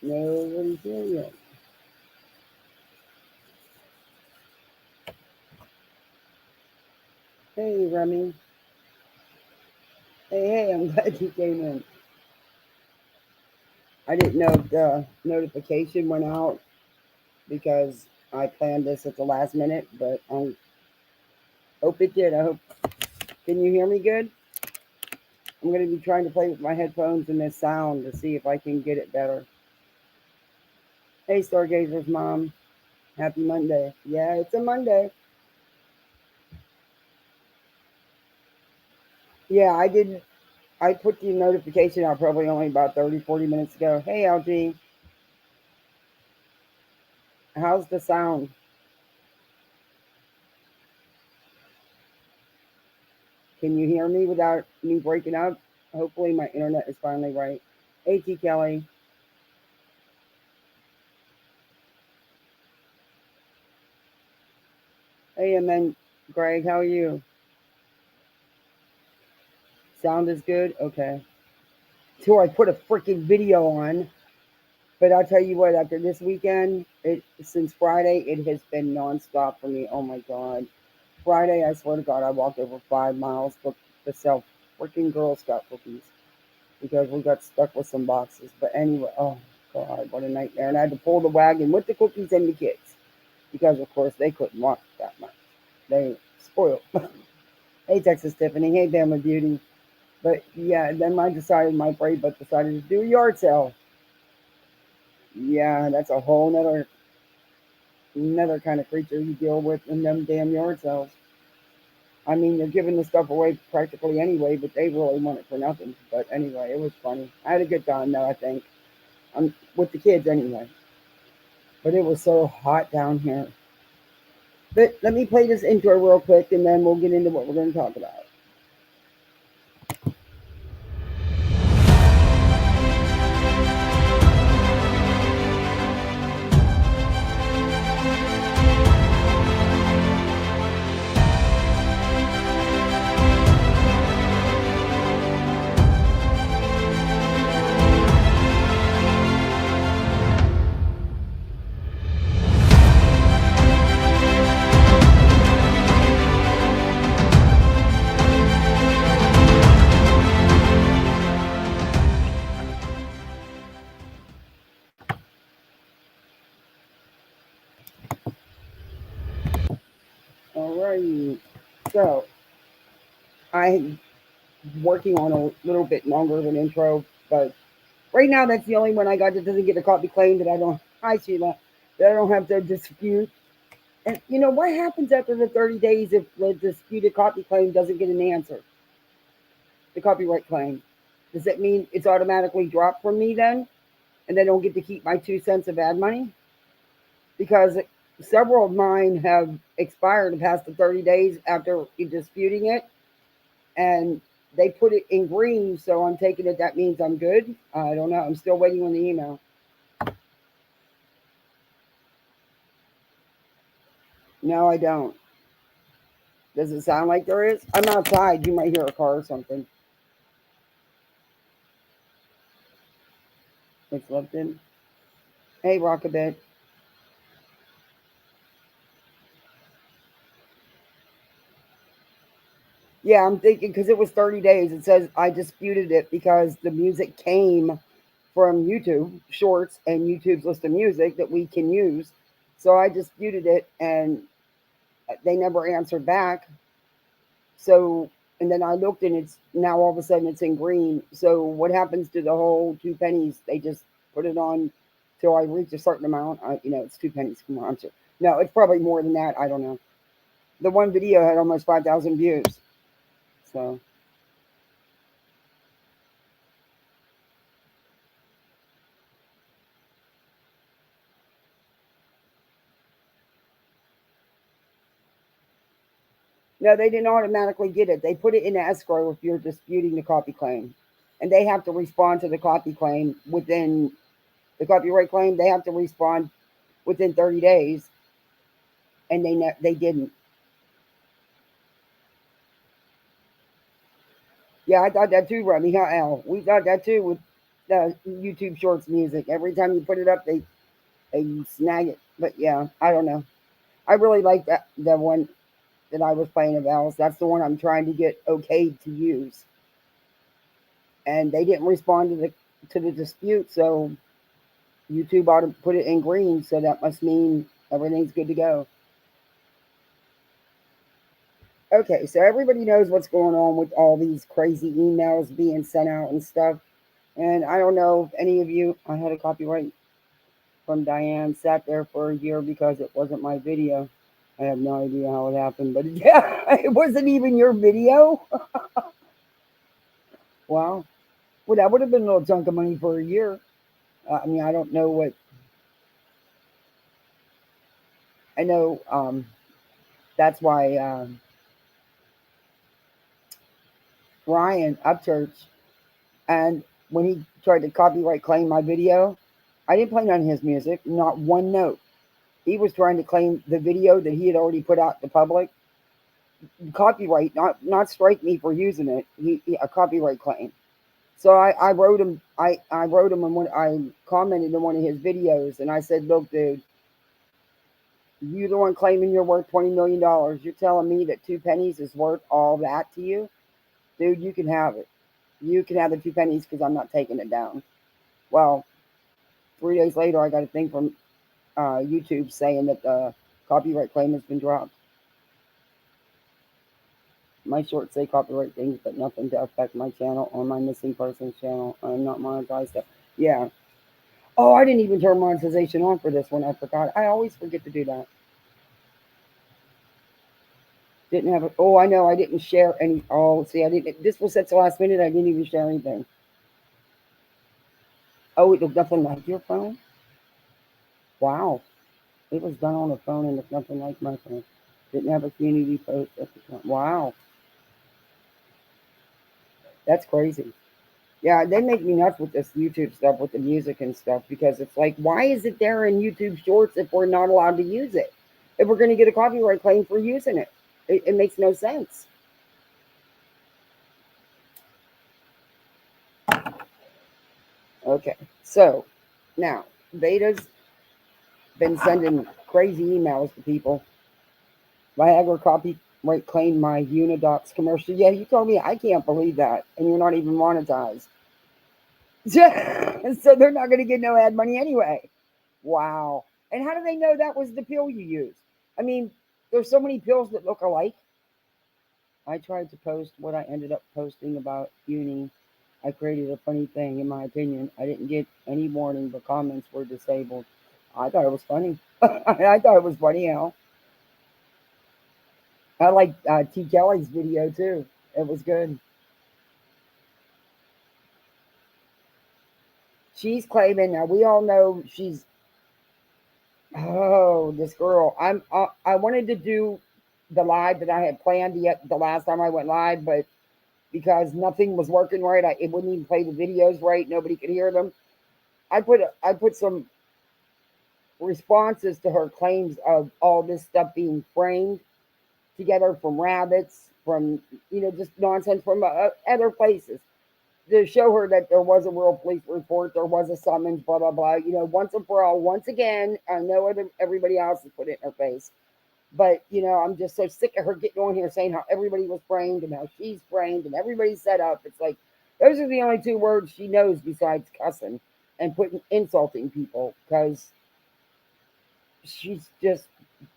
Nobody's here yet. Hey, Remy. Hey, I'm glad you came in. I didn't know if the notification went out because I planned this at the last minute, but I hope it did. I hope. Can you hear me good? I'm going to be trying to play with my headphones and this sound to see if I can get it better. Hey, Stargazer's mom. Happy Monday. Yeah, it's a Monday. Yeah, I didn't. I put the notification out probably only about 30, 40 minutes ago. Hey, LG. How's the sound? Can you hear me without me breaking up? Hopefully, my internet is finally right. Hey, T. Kelly. Hey, and then Greg, how are you? Sound is good? Okay. So I put a freaking video on, but I'll tell you what, after this weekend, since Friday, it has been nonstop for me. Oh my God. Friday, I swear to God, I walked over 5 miles to sell freaking Girl Scout cookies because we got stuck with some boxes. But anyway, oh God, what a nightmare. And I had to pull the wagon with the cookies and the kids because, of course, they couldn't walk that much. They spoiled. Hey, Texas Tiffany. Hey, Bama Beauty. But yeah, then I decided my brave butt decided to do a yard sale. Yeah, that's a whole another kind of creature you deal with in them damn yard sales. I mean, they're giving the stuff away practically anyway, but they really want it for nothing. But anyway, it was funny. I had a good time though. I think with the kids anyway. But it was so hot down here. But let me play this intro real quick, and then we'll get into what we're going to talk about. Alrighty. So I'm working on a little bit longer of an intro, but right now that's the only one I got that doesn't get a copy claim that I don't. Hi Sheila, that I don't have to dispute. And you know what happens after the 30 days if the disputed copy claim doesn't get an answer? The copyright claim. Does that mean it's automatically dropped from me then, and they don't get to keep my 2 cents of ad money? Because several of mine have expired past the 30 days after disputing it, and they put it in green, so I'm taking it that means I'm good. I don't know. I'm still waiting on the email. No, I don't. Does it sound like there is? I'm outside. You might hear a car or something. It's Lipton. Hey, Rockabit. Yeah, I'm thinking because it was 30 days. It says I disputed it because the music came from YouTube Shorts and YouTube's list of music that we can use. So I disputed it and they never answered back. So, and then I looked and it's now all of a sudden it's in green. So, what happens to the whole 2 pennies? They just put it on till I reach a certain amount. It's 2 pennies. Come on. No, it's probably more than that. I don't know. The one video had almost 5,000 views. So, no, they didn't automatically get it. They put it in escrow if you're disputing the copy claim. And they have to respond to the copy claim within the copyright claim. They have to respond within 30 days. And they didn't. Yeah, I thought that too, Remy. How Al? We thought that too. the YouTube Shorts music. Every time you put it up, they snag it. But yeah, I don't know. I really like that the one that I was playing of Alice. That's the one I'm trying to get okayed to use, and they didn't respond to the dispute. So YouTube ought to put it in green. So that must mean everything's good to go. Okay, so everybody knows what's going on with all these crazy emails being sent out and stuff. And I don't know if any of you, I had a copyright from Diane, sat there for a year because it wasn't my video. I have no idea how it happened, but yeah, it wasn't even your video. Wow. Well, that would have been a little chunk of money for a year. I mean, I don't know what, I know that's why Ryan Upchurch, and when he tried to copyright claim my video, I didn't play none of his music, not one note. He was trying to claim the video that he had already put out to public, copyright, not strike me for using it. A copyright claim. So I wrote him. I wrote him and when I commented on one of his videos, and I said, "Look, dude, you the one claiming you're worth $20 million. You're telling me that two pennies is worth all that to you, dude. You can have it. You can have the two pennies because I'm not taking it down." Well, 3 days later, I got a thing from YouTube saying that the copyright claim has been dropped. My shorts say copyright things, but nothing to affect my channel or my missing persons channel. I'm not monetized. Yeah. Oh, I didn't even turn monetization on for this one. I forgot. I always forget to do that. Didn't have it. Oh, I know. I didn't share any. Oh, see, I didn't. This was set to last minute. I didn't even share anything. Oh, it looked nothing like your phone. Wow. It was done on a phone and looked nothing like my phone. Didn't have a community post at the time. Wow. That's crazy. Yeah, they make me nuts with this YouTube stuff with the music and stuff because it's like, why is it there in YouTube Shorts if we're not allowed to use it? If we're going to get a copyright claim for using it, it makes no sense. Okay, so now Beta's been sending crazy emails to people. Viagra copyright claim my Unidocs commercial. Yeah, you told me I can't believe that, and you're not even monetized. So they're not going to get no ad money anyway. Wow. And how do they know that was the pill you used? I mean, there's so many pills that look alike. I tried to post what I ended up posting about uni. I created a funny thing, in my opinion. I didn't get any warning, but comments were disabled. I thought it was funny. I thought it was funny, you know. I like T. Kelly's video too. It was good. She's claiming now. We all know she's. Oh, this girl. I wanted to do the live that I had planned yet the last time I went live, but because nothing was working right, it wouldn't even play the videos right. Nobody could hear them. I put some responses to her claims of all this stuff being framed together from rabbits, from just nonsense from other places to show her that there was a real police report, there was a summons, blah blah blah. Once and for all. Once again, I know everybody else has put it in her face, but I'm just so sick of her getting on here saying how everybody was framed and how she's framed and everybody's set up. It's like those are the only two words she knows besides cussing and putting insulting people because she's just.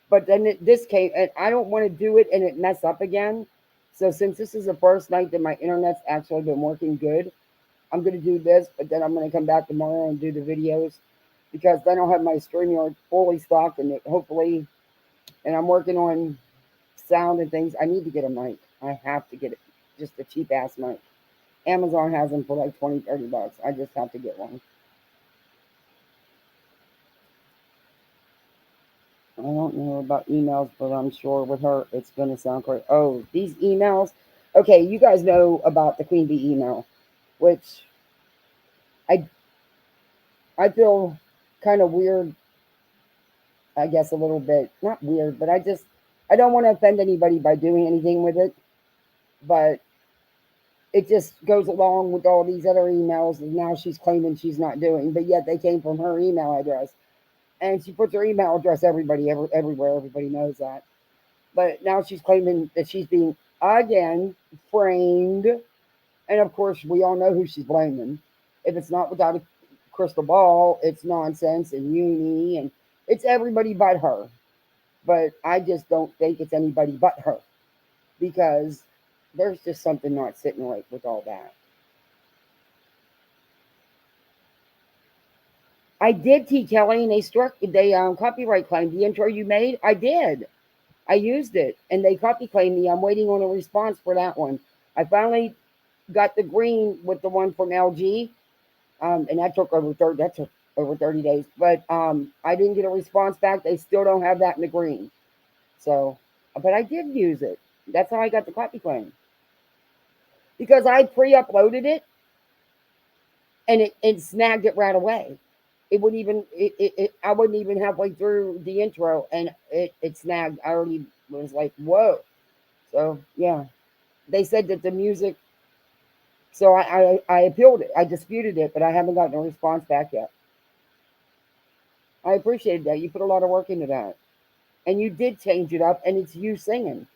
But then this came, and I don't want to do it and it mess up again. So since this is the first night that my internet's actually been working good, I'm gonna do this, but then I'm gonna come back tomorrow and do the videos because then I'll have my StreamYard fully stocked and hopefully, and I'm working on sound and things. I need to get a mic. I have to get it. Just a cheap ass mic. Amazon has them for like 20, $30. I just have to get one. I don't know about emails, but I'm sure with her it's gonna sound great. Oh, these emails. Okay, you guys know about the Queen Bee email, which I I feel kind of weird. I guess a little bit, not weird, but I don't want to offend anybody by doing anything with it. But It just goes along with all these other emails that now she's claiming she's not doing, but yet they came from her email address. And she puts her email address everywhere. Everybody knows that. But now she's claiming that she's being again framed. And of course, we all know who she's blaming. If it's not without a crystal ball, it's nonsense and uni, and it's everybody but her. But I just don't think it's anybody but her because there's just something not sitting right with all that. I did teach Ellie, and they copyright claimed the intro you made. I did. I used it, and they copy claimed me. I'm waiting on a response for that one. I finally got the green with the one from LG, and that took over 30 days. But I didn't get a response back. They still don't have that in the green. So, but I did use it. That's how I got the copy claim because I pre-uploaded it and it snagged it right away. It would even I wasn't even halfway through the intro and it snagged. I already was like, whoa. So yeah, they said that the music. So I appealed it. I disputed it, but I haven't gotten a response back yet. I appreciated that. You put a lot of work into that, and you did change it up, and it's you singing.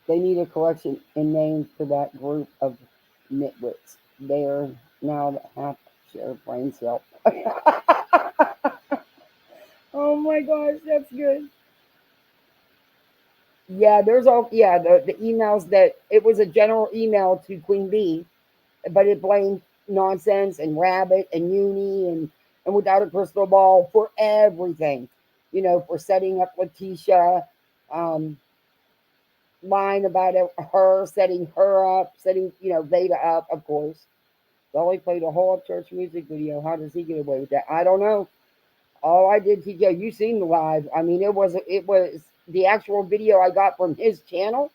They need a correction in names for that group of nitwits. They are now the half share brain cell. Oh my gosh, that's good. Yeah, there's all the emails that it was a general email to Queen Bee, but it blamed nonsense and rabbit and uni and without a crystal ball for everything. For setting up Letitia, um, lying about her, setting her up, setting Veda up, of course. Dolly played a whole church music video. How does he get away with that? I don't know. All I did, TJ, you seen the live. I mean, it was the actual video I got from his channel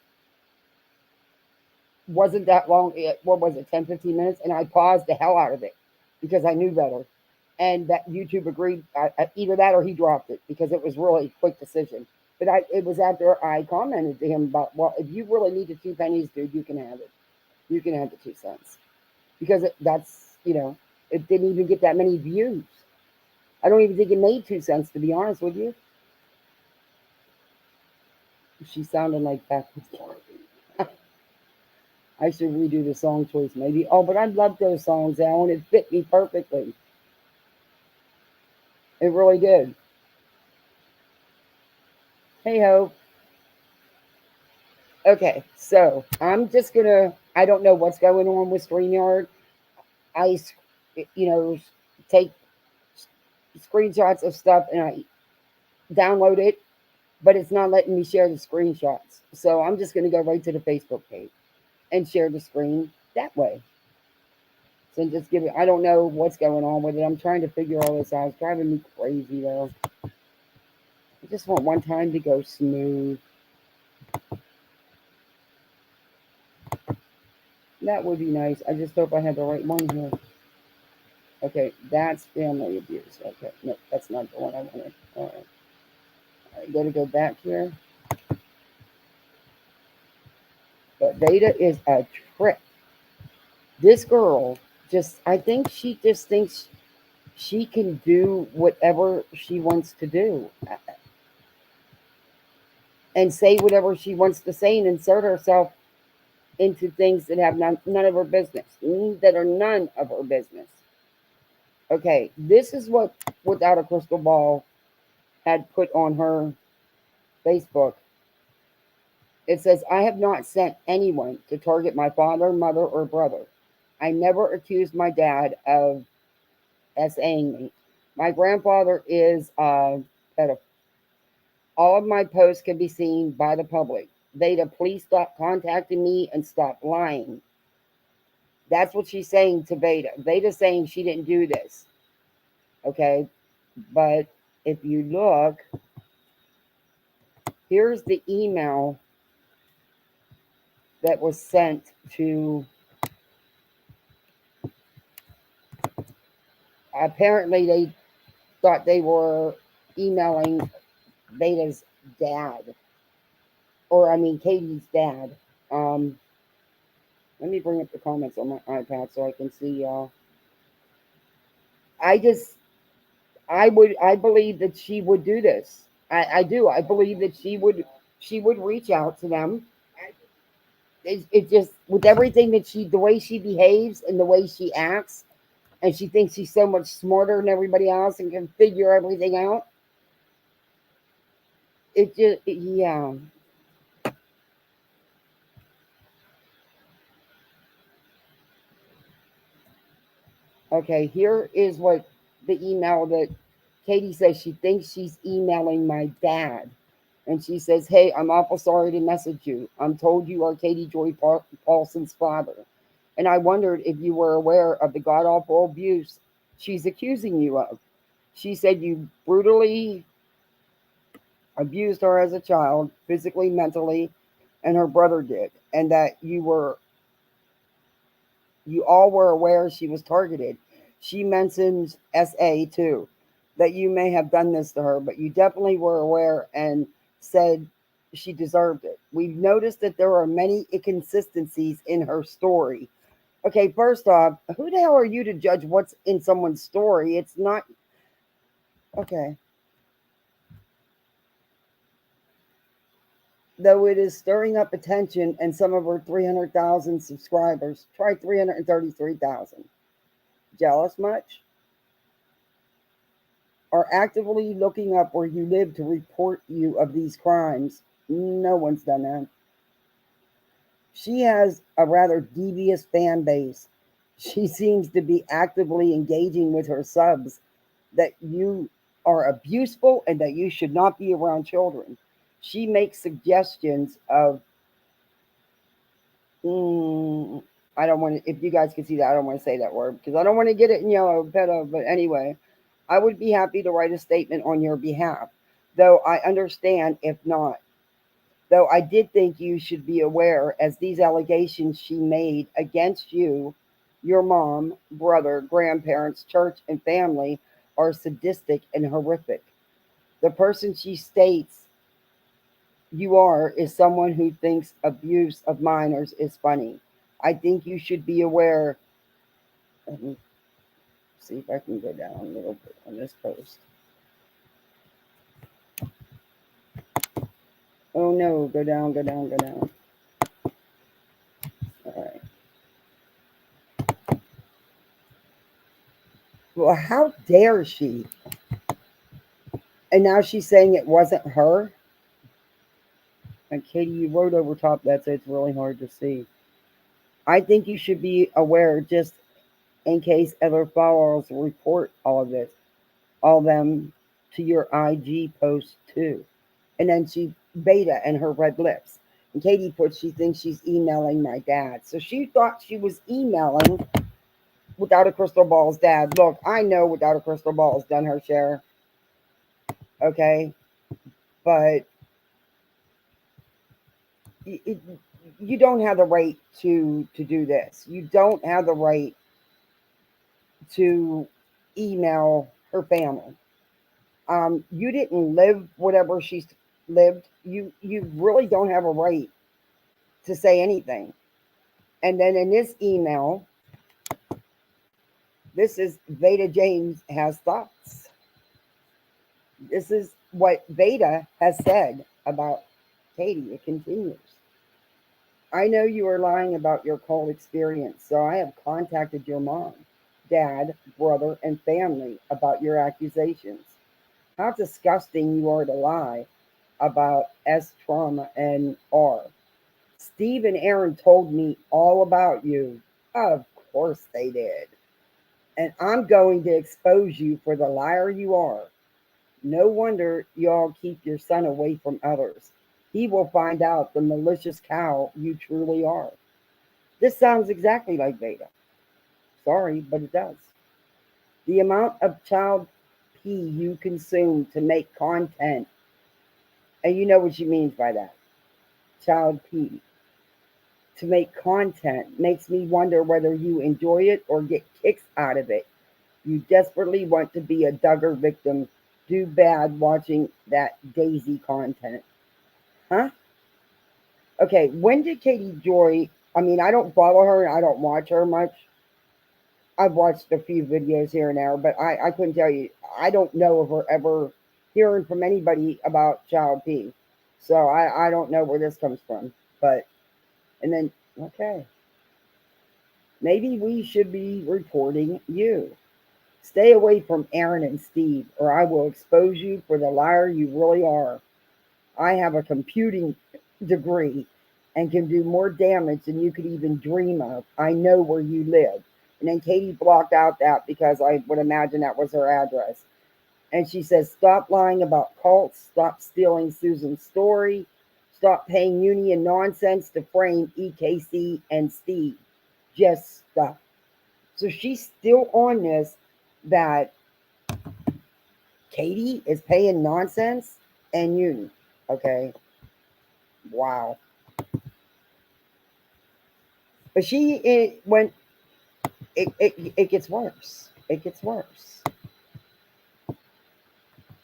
wasn't that long. What was it, 10, 15 minutes? And I paused the hell out of it because I knew better. And that YouTube agreed, either that or he dropped it because it was really a quick decision. But it was after I commented to him about, well, if you really need the 2 pennies, dude, you can have it. You can have the 2 cents because it didn't even get that many views. I don't even think it made 2 cents, to be honest with you. She sounded like backwards. I should redo the song choice maybe. Oh, but I love those songs, Alan. It fit me perfectly. It really did. Hey ho. Okay, so I'm just gonna. I don't know what's going on with StreamYard. I, you know, take screenshots of stuff and I download it, but it's not letting me share the screenshots. So I'm just gonna go right to the Facebook page and share the screen that way. So just give it. I don't know what's going on with it. I'm trying to figure all this out. It's driving me crazy though. I just want one time to go smooth. That would be nice. I just hope I have the right one here. Okay, that's family abuse. Okay, no, that's not the one I wanted. All right, I gotta go back here. But Veda is a trick. This girl I think she just thinks she can do whatever she wants to do and say whatever she wants to say and insert herself into things that have none of her business, that are none of her business. Okay, this is what Without a Crystal Ball had put on her Facebook. It says, I have not sent anyone to target my father, mother, or brother. I never accused my dad of SAing me. My grandfather is a pedophile. All of my posts can be seen by the public. Veda, please stop contacting me and stop lying. That's what she's saying to Veda. Veda's saying she didn't do this. Okay. But if you look, here's the email that was sent to, apparently, they thought they were emailing Veda's dad, or I mean Katie's dad. Um, Let me bring up the comments on my iPad so I can see y'all. I just, I believe that she would do this. I do. I believe that she would reach out to them. It just, with everything that the way she behaves and the way she acts, and she thinks she's so much smarter than everybody else and can figure everything out. Yeah. Okay, here is what the email that Katie says. She thinks she's emailing my dad. And she says, "Hey, I'm awful sorry to message you. I'm told you are Katie Joy Paulson's father. And I wondered if you were aware of the god awful abuse she's accusing you of. She said you brutally abused her as a child, physically, mentally, and her brother did, and that you all were aware she was targeted. She mentions SA too, that you may have done this to her, but you definitely were aware and said she deserved it. We've noticed that there are many inconsistencies in her story." Okay, first off, who the hell are you to judge what's in someone's story? It's not okay. Though it is stirring up attention and some of her 300,000 subscribers, try 333,000. Jealous much? Are actively looking up where you live to report you of these crimes. No one's done that. She has a rather devious fan base. She seems to be actively engaging with her subs that you are abuseful and that you should not be around children. She makes suggestions of, I don't want to, if you guys can see that, I don't want to say that word because I don't want to get it in yellow, pedo. But anyway, I would be happy to write a statement on your behalf, though I understand if not. Though I did think you should be aware, as these allegations she made against you, your mom, brother, grandparents, church, and family are sadistic and horrific. The person she states you are is someone who thinks abuse of minors is funny. I think you should be aware. Let me see if I can go down a little bit on this post. Oh no, go down, go down, go down. All right. Well, how dare she? And now she's saying it wasn't her. And Katie, you wrote over top that, so it's really hard to see. I think you should be aware, just in case other followers report all of this, all of them to your IG post too. And then she beta and her red lips. And Katie puts she thinks she's emailing my dad. So she thought she was emailing Without a Crystal Ball's dad. Look, I know Without a Crystal Ball has done her share. Okay. But it, you don't have the right to do this. You don't have the right to email her family. You didn't live whatever she's lived. You really don't have a right to say anything. And then in this email, this is Veda James has thoughts. This is what Veda has said about Katie. It continues. I know you are lying about your cult experience, so I have contacted your mom, dad, brother, and family about your accusations. How disgusting you are to lie about S trauma and R. Steve and Aaron told me all about you. Of course they did. And I'm going to expose you for the liar you are. No wonder y'all keep your son away from others. He will find out the malicious cow you truly are. This sounds exactly like Veda. Sorry, but it does. The amount of child pee you consume to make content, and you know what she means by that, child pee, to make content makes me wonder whether you enjoy it or get kicks out of it. You desperately want to be a Duggar victim do bad watching that Daisy content? Huh? Okay, when did Katie Joy? I mean, I don't follow her and I don't watch her much. I've watched a few videos here and there, but I couldn't tell you. I don't know of her ever hearing from anybody about Child P. So I don't know where this comes from. But, and then, okay, maybe we should be reporting you. Stay away from Aaron and Steve, or I will expose you for the liar you really are. I have a computing degree and can do more damage than you could even dream of. I know where you live. And then Katie blocked out that because I would imagine that was her address. And she says, stop lying about cults, stop stealing Susan's story, stop paying union nonsense to frame EKC and Steve. Just stop. So she's still on this that Katie is paying nonsense and union. Okay. Wow. But when it gets worse. It gets worse.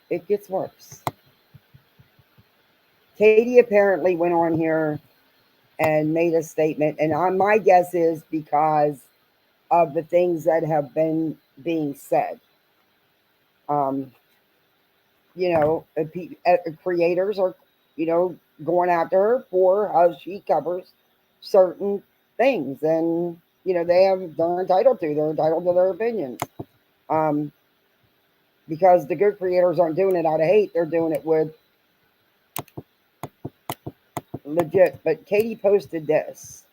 It gets worse. Katie apparently went on here and made a statement, and my guess is because of the things that have been being said. Um, creators are, going after her for how she covers certain things, and they're entitled to. They're entitled to their opinions. Um, because the good creators aren't doing it out of hate; they're doing it with legit. But Katie posted this,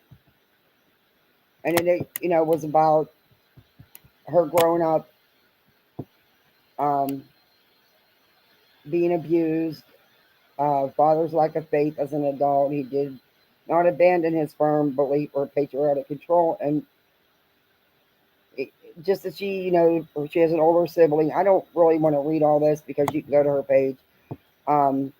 and it was about her growing up, um, being abused. Father's lack of faith as an adult. He did not abandon his firm belief or patriotic control, and it, just that she has an older sibling. I don't really want to read all this because you can go to her page. Um,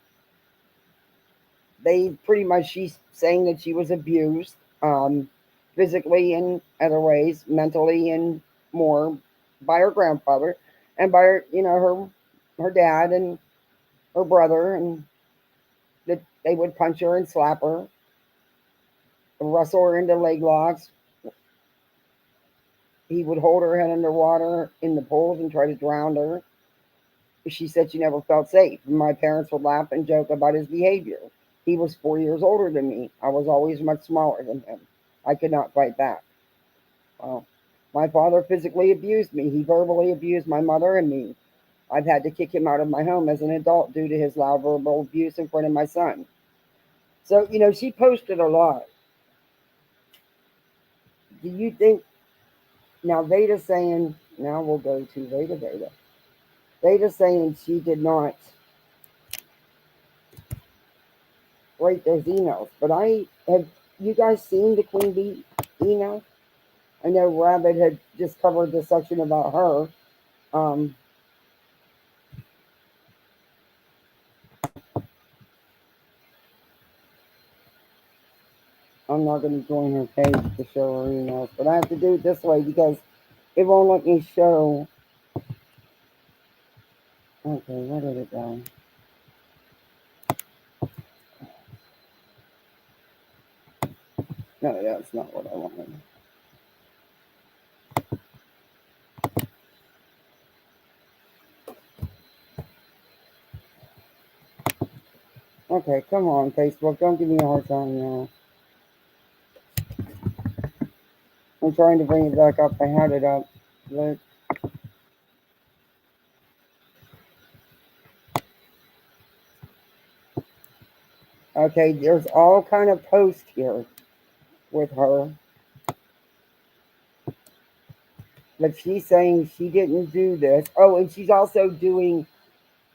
they pretty much she's saying that she was abused, um, physically in other ways, mentally and more, by her grandfather and by her dad and her brother, and that they would punch her and slap her, wrestle her into leg locks. He would hold her head underwater in the pools and try to drown her. She said she never felt safe. My parents would laugh and joke about his behavior. He was 4 years older than me. I was always much smaller than him. I could not fight back. Well, my father physically abused me. He verbally abused my mother and me. I've had to kick him out of my home as an adult due to his loud verbal abuse in front of my son. So, she posted a lot. Do you think, now Veda's saying, now we'll go to Veda. Veda's saying she did not write those emails, but have you guys seen the Queen Bee email? I know Rabbit had just covered the section about her. Um, I'm not going to join her page to show her emails, but I have to do it this way because it won't let me show. Okay, where did it go? No, that's not what I wanted. Okay, come on, Facebook. Don't give me a hard time now. I'm trying to bring it back up. I had it up. But, okay, there's all kind of posts here with her. But she's saying she didn't do this. Oh, and she's also doing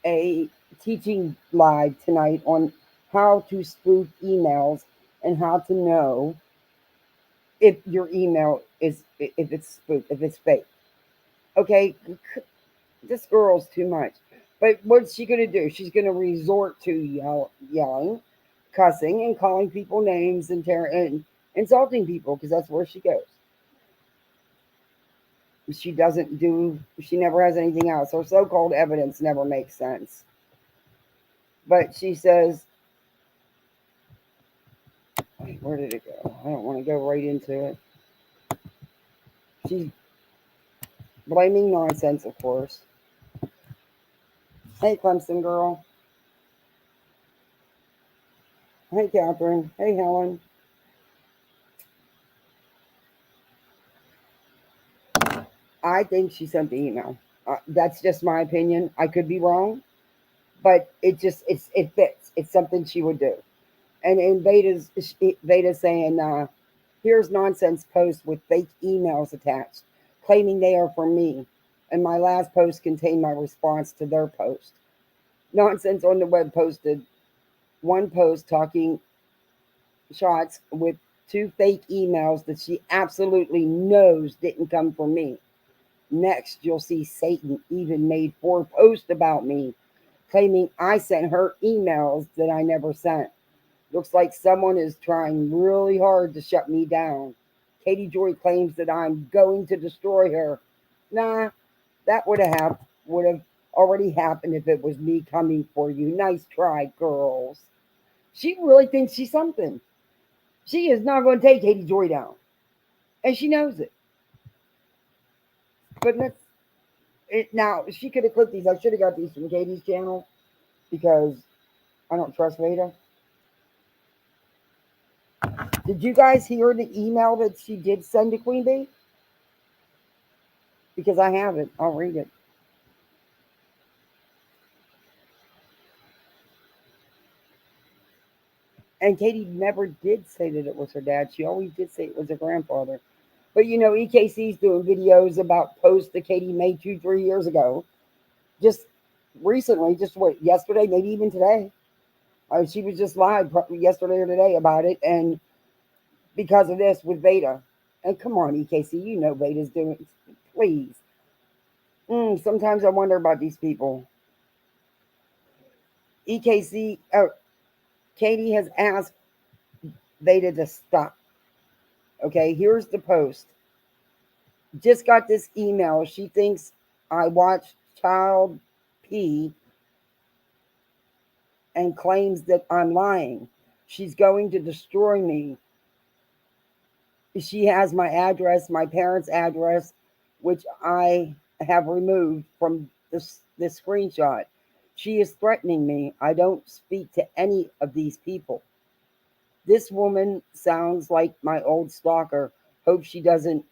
a teaching live tonight on how to spoof emails and how to know if your email if it's spoofed, if it's fake. Okay, this girl's too much. But what's she gonna do? She's gonna resort to yelling, cussing, and calling people names and insulting people because that's where she goes. she never has anything else. Her so called evidence never makes sense. But she says, wait, where did it go? I don't want to go right into it. She's blaming nonsense, of course. Hey, Clemson girl. Hey, Catherine. Hey, Helen. I think she sent the email. That's just my opinion. I could be wrong, but it fits. It's something she would do. And Veda's saying, here's nonsense posts with fake emails attached, claiming they are from me. And my last post contained my response to their post. Nonsense on the web posted one post talking shots with two fake emails that she absolutely knows didn't come from me. Next, you'll see Satan even made 4 posts about me, claiming I sent her emails that I never sent. Looks like someone is trying really hard to shut me down. Katie Joy claims that I'm going to destroy her. Nah, that would have already happened if it was me coming for you. Nice try, girls. She really thinks she's something. She is not going to take Katie Joy down, and she knows it. But now she could have clicked these. I should have got these from Katie's channel because I don't trust Veda. Did you guys hear the email that she did send to Queen Bee? Because I have it. I'll read it. And Katie never did say that it was her dad. She always did say it was her grandfather. But EKC's doing videos about posts that Katie made 2, 3 years ago. Just recently, just what, yesterday, maybe even today. She was just live yesterday or today about it. And because of this with Veda. And come on, EKC, you know Veda's doing. Please. Sometimes I wonder about these people. EKC, Katie has asked Veda to stop. Okay, here's the post. Just got this email. She thinks I watched Child P and claims that I'm lying. She's going to destroy me. She has my address, my parents' address, which I have removed from this screenshot. She is threatening me. I don't speak to any of these people. This woman sounds like my old stalker. Hope she doesn't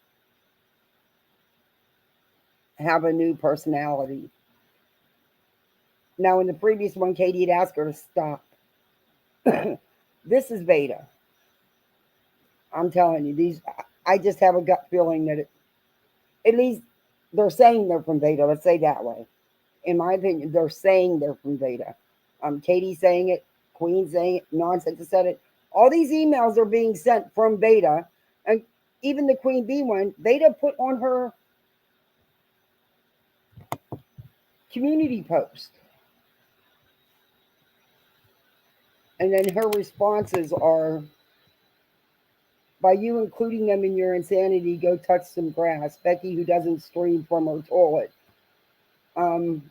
have a new personality. Now, in the previous one, Katie had asked her to stop. This is Veda. I'm telling you, these. I just have a gut feeling that at least they're saying they're from Veda. Let's say that way. In my opinion, they're saying they're from Veda. Katie saying it, Queen saying it, Nonsense said it. All these emails are being sent from Veda, and even the Queen Bee one, Veda put on her community post. And then her responses are, by you including them in your insanity, go touch some grass. Becky, who doesn't stream from her toilet. Um,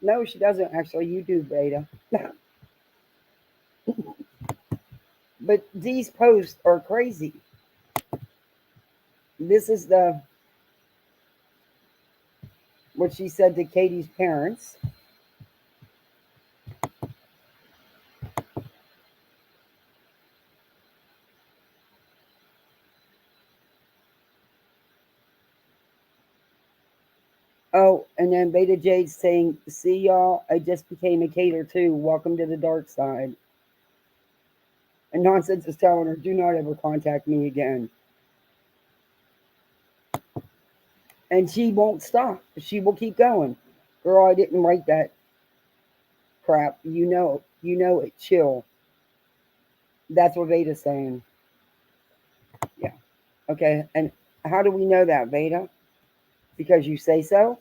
no, she doesn't actually. You do, Beta. But these posts are crazy. This is the what she said to Katie's parents. Oh, and then Beta Jade saying, "See y'all, I just became a cater too. Welcome to the dark side." And Nonsense is telling her, "Do not ever contact me again." And she won't stop. She will keep going. Girl, I didn't write that crap. You know it. Chill. That's what Veda's saying. Yeah. Okay. And how do we know that, Veda? Because you say so?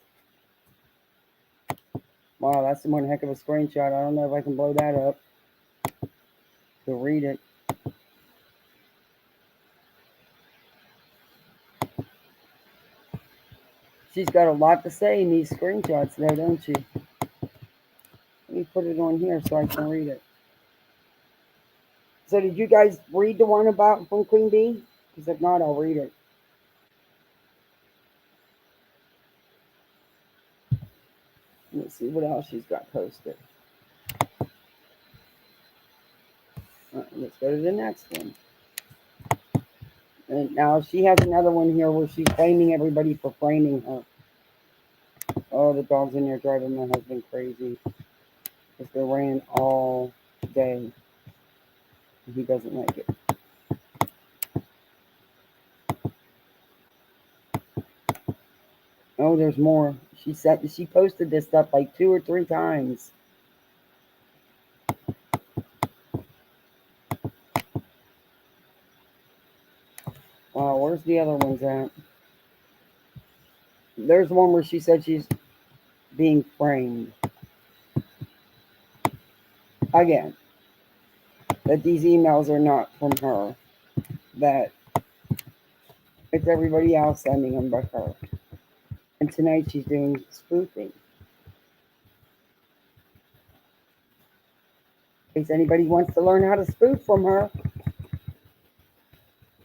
Wow, that's one heck of a screenshot. I don't know if I can blow that up to read it. She's got a lot to say in these screenshots, though, don't she? Let me put it on here so I can read it. So, did you guys read the one about from Queen Bee? Because if not, I'll read it. Let's see what else she's got posted. Let's go to the next one. And now she has another one here where she's blaming everybody for framing her. Oh, the dog's in there driving my husband crazy. Because they ran all day. And he doesn't like it. Oh, there's more. She posted this stuff like 2 or 3 times. Wow, where's the other ones at? There's one where she said she's being framed. Again, that these emails are not from her. That it's everybody else sending them but her. And tonight she's doing spoofing. In case anybody wants to learn how to spoof from her,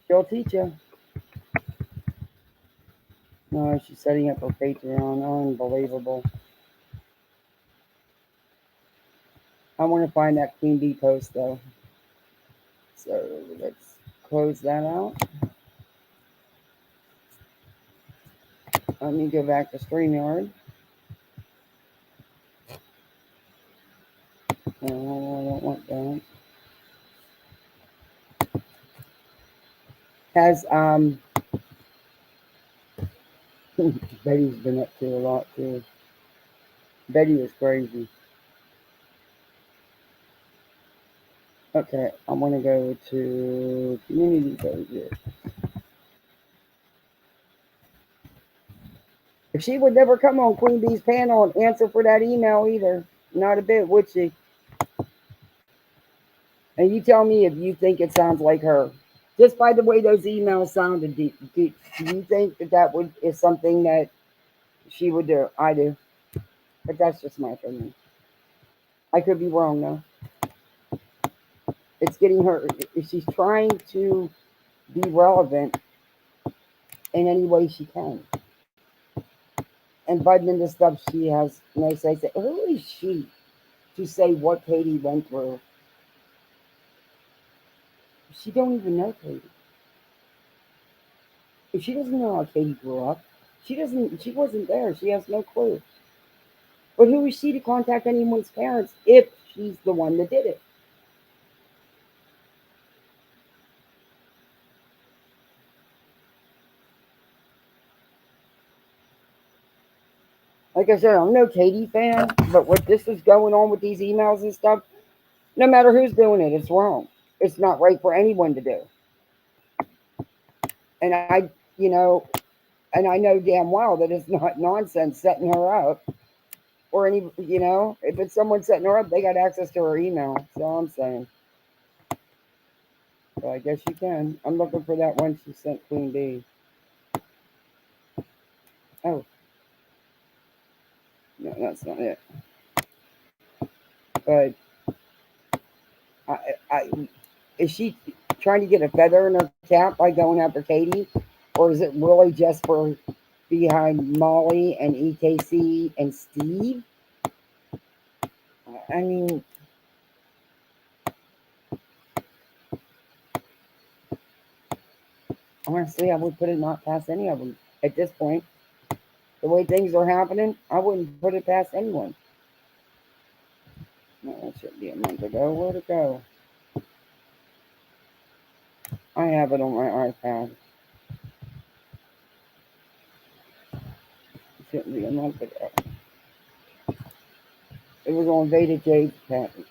she'll teach you. No, she's setting up her Patreon. Unbelievable. I want to find that Queen Bee post though. So let's close that out. Let me go back to StreamYard. Oh, I don't want that. Has Betty's been up to a lot too. Betty is crazy. Okay, I'm gonna go to community pages. If she would never come on Queen Bee's panel and answer for that email either. Not a bit, would she? And you tell me if you think it sounds like her. Just by the way those emails sounded, do you think that would is something that she would do? I do, but that's just my opinion. I could be wrong though. It's getting her. She's trying to be relevant in any way she can, and butting into stuff she has no say. Who is she to say what Katie went through? She don't even know Katie. If she doesn't know how Katie grew up, she doesn't. She wasn't there. She has no clue. But who is she to contact anyone's parents if she's the one that did it? Like I said, I'm no Katie fan, but what this is going on with these emails and stuff, no matter who's doing it, it's wrong. It's not right for anyone to do. And and I know damn well that it's not nonsense setting her up or if it's someone setting her up, they got access to her email. That's all I'm saying. So I guess you can. I'm looking for that one she sent Queen Bee. Oh, no, that's not it. But I is she trying to get a feather in her cap by going after Katie, or is it really just for behind Molly and EKC and Steve? I mean, honestly, I would put it not past any of them at this point. The way things are happening, I wouldn't put it past anyone. No, that should be a month ago. Where'd it go? I have it on my iPad. It shouldn't be a month ago. It was on Veda Jade's patent.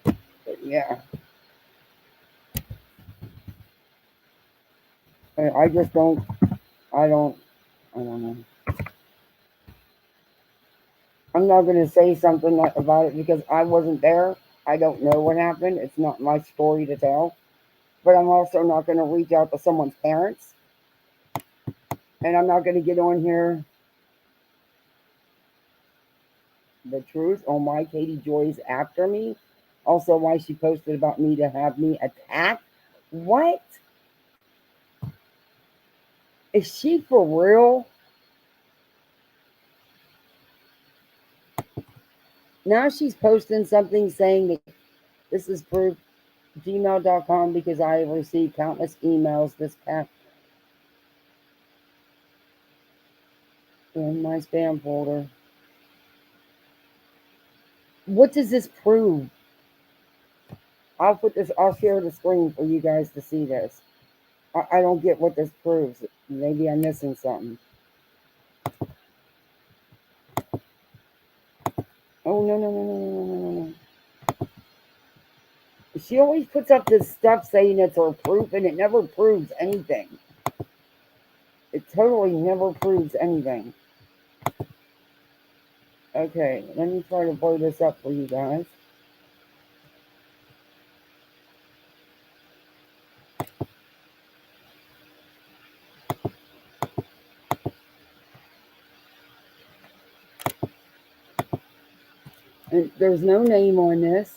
But yeah, I just don't. I don't. I don't know. I'm not going to say something about it because I wasn't there. I don't know what happened. It's not my story to tell. But I'm also not going to reach out to someone's parents And I'm not going to get on here the truth on why Katie Joy's after me. Also, why she posted about me to have me attacked. What? Is she for real? Now she's posting something saying that this is proof gmail.com because I have received countless emails this past in my spam folder. What does this prove? I'll share the screen for you guys to see this. I don't get what this proves. Maybe I'm missing something. Oh, no, no, no, no, no, no, no, no. She always puts up this stuff saying it's her proof, and it never proves anything. It totally never proves anything. Okay, let me try to blow this up for you guys. And there's no name on this.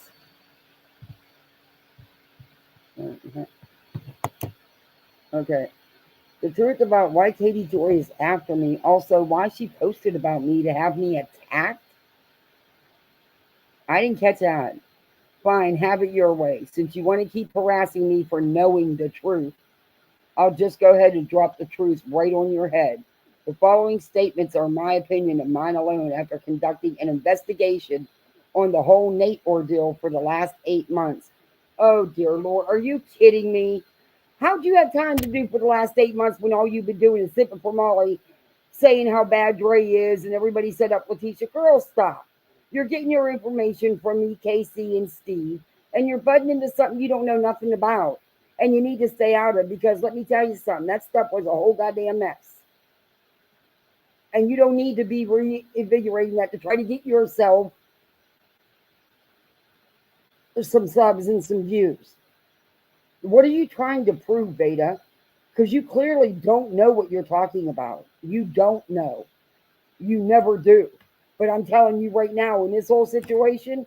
Okay. The truth about why Katie Joy is after me, also why she posted about me to have me attacked. I didn't catch that. Fine, have it your way. Since you want to keep harassing me for knowing the truth, I'll just go ahead and drop the truth right on your head. The following statements are my opinion and mine alone after conducting an investigation on the whole Nate ordeal for the last 8 months. Oh, dear Lord, are you kidding me? How'd you have time to do for the last 8 months when all you've been doing is sipping for Molly, saying how bad Dre is, and everybody set up Letitia? Girl, stop. You're getting your information from me, Casey, and Steve, and you're butting into something you don't know nothing about. And you need to stay out of it because let me tell you something, that stuff was a whole goddamn mess. And you don't need to be reinvigorating that to try to get yourself some subs and some views. What are you trying to prove, Beta? Because you clearly don't know what you're talking about. You don't know. You never do. But I'm telling you right now, in this whole situation,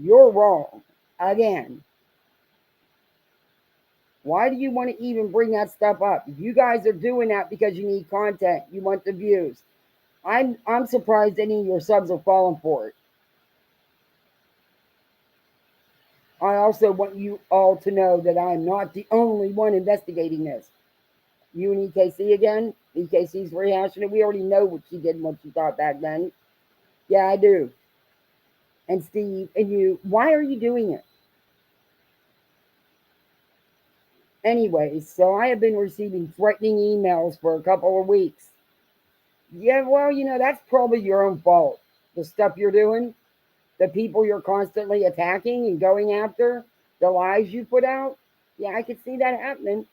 you're wrong. Again, why do you want to even bring that stuff up? You guys are doing that because you need content. You want the views. I'm surprised any of your subs are falling for it. I also want you all to know that I'm not the only one investigating this. You and EKC again? EKC's rehashing it. We already know what she did and what she thought back then. Yeah, I do. And Steve and you, why are you doing it? Anyways, so I have been receiving threatening emails for a couple of weeks. Yeah, well, that's probably your own fault. The stuff you're doing, the people you're constantly attacking and going after, the lies you put out. Yeah, I could see that happening.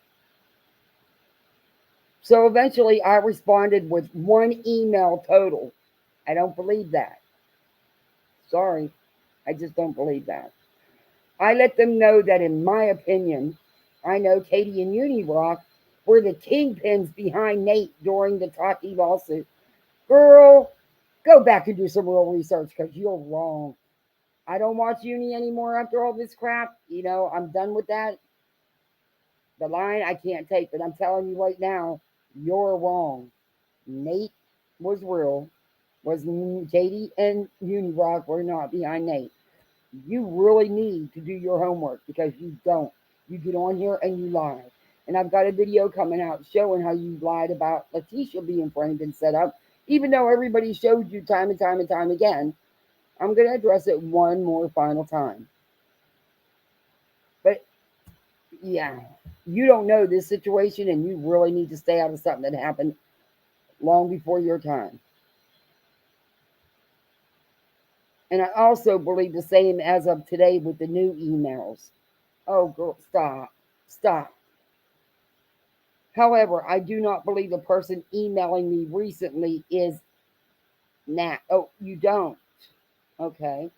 So eventually I responded with one email total. I don't believe that. Sorry. I just don't believe that. I let them know that, in my opinion, I know Katie and Unirock were the kingpins behind Nate during the Tati lawsuit. Girl, go back and do some real research because you're wrong. I don't watch Uni anymore after all this crap. I'm done with that. The line I can't take, but I'm telling you right now, you're wrong. Nate was real. Was Katie and Unirock were not behind Nate. You really need to do your homework because you don't. You get on here and you lie. And I've got a video coming out showing how you lied about Letitia being framed and set up, even though everybody showed you time and time and time again. I'm going to address it one more final time. But yeah, you don't know this situation and you really need to stay out of something that happened long before your time. And I also believe the same as of today with the new emails. Oh, girl, stop. Stop. However, I do not believe the person emailing me recently is Nat. Oh, you don't? Okay.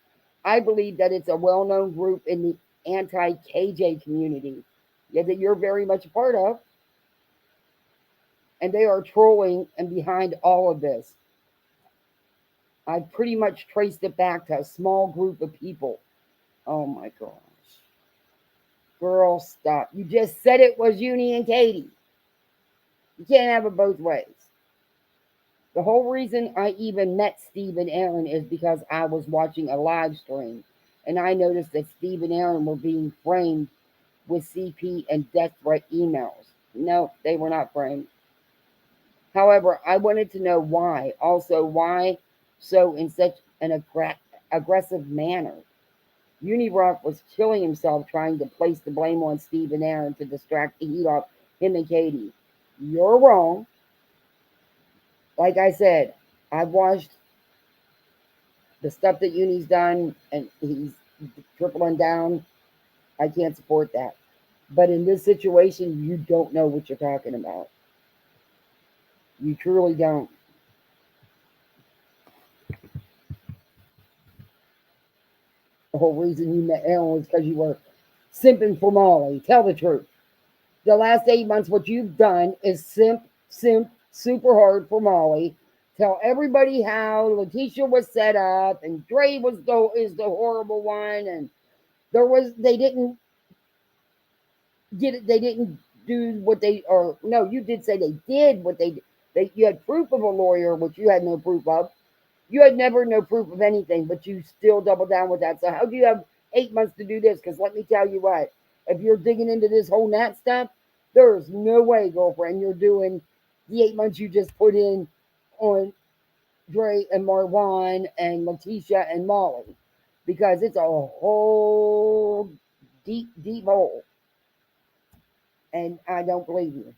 I believe that it's a well known group in the anti KJ community, yeah, that you're very much a part of. and they are trolling and behind all of this. I pretty much traced it back to a small group of people. Oh my gosh. Girl, stop. You just said it was Uni and Katie. You can't have it both ways. The whole reason I even met Steve and Aaron is because I was watching a live stream and I noticed that Steve and Aaron were being framed with CP and death threat emails. No, they were not framed. However, I wanted to know why. Also, why so in such an aggressive manner. Unirock was killing himself trying to place the blame on Steve and Aaron to distract the heat off him and Katie. You're wrong. Like I said, I've watched the stuff that Uni's done and he's tripling down. I can't support that. But in this situation, you don't know what you're talking about. You truly don't. The whole reason you met Aaron was because you were simping for Molly. Tell the truth. The last 8 months, what you've done is simp, super hard for Molly. Tell everybody how Letitia was set up and Dre is the horrible one, and they didn't get it. They didn't do what they or no, you did say they did what they. You had proof of a lawyer, which you had no proof of. You had never no proof of anything, but you still double down with that. So how do you have 8 months to do this? Because let me tell you what, if you're digging into this whole Nat stuff, there's no way, girlfriend, you're doing the 8 months you just put in on Dre and Marwan and Letitia and Molly, because it's a whole deep, deep hole. And I don't believe you.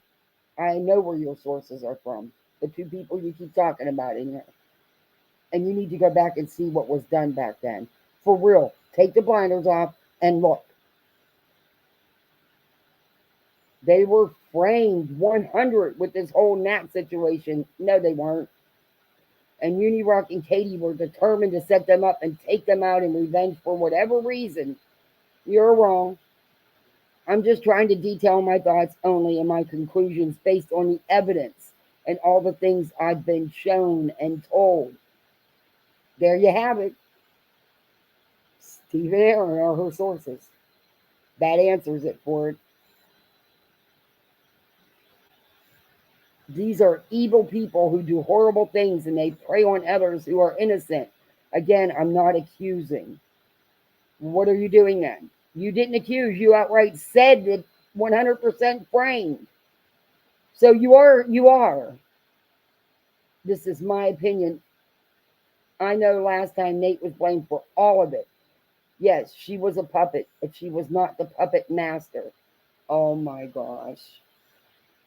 I know where your sources are from. The two people you keep talking about in here. And you need to go back and see what was done back then. For real. Take the blinders off and look. They were framed 100 with this whole Nat situation. No, they weren't. And Unirock and Katie were determined to set them up and take them out in revenge for whatever reason. You're wrong. I'm just trying to detail my thoughts only and my conclusions based on the evidence and all the things I've been shown and told. There you have it. Steve and Aaron are her sources. That answers it for it. These are evil people who do horrible things and they prey on others who are innocent. Again, I'm not accusing. What are you doing then? You didn't accuse, you outright said that 100% framed. So you are. This is my opinion. I know last time Nate was blamed for all of it. Yes, she was a puppet, but she was not the puppet master. Oh my gosh.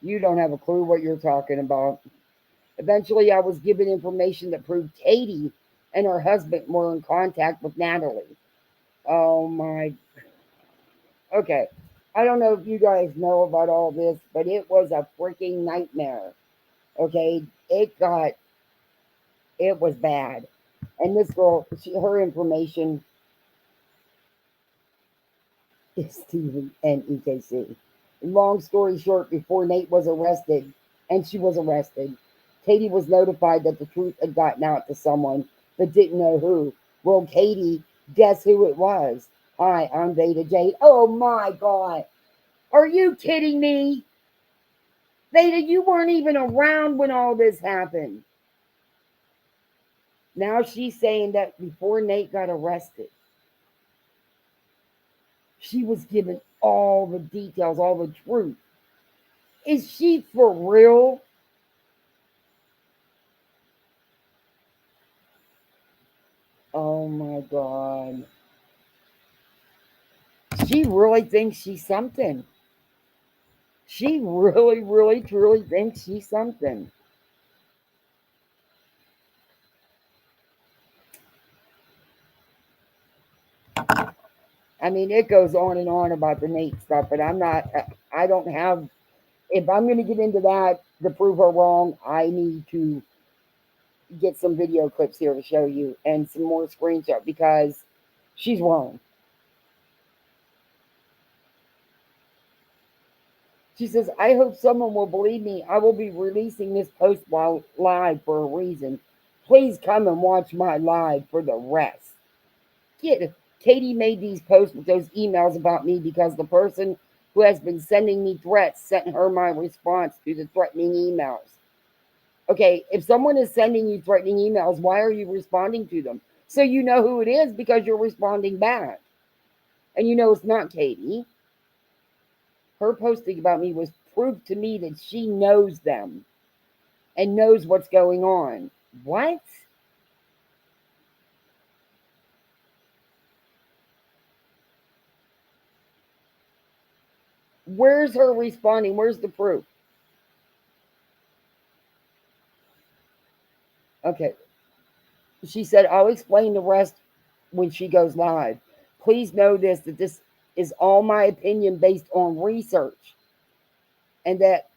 You don't have a clue what you're talking about. Eventually, I was given information that proved Katie and her husband were in contact with Natalie. Oh my. Okay. I don't know if you guys know about all this, but it was a freaking nightmare. Okay. It was bad. And this girl, her information is Stephen and EKC. Long story short, before Nate was arrested, and she was arrested, Katie was notified that the truth had gotten out to someone, but didn't know who. Well, Katie, guess who it was? Hi, I'm Veda Jade. Oh my God. Are you kidding me? Veda, you weren't even around when all this happened. Now she's saying that before Nate got arrested, she was given all the details, all the truth. Is she for real? Oh my God. She really thinks she's something. She really, really, truly thinks she's something. I mean, it goes on and on about the Nate stuff, but I don't have, if I'm going to get into that to prove her wrong, I need to get some video clips here to show you and some more screenshots because she's wrong. She says, I hope someone will believe me. I will be releasing this post while live for a reason. Please come and watch my live for the rest. Kid, Katie made these posts with those emails about me because the person who has been sending me threats sent her my response to the threatening emails. Okay, if someone is sending you threatening emails, why are you responding to them? So you know who it is because you're responding back. And you know it's not Katie. Her posting about me was proof to me that she knows them and knows what's going on. What? Where's her responding? Where's the proof? Okay. She said, I'll explain the rest when she goes live. Please know this that this is all my opinion based on research and that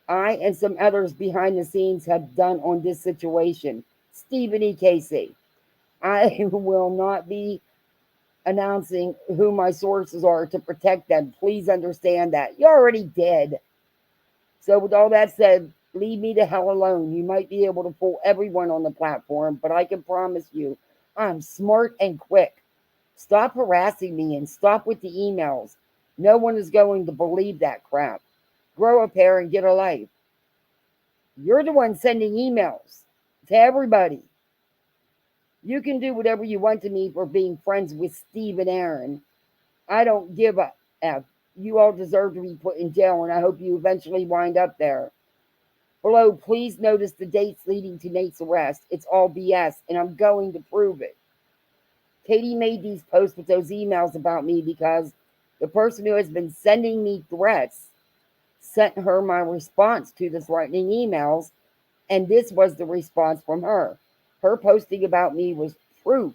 I and some others behind the scenes have done on this situation. Stephen E. Casey. I will not be announcing who my sources are to protect them. Please understand that. You already did. So, with all that said, leave me the hell alone. You might be able to fool everyone on the platform, but I can promise you I'm smart and quick. Stop harassing me and stop with the emails. No one is going to believe that crap. Grow a pair and get a life. You're the one sending emails to everybody. You can do whatever you want to me for being friends with Steve and Aaron. I don't give a F. You all deserve to be put in jail, and I hope you eventually wind up there. Below, please notice the dates leading to Nate's arrest. It's all BS, and I'm going to prove it. Katie made these posts with those emails about me because the person who has been sending me threats sent her my response to the threatening emails, and this was the response from her. Her posting about me was proof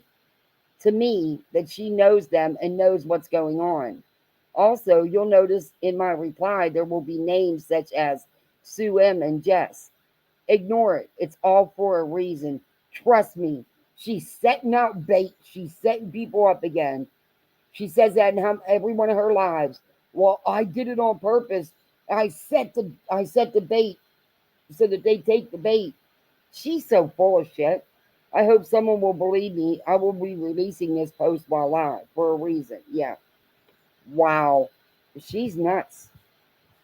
to me that she knows them and knows what's going on. Also, you'll notice in my reply there will be names such as Sue M and Jess. Ignore it. It's all for a reason. Trust me. She's setting out bait. She's setting people up again. She says that in every one of her lives. Well, I did it on purpose. I set the bait so that they take the bait. She's so full of shit. I hope someone will believe me. I will be releasing this post while live for a reason. Yeah. Wow. She's nuts.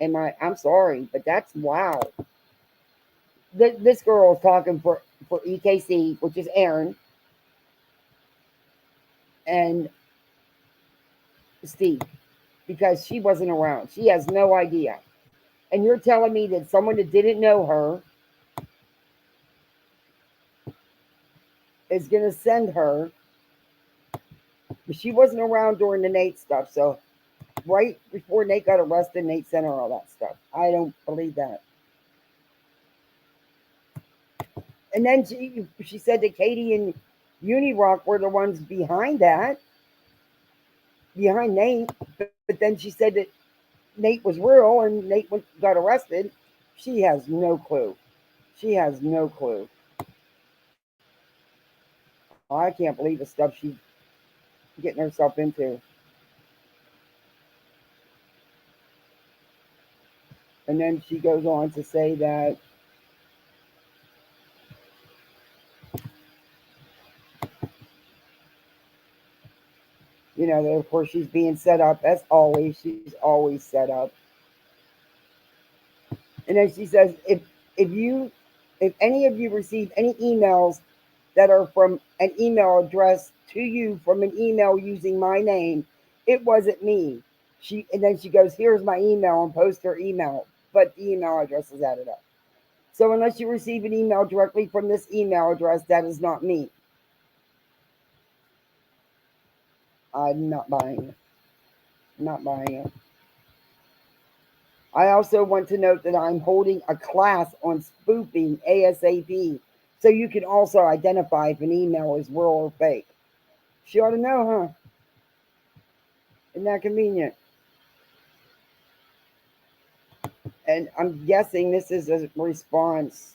I'm sorry, but that's wow. This girl is talking for EKC, which is Aaron and Steve, because she wasn't around. She has no idea. And you're telling me that someone that didn't know her is going to send her. She wasn't around during the Nate stuff. So, right before Nate got arrested, Nate sent her all that stuff. I don't believe that. And then she said that Katie and Unirock were the ones behind that, behind Nate. But then she said that Nate was real and got arrested. She has no clue. She has no clue. I can't believe the stuff she's getting herself into. And then she goes on to say that, that of course she's being set up as always. She's always set up. And then she says, if you if any of you receive any emails that are from an email address to you from an email using my name, it wasn't me. And then she goes, here's my email and post her email, but the email address is added up. So unless you receive an email directly from this email address, that is not me. I'm not buying it. Not buying it. I also want to note that I'm holding a class on spoofing ASAP, so you can also identify if an email is real or fake. She ought to know, huh? Isn't that convenient? And I'm guessing this is a response.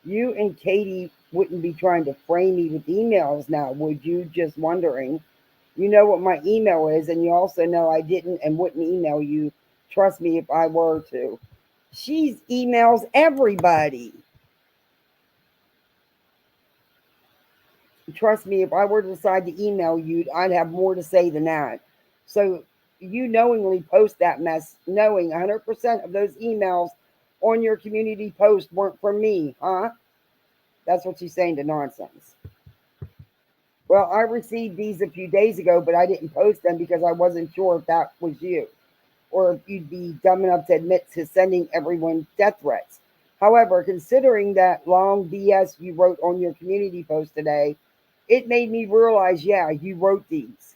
You and Katie wouldn't be trying to frame me with emails now, would you? Just wondering. You know what my email is, and you also know I didn't and wouldn't email you Trust me, if I were to. She's emails everybody. Trust me, if I were to decide to email you, I'd have more to say than that. So you knowingly post that mess, knowing 100% of those emails on your community post weren't from me, huh? That's what she's saying to nonsense. Well, I received these a few days ago, but I didn't post them because I wasn't sure if that was you or if you'd be dumb enough to admit to sending everyone death threats. However, considering that long BS you wrote on your community post today, it made me realize, yeah, you wrote these.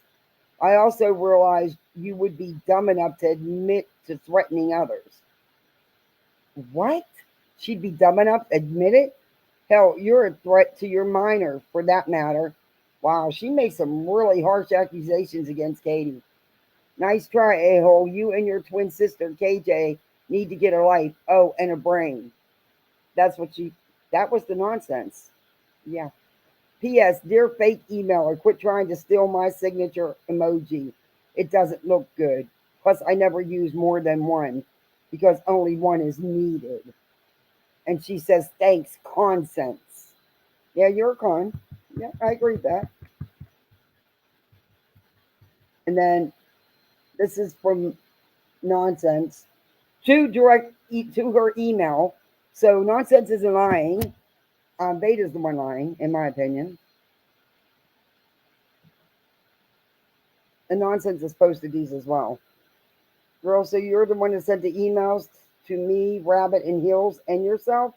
I also realized you would be dumb enough to admit to threatening others. What? She'd be dumb enough to admit it? Hell, you're a threat to your minor, for that matter. Wow, she makes some really harsh accusations against Katie. Nice try, a hole. You and your twin sister, KJ, need to get a life. Oh, and a brain. That's what she. That was the nonsense. Yeah. P.S. Dear fake emailer, quit trying to steal my signature emoji. It doesn't look good. Plus, I never use more than one because only one is needed. And she says, thanks, consense. Yeah, you're a con. Yeah, I agree with that. And then this is from nonsense to her email. So nonsense isn't lying. Beta's the one lying, in my opinion. And nonsense is posted these as well. Girl, so you're the one that sent the emails to me, Rabbit, and Hills, and yourself?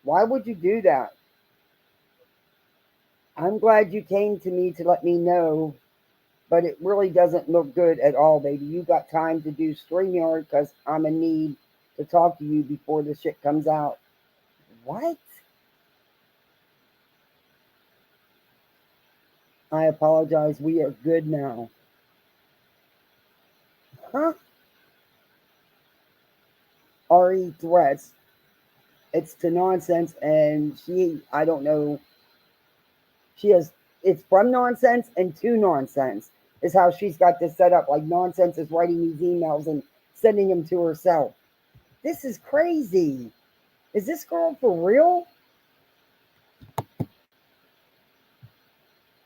Why would you do that? I'm glad you came to me to let me know, but it really doesn't look good at all, baby. You got time to do StreamYard because I'm in need to talk to you before the shit comes out. What? I apologize. We are good now. Huh? RE threats. It's to nonsense, and I don't know, she has, it's from nonsense and to nonsense, is how she's got this set up. Like nonsense is writing these emails and sending them to herself. This is crazy. Is this girl for real?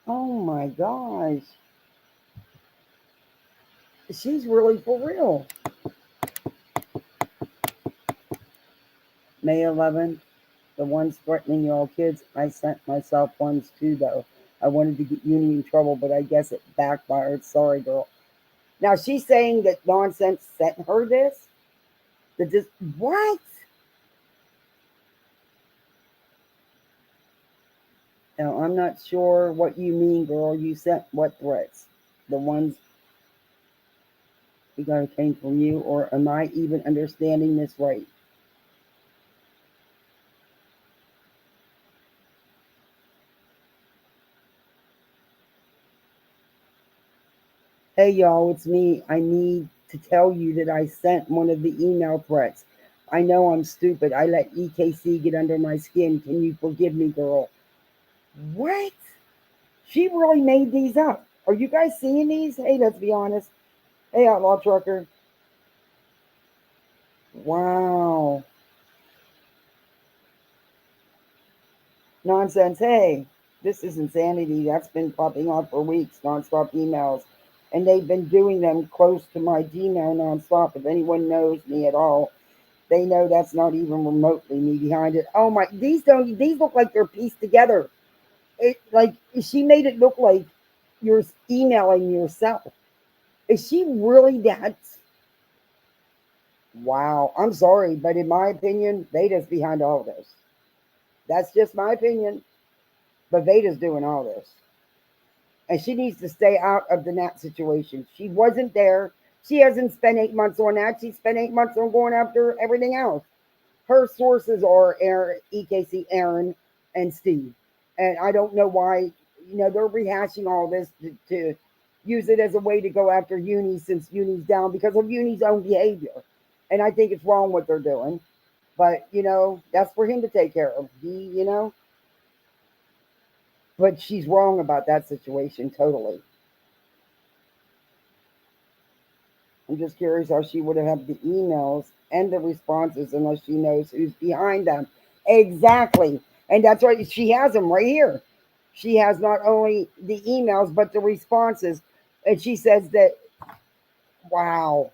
Oh my gosh. She's really for real. May 11th, the ones threatening y'all kids, I sent myself ones too, though. I wanted to get Uni in trouble, but I guess it backfired. Sorry, girl. Now she's saying that nonsense sent her this. That this what? Now I'm not sure what you mean, girl. You sent what threats? The ones we got came from you, or am I even understanding this right? Hey y'all, it's me. I need to tell you that I sent one of the email threats. I know I'm stupid. I let EKC get under my skin. Can you forgive me, girl? What? She really made these up. Are you guys seeing these? Hey, let's be honest. Hey, Outlaw Trucker. Wow. Nonsense. Hey, this is insanity. That's been popping off for weeks, nonstop emails. And they've been doing them close to my Gmail nonstop. If anyone knows me at all, they know that's not even remotely me behind it. Oh my, these look like they're pieced together. It like she made it look like you're emailing yourself. Is she really that? Wow. I'm sorry, but in my opinion, Veda's behind all this. That's just my opinion. But Veda's doing all this. And she needs to stay out of the Nat situation. She wasn't there. She hasn't spent 8 months on that. She spent 8 months on going after everything else. Her sources are Aaron, EKC, Aaron, and Steve. And I don't know why, they're rehashing all this to use it as a way to go after Uni since Uni's down because of Uni's own behavior. And I think it's wrong what they're doing. But, that's for him to take care of. But she's wrong about that situation totally. I'm just curious how she would have the emails and the responses unless she knows who's behind them. Exactly. And that's right. She has them right here. She has not only the emails, but the responses. And she says that, wow.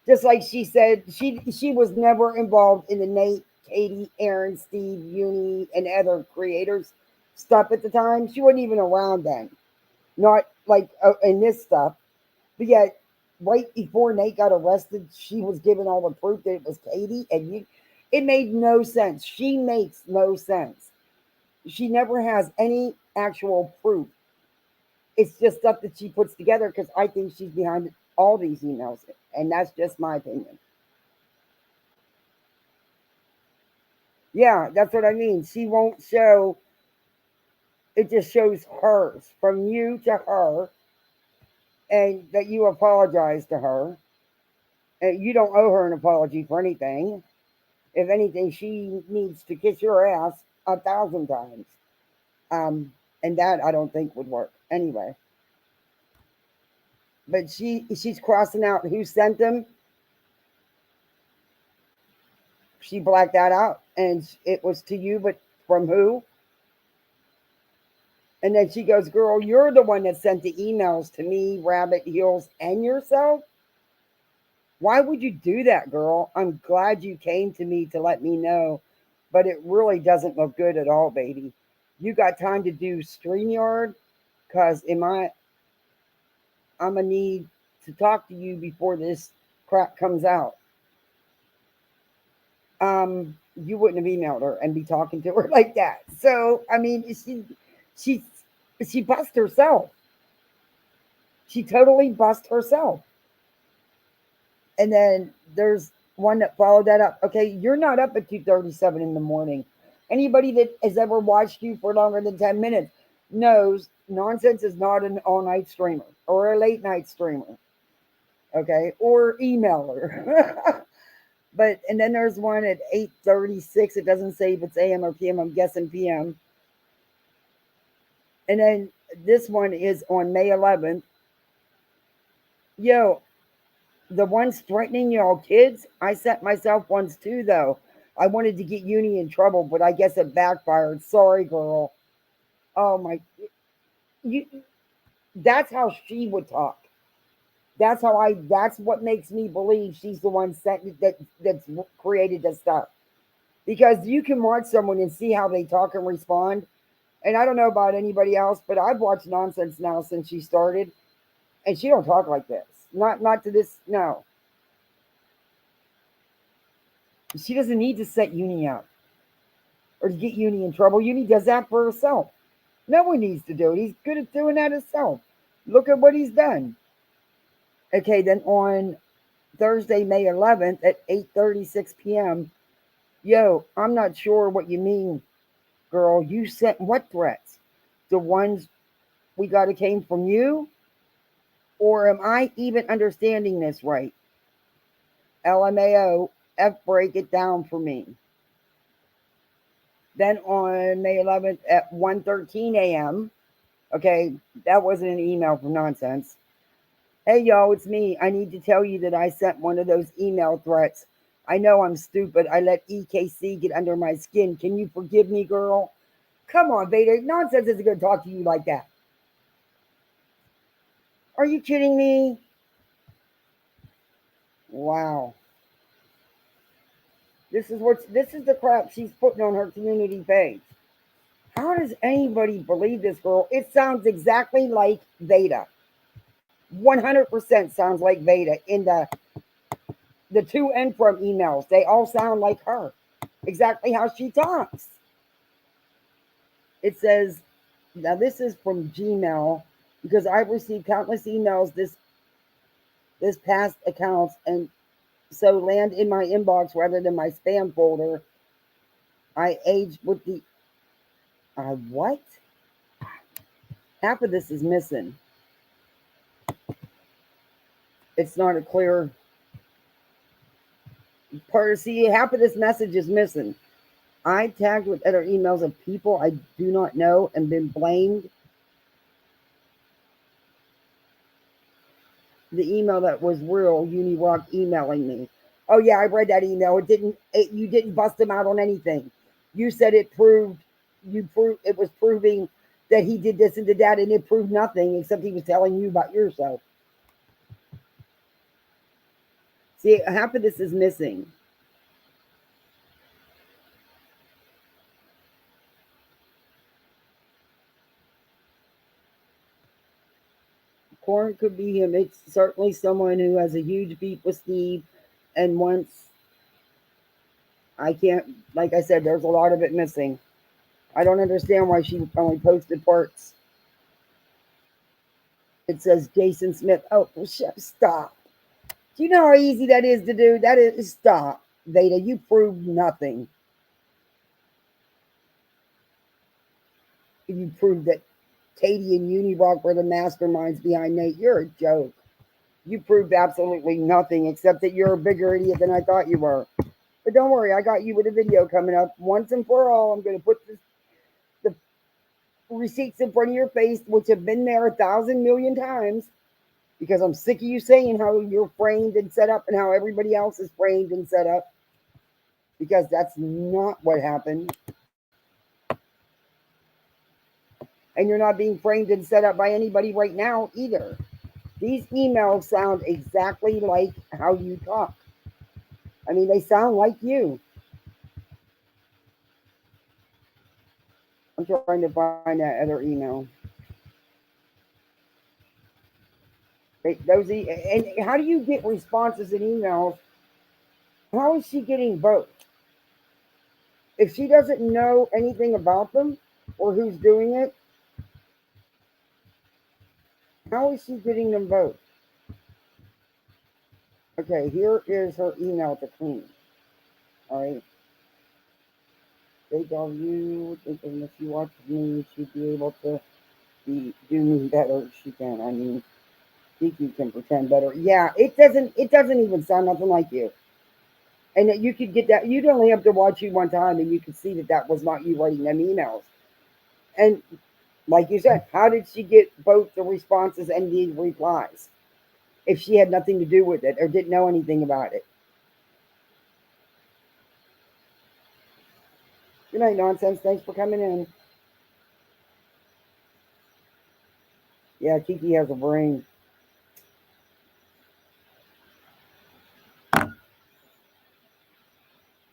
Just like she said, she was never involved in the Nate, Katie, Aaron, Steve, Uni, and other creators stuff at the time. She wasn't even around then. Not like in this stuff. But yet, right before Nate got arrested, she was given all the proof that it was Katie, and it made no sense. She makes no sense. She never has any actual proof. It's just stuff that she puts together because I think she's behind all these emails, and that's just my opinion. Yeah, that's what I mean. She won't show. It just shows hers from you to her, and that you apologize to her. And you don't owe her an apology for anything. If anything, she needs to kiss your ass 1,000 times. And that I don't think would work anyway. But she's crossing out who sent them. She blacked that out, and it was to you, but from who? And then she goes, "Girl, you're the one that sent the emails to me, Rabbit Heels, and yourself. Why would you do that, girl? I'm glad you came to me to let me know, but it really doesn't look good at all, baby. You got time to do StreamYard? Because I'm gonna need to talk to you before this crap comes out." You wouldn't have emailed her and be talking to her like that. So I mean, she she bust herself. She totally bust herself. And then there's one that followed that up. Okay, you're not up at 2:37 in the morning. Anybody that has ever watched you for longer than 10 minutes knows nonsense is not an all night streamer or a late night streamer. Okay, or emailer. But and then there's one at 8:36. It doesn't say if it's AM or PM. I'm guessing PM. And then this one is on May 11th. Yo, the ones threatening y'all kids, I sent myself ones too, though. I wanted to get Uni in trouble, but I guess it backfired. Sorry, girl. Oh my, you. That's how she would talk. That's how I. That's what makes me believe she's the one sent that's created this stuff. Because you can watch someone and see how they talk and respond. And I don't know about anybody else, but I've watched nonsense now since she started, and she don't talk like this. Not to this. No, she doesn't need to set Uni up or to get Uni in trouble. Uni does that for herself. No one needs to do it. He's good at doing that himself. Look at what he's done. Okay, then on Thursday, May 11th at 8:36 p.m. Yo, I'm not sure what you mean, girl. You sent what threats? The ones we got it came from you? Or am I even understanding this right? LMAO, F break it down for me. Then on May 11th at 1:13 a.m., okay, that wasn't an email from nonsense. Hey, y'all, it's me. I need to tell you that I sent one of those email threats. I know I'm stupid. I let EKC get under my skin. Can you forgive me, girl? Come on, Vader. Nonsense isn't going to talk to you like that. Are you kidding me? Wow. This is the crap she's putting on her community page. How does anybody believe this girl? It sounds exactly like Veda. 100% sounds like Veda in the to and from emails. They all sound like her. Exactly how she talks. It says, now this is from Gmail because I've received countless emails this past accounts and so land in my inbox rather than my spam folder. I age with the what? Half of this is missing. It's not a clear part. See, half of this message is missing. I tagged with other emails of people I do not know and been blamed. the email that was real, Unirock emailing me. Oh yeah, I read that email. It didn't. You didn't bust him out on anything. You said it proved. You proved it was proving that he did this and did that, and it proved nothing except he was telling you about yourself. See, half of this is missing. Corn could be him. It's certainly someone who has a huge beef with Steve, and once I can't, like I said, there's a lot of it missing. I don't understand why she only posted parts. It says Jason Smith. Oh, well, stop. Do you know how easy that is to do? That is stop, Veda. You proved nothing. You proved that Katie and Unirock were the masterminds behind Nate. You're a joke. You proved absolutely nothing except that you're a bigger idiot than I thought you were. But don't worry, I got you with a video coming up. Once and for all, I'm going to put the receipts in front of your face, which have been there 1,000,000,000 times, because I'm sick of you saying how you're framed and set up and how everybody else is framed and set up, because that's not what happened. And you're not being framed and set up by anybody right now either. These emails sound exactly like how you talk. I mean, they sound like you. I'm trying to find that other email. And how do you get responses in emails? How is she getting both? If she doesn't know anything about them or who's doing it, how is she getting them both? Okay, here is her email to Queen. All right. They tell you, thinking if she watches me, she'd be able to do me better. She can. I mean, Kiki can pretend better. Yeah, it doesn't. It doesn't even sound nothing like you. And that you could get that. You'd only have to watch you one time, and you could see that that was not you writing them emails. And like you said, how did she get both the responses and the replies if she had nothing to do with it or didn't know anything about it? Good night, nonsense. Thanks for coming in. Yeah, Kiki has a brain.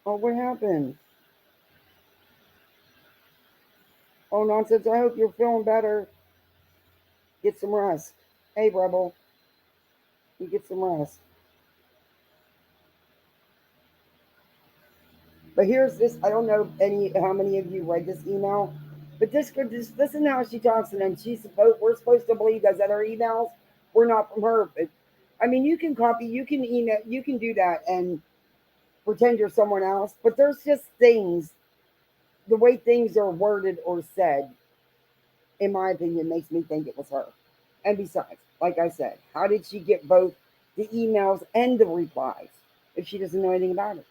Oh, what happened? Oh, nonsense. I hope you're feeling better. Get some rest. Hey, Rebel, you get some rest. But here's this. I don't know any how many of you read this email, but this could just listen to how she talks, and then we're supposed to believe those other emails were not from her. But I mean, you can copy, you can email, you can do that and pretend you're someone else. But there's just things, the way things are worded or said, in my opinion, makes me think it was her. And besides, like I said, how did she get both the emails and the replies if she doesn't know anything about it?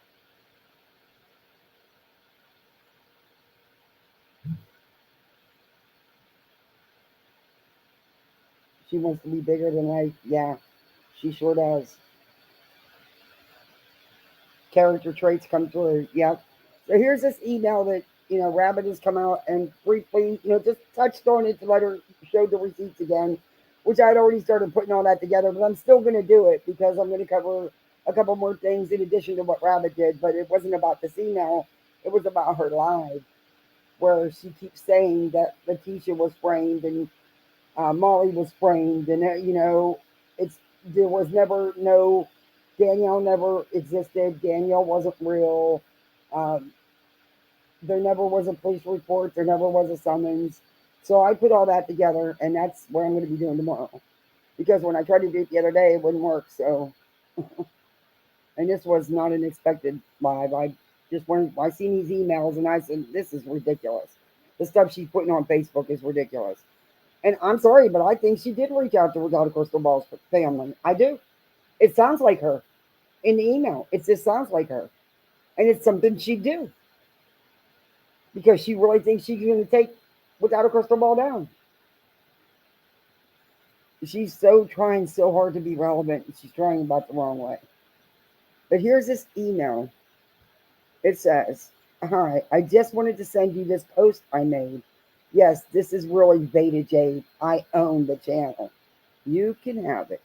She wants to be bigger than life. Yeah, she sure does. Character traits come through. Yep. So here's this email that, Rabbit has come out and briefly, just touched on it to let her show the receipts again, which I'd already started putting all that together, but I'm still going to do it because I'm going to cover a couple more things in addition to what Rabbit did. But it wasn't about this email, it was about her live, where she keeps saying that Letitia was framed and Molly was framed, and it's there was never no Danielle never existed. Danielle wasn't real. Um, there never was a police report. There never was a summons. So I put all that together, and that's what I'm going to be doing tomorrow. Because when I tried to do it the other day, it wouldn't work. So, and this was not an expected live. I just went. I seen these emails, and I said, "This is ridiculous. The stuff she's putting on Facebook is ridiculous." And I'm sorry, but I think she did reach out to Regatta Crystal Ball's family. I do. It sounds like her in the email. It just sounds like her. And it's something she'd do because she really thinks she's going to take Without a Crystal Ball down. She's so trying so hard to be relevant. She's trying about the wrong way. But here's this email. It says, "Hi, I just wanted to send you this post I made. Yes, this is really Beta Jade. I own the channel. You can have it.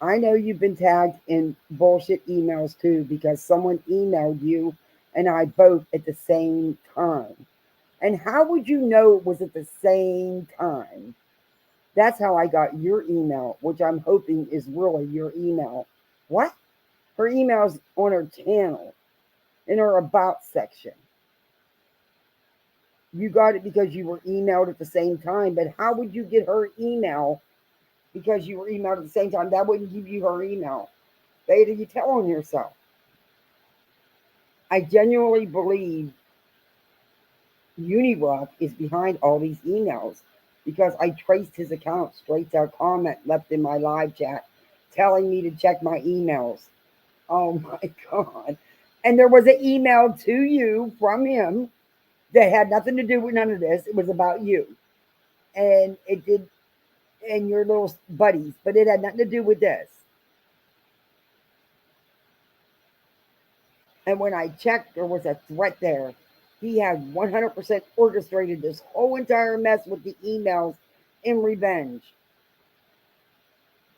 I know you've been tagged in bullshit emails too because someone emailed you and I both at the same time. And how would you know it was at the same time? That's how I got your email, which I'm hoping is really your email." What? Her email's on her channel in her about section. You got it because you were emailed at the same time, but how would you get her email because you were emailed at the same time? That wouldn't give you her email. Beta, you tell on yourself. I genuinely believe Unirock is behind all these emails because I traced his account straight to a comment left in my live chat telling me to check my emails. Oh my God. And there was an email to you from him that had nothing to do with none of this. It was about you. And it did, and your little buddies, but it had nothing to do with this. And when I checked, there was a threat there. He had 100% orchestrated this whole entire mess with the emails in revenge.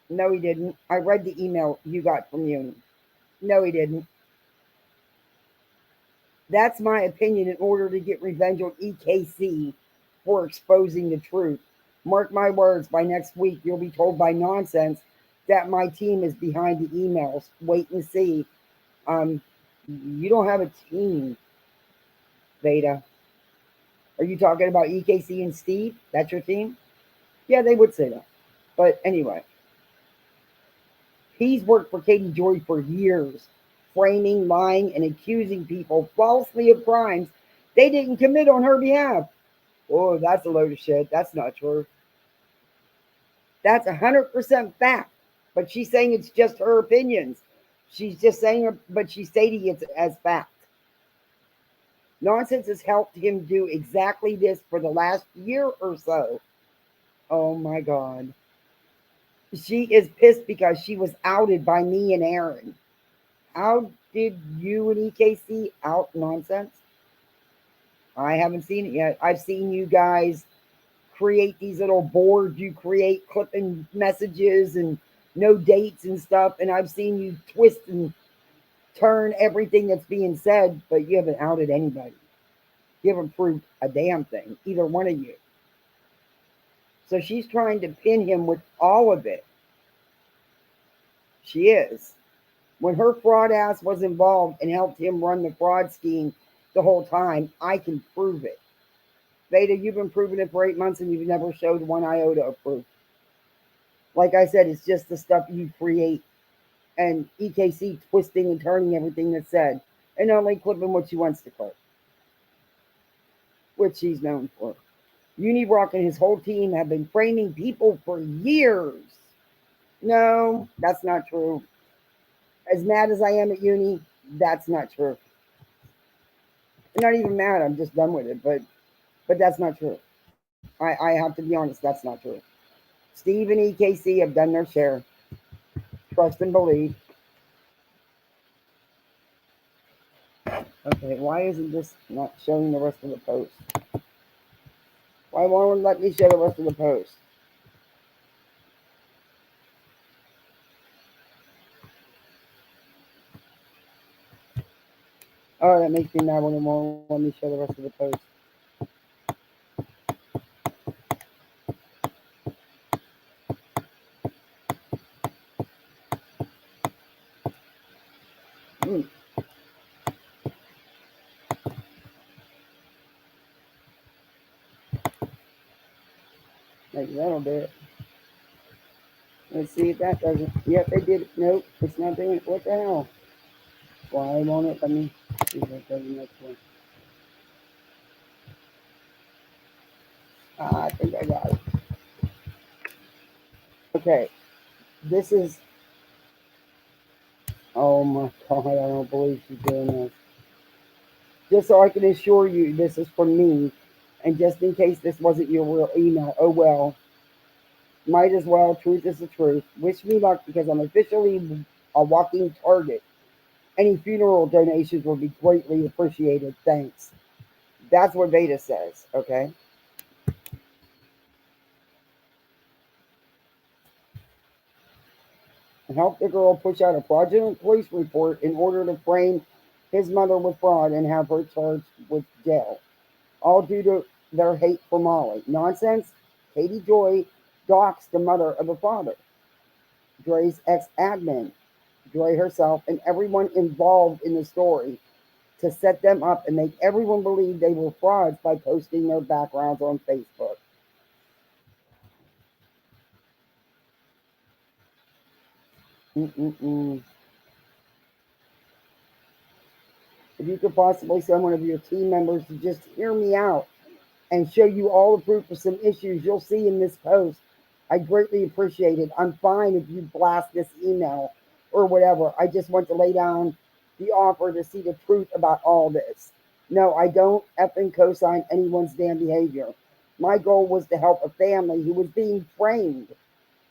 No, he didn't. I read the email you got from Uni. No, he didn't. That's my opinion in order to get revenge on EKC for exposing the truth. Mark my words, by next week, you'll be told by nonsense that my team is behind the emails. Wait and see. Um, you don't have a team, Beta. Are you talking about EKC and Steve? That's your team? Yeah, they would say that. But anyway, he's worked for Katie Joy for years, framing, lying, and accusing people falsely of crimes they didn't commit on her behalf. Oh, that's a load of shit. That's not true. That's 100% fact. But she's saying it's just her opinions. She's just saying, but she's stating it as fact. Nonsense has helped him do exactly this for the last year or so. Oh my God. She is pissed because she was outed by me and Aaron. How did you and EKC out nonsense? I haven't seen it yet. I've seen you guys create these little boards. You create clipping messages and no dates and stuff. And I've seen you twist and turn everything that's being said, but you haven't outed anybody. You haven't proved a damn thing, either one of you. So she's trying to pin him with all of it. She is. When her fraud ass was involved and helped him run the fraud scheme the whole time, I can prove it. Beta, you've been proving it for 8 months and you've never showed one iota of proof. Like I said, it's just the stuff you create and EKC twisting and turning everything that's said and only clipping what she wants to clip, which she's known for. Unirock and his whole team have been framing people for years. No, that's not true. As mad as I am at Uni, that's not true. I'm not even mad. I'm just done with it. But that's not true. I have to be honest. That's not true. Steve and EKC have done their share. Trust and believe. Okay, why isn't this not showing the rest of the post? Why won't it let me show the rest of the post? Oh, that makes me mad when it won't let me show the rest of the post. Hmm. Maybe that'll do it. Let's see if that doesn't. Yep, they did it. Nope, it's not doing it. What the hell? Why won't it let me see if it does the next one? I think I got it. Okay, this is. Oh my God, I don't believe she's doing this. Just so I can assure you, this is from me. And just in case this wasn't your real email, oh well. Might as well. Truth is the truth. Wish me luck because I'm officially a walking target. Any funeral donations will be greatly appreciated. Thanks. That's what Veda says. Okay. Help the girl push out a fraudulent police report in order to frame his mother with fraud and have her charged with jail. All due to their hate for Molly. Nonsense. Katie Joy doxed the mother of the father, Dre's ex admin, Dre herself, and everyone involved in the story to set them up and make everyone believe they were frauds by posting their backgrounds on Facebook. Mm-mm-mm. If you could possibly send one of your team members to just hear me out and show you all the proof of some issues you'll see in this post, I greatly appreciate it. I'm fine if you blast this email or whatever. I just want to lay down the offer to see the truth about all this. No, I don't effing co-sign anyone's damn behavior. My goal was to help a family who was being framed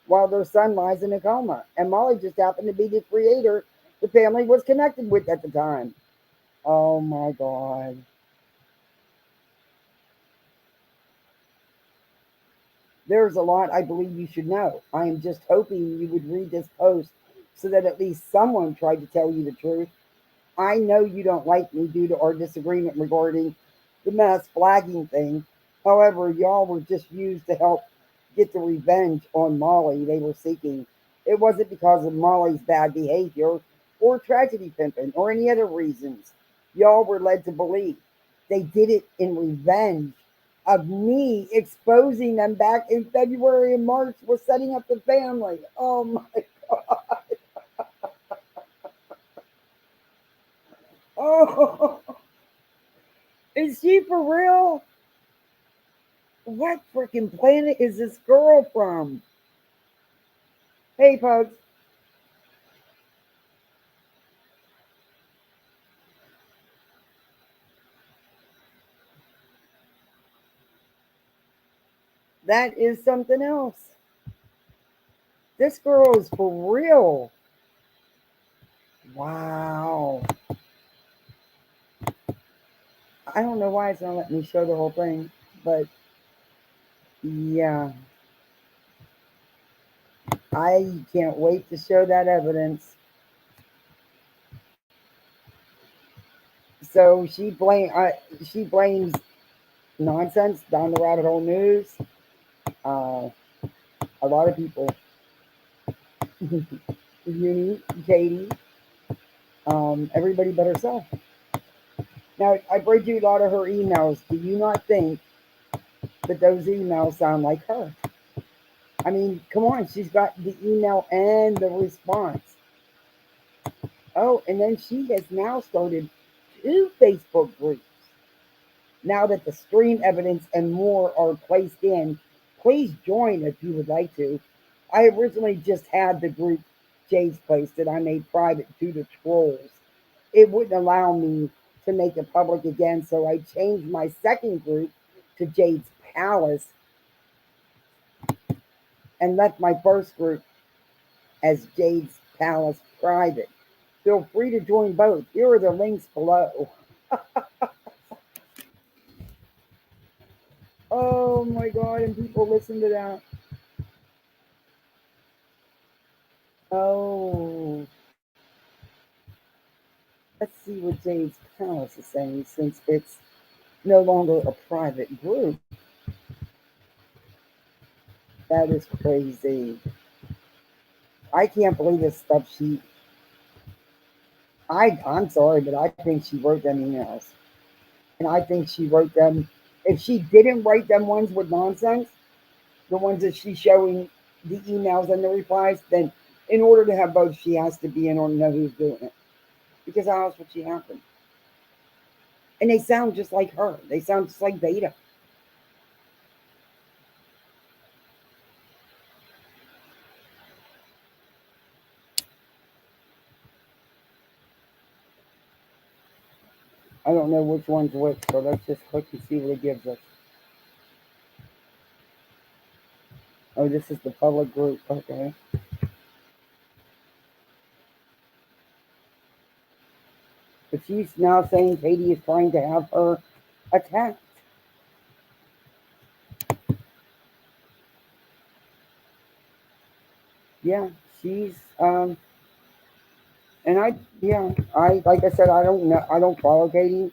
while their son lies in a coma. And Molly just happened to be the creator the family was connected with at the time. Oh my God. There's a lot I believe you should know. I am just hoping you would read this post so that at least someone tried to tell you the truth. I know you don't like me due to our disagreement regarding the mass flagging thing. However, y'all were just used to help get the revenge on Molly they were seeking. It wasn't because of Molly's bad behavior or tragedy pimping or any other reasons. Y'all were led to believe they did it in revenge of me exposing them back in February and March for setting up the family. Oh my God. Oh, is she for real? What freaking planet is this girl from? Hey, folks, that is something else. This girl is for real. Wow. I don't know why it's not letting me show the whole thing, but yeah, I can't wait to show that evidence. So she blames nonsense down the rabbit hole news. Uh, a lot of people, Uni, Katie, everybody but herself. Now, I've read you a lot of her emails. Do you not think that those emails sound like her? I mean, come on, she's got the email and the response. Oh, and then she has now started two Facebook groups. Now that the stream evidence and more are placed in, please join if you would like to. I originally just had the group Jay's Place that I made private due to trolls. It wouldn't allow me to make it public again, so I changed my second group to Jade's Palace and left my first group as Jade's Palace Private. Feel free to join both. Here are the links below. Oh my God, and people listen to that. Oh, let's see what Jade's Palace is saying since it's no longer a private group. That is crazy. I can't believe this stuff I'm sorry, but I think she wrote them emails. And I think she wrote them if she didn't write them ones with nonsense, the ones that she's showing the emails and the replies, then in order to have both, she has to be in order to know who's doing it. Because how else would she happen? And they sound just like her. They sound just like Beta. I don't know which one's which, so let's just click and see what it gives us. Oh, this is the public group. Okay. But she's now saying Katie is trying to have her attacked. Yeah, she's and yeah, I like I said, I don't know, I don't follow Katie.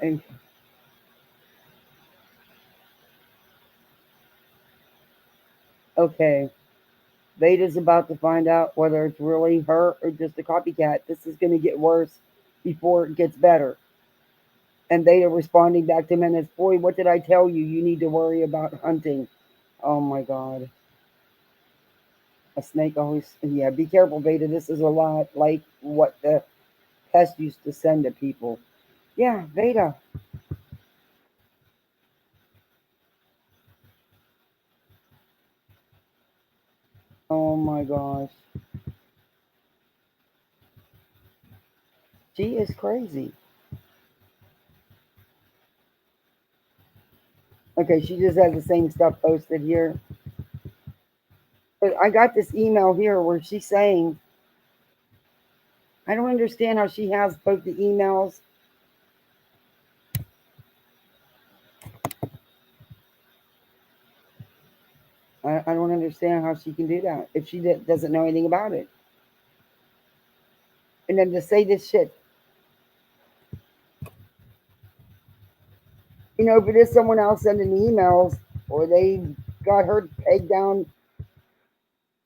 And okay, Veda's about to find out whether it's really her or just a copycat. This is going to get worse before it gets better. And Veda responding back to Menace, boy, what did I tell you? You need to worry about hunting. Oh my God. A snake always, yeah, be careful, Veda. This is a lot like what the pest used to send to people. Yeah, Veda. Oh my gosh. She is crazy. Okay, she just has the same stuff posted here. But I got this email here where she's saying, I don't understand how she has both the emails. I don't understand how she can do that if she doesn't know anything about it. And then to say this shit, if it is someone else sending emails or they got her pegged down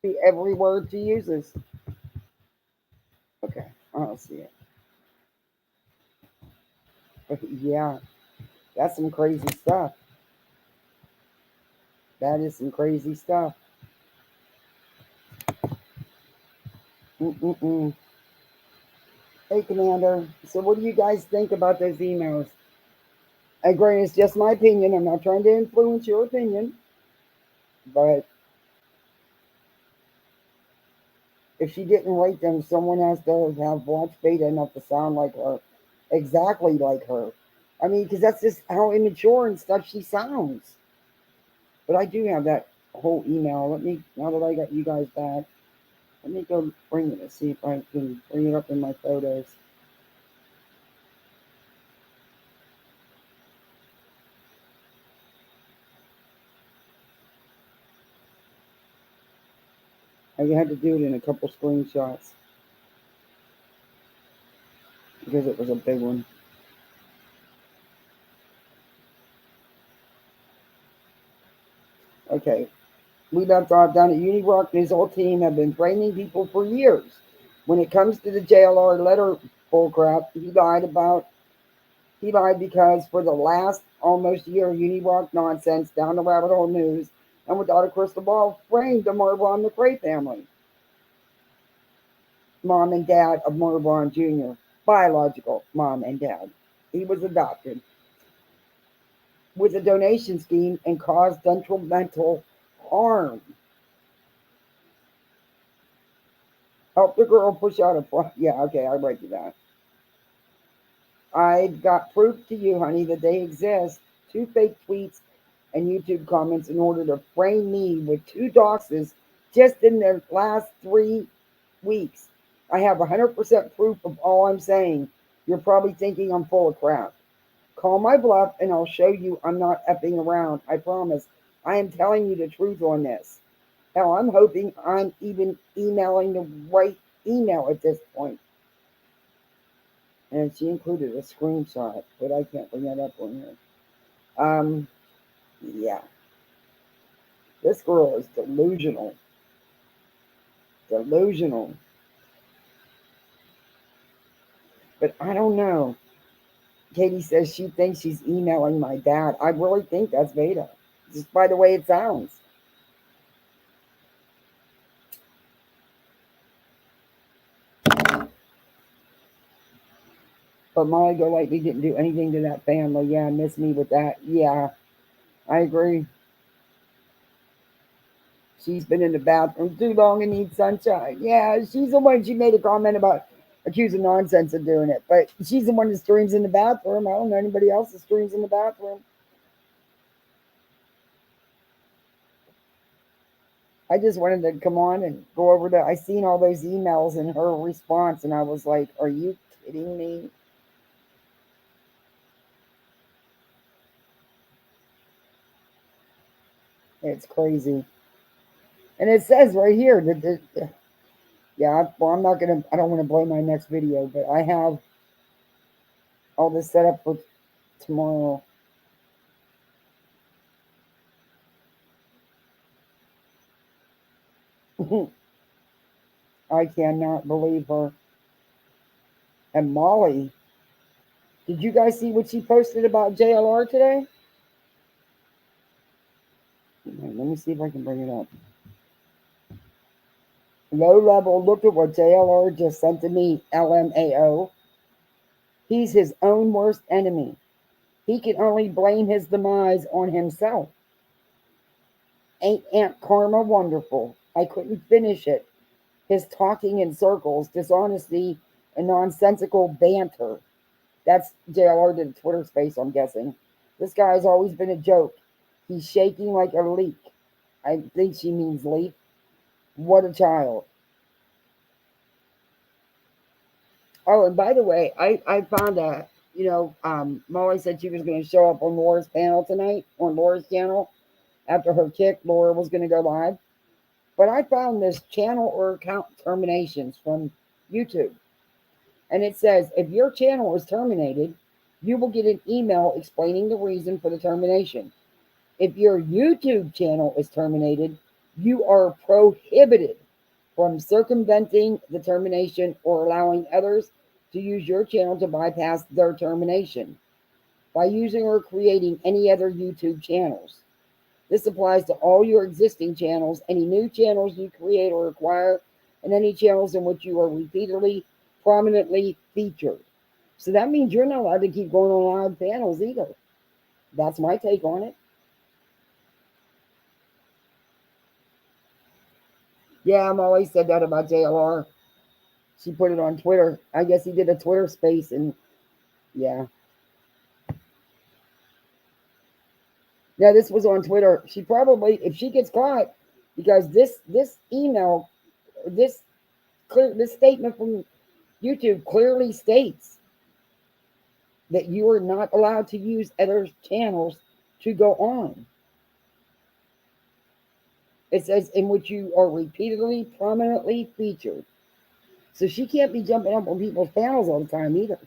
to every word she uses. Okay, I don't see it. But yeah, that's some crazy stuff. That is some crazy stuff. Mm-mm-mm. Hey, Commander. So, what do you guys think about those emails? Again, it's just my opinion. I'm not trying to influence your opinion, but if she didn't write them, someone has to have watched Beta enough to sound like her, exactly like her. I mean, because that's just how immature and stuff she sounds. But I do have that whole email. Let me, now that I got you guys back, let me go bring it and see if I can bring it up in my photos. I had to do it in a couple screenshots because it was a big one. Okay, we left off down at UniRock and his whole team have been training people for years. When it comes to the JLR letter bullcrap, he lied because for the last almost year, UniRock nonsense, down the rabbit hole news, and without a crystal ball, framed the Marlbon McRae family, mom and dad of Marlbon Jr., biological mom and dad. He was adopted with a donation scheme and caused detrimental harm. Help the girl push out a yeah, okay, I break you that. I've got proof to you, honey, that they exist. Two fake tweets and YouTube comments in order to frame me with two doxes just in the last 3 weeks. I have 100% proof of all I'm saying. You're probably thinking I'm full of crap. Call my bluff and I'll show you I'm not effing around. I promise. I am telling you the truth on this. Hell, I'm hoping I'm even emailing the right email at this point. And she included a screenshot, but I can't bring that up on here. Yeah, this girl is delusional. Delusional. But I don't know. Katie says she thinks she's emailing my dad. I really think that's Veda, just by the way it sounds. But Molly Golightly didn't do anything to that family. Yeah, miss me with that. Yeah, I agree. She's been in the bathroom too long and needs sunshine. Yeah, she's the one she made a comment about. accusing nonsense of doing it. But she's the one that streams in the bathroom. I don't know anybody else that streams in the bathroom. I just wanted to come on and go over the. I seen all those emails and her response, and I was like, "Are you kidding me?" It's crazy. And it says right here that, yeah. Well, I'm not gonna. I don't want to blow my next video, but I have all this set up for tomorrow. I cannot believe her. And Molly, did you guys see what she posted about JLR today? Let me see if I can bring it up. Low level, look at what JLR just sent to me. LMAO. He's his own worst enemy. He can only blame his demise on himself. Ain't Aunt Karma wonderful? I couldn't finish it. His talking in circles, dishonesty, and nonsensical banter. That's JLR did a Twitter space, I'm guessing. This guy's always been a joke. He's shaking like a leak. I think she means leaf. What a child. Oh, and by the way, I found a, Molly said she was going to show up on Laura's panel tonight on Laura's channel after her kick. Laura was going to go live. But I found this channel or account terminations from YouTube. And it says if your channel is terminated, you will get an email explaining the reason for the termination. If your YouTube channel is terminated, you are prohibited from circumventing the termination or allowing others to use your channel to bypass their termination by using or creating any other YouTube channels. This applies to all your existing channels, any new channels you create or acquire, and any channels in which you are repeatedly, prominently featured. So that means you're not allowed to keep going on live panels either. That's my take on it. Yeah, I'm always said that about JLR. She put it on Twitter. I guess he did a Twitter space, and yeah. Now this was on Twitter. She probably, if she gets caught, because this email, this statement from YouTube clearly states that you are not allowed to use other channels to go on. It says in which you are repeatedly, prominently featured. So she can't be jumping up on people's panels all the time either,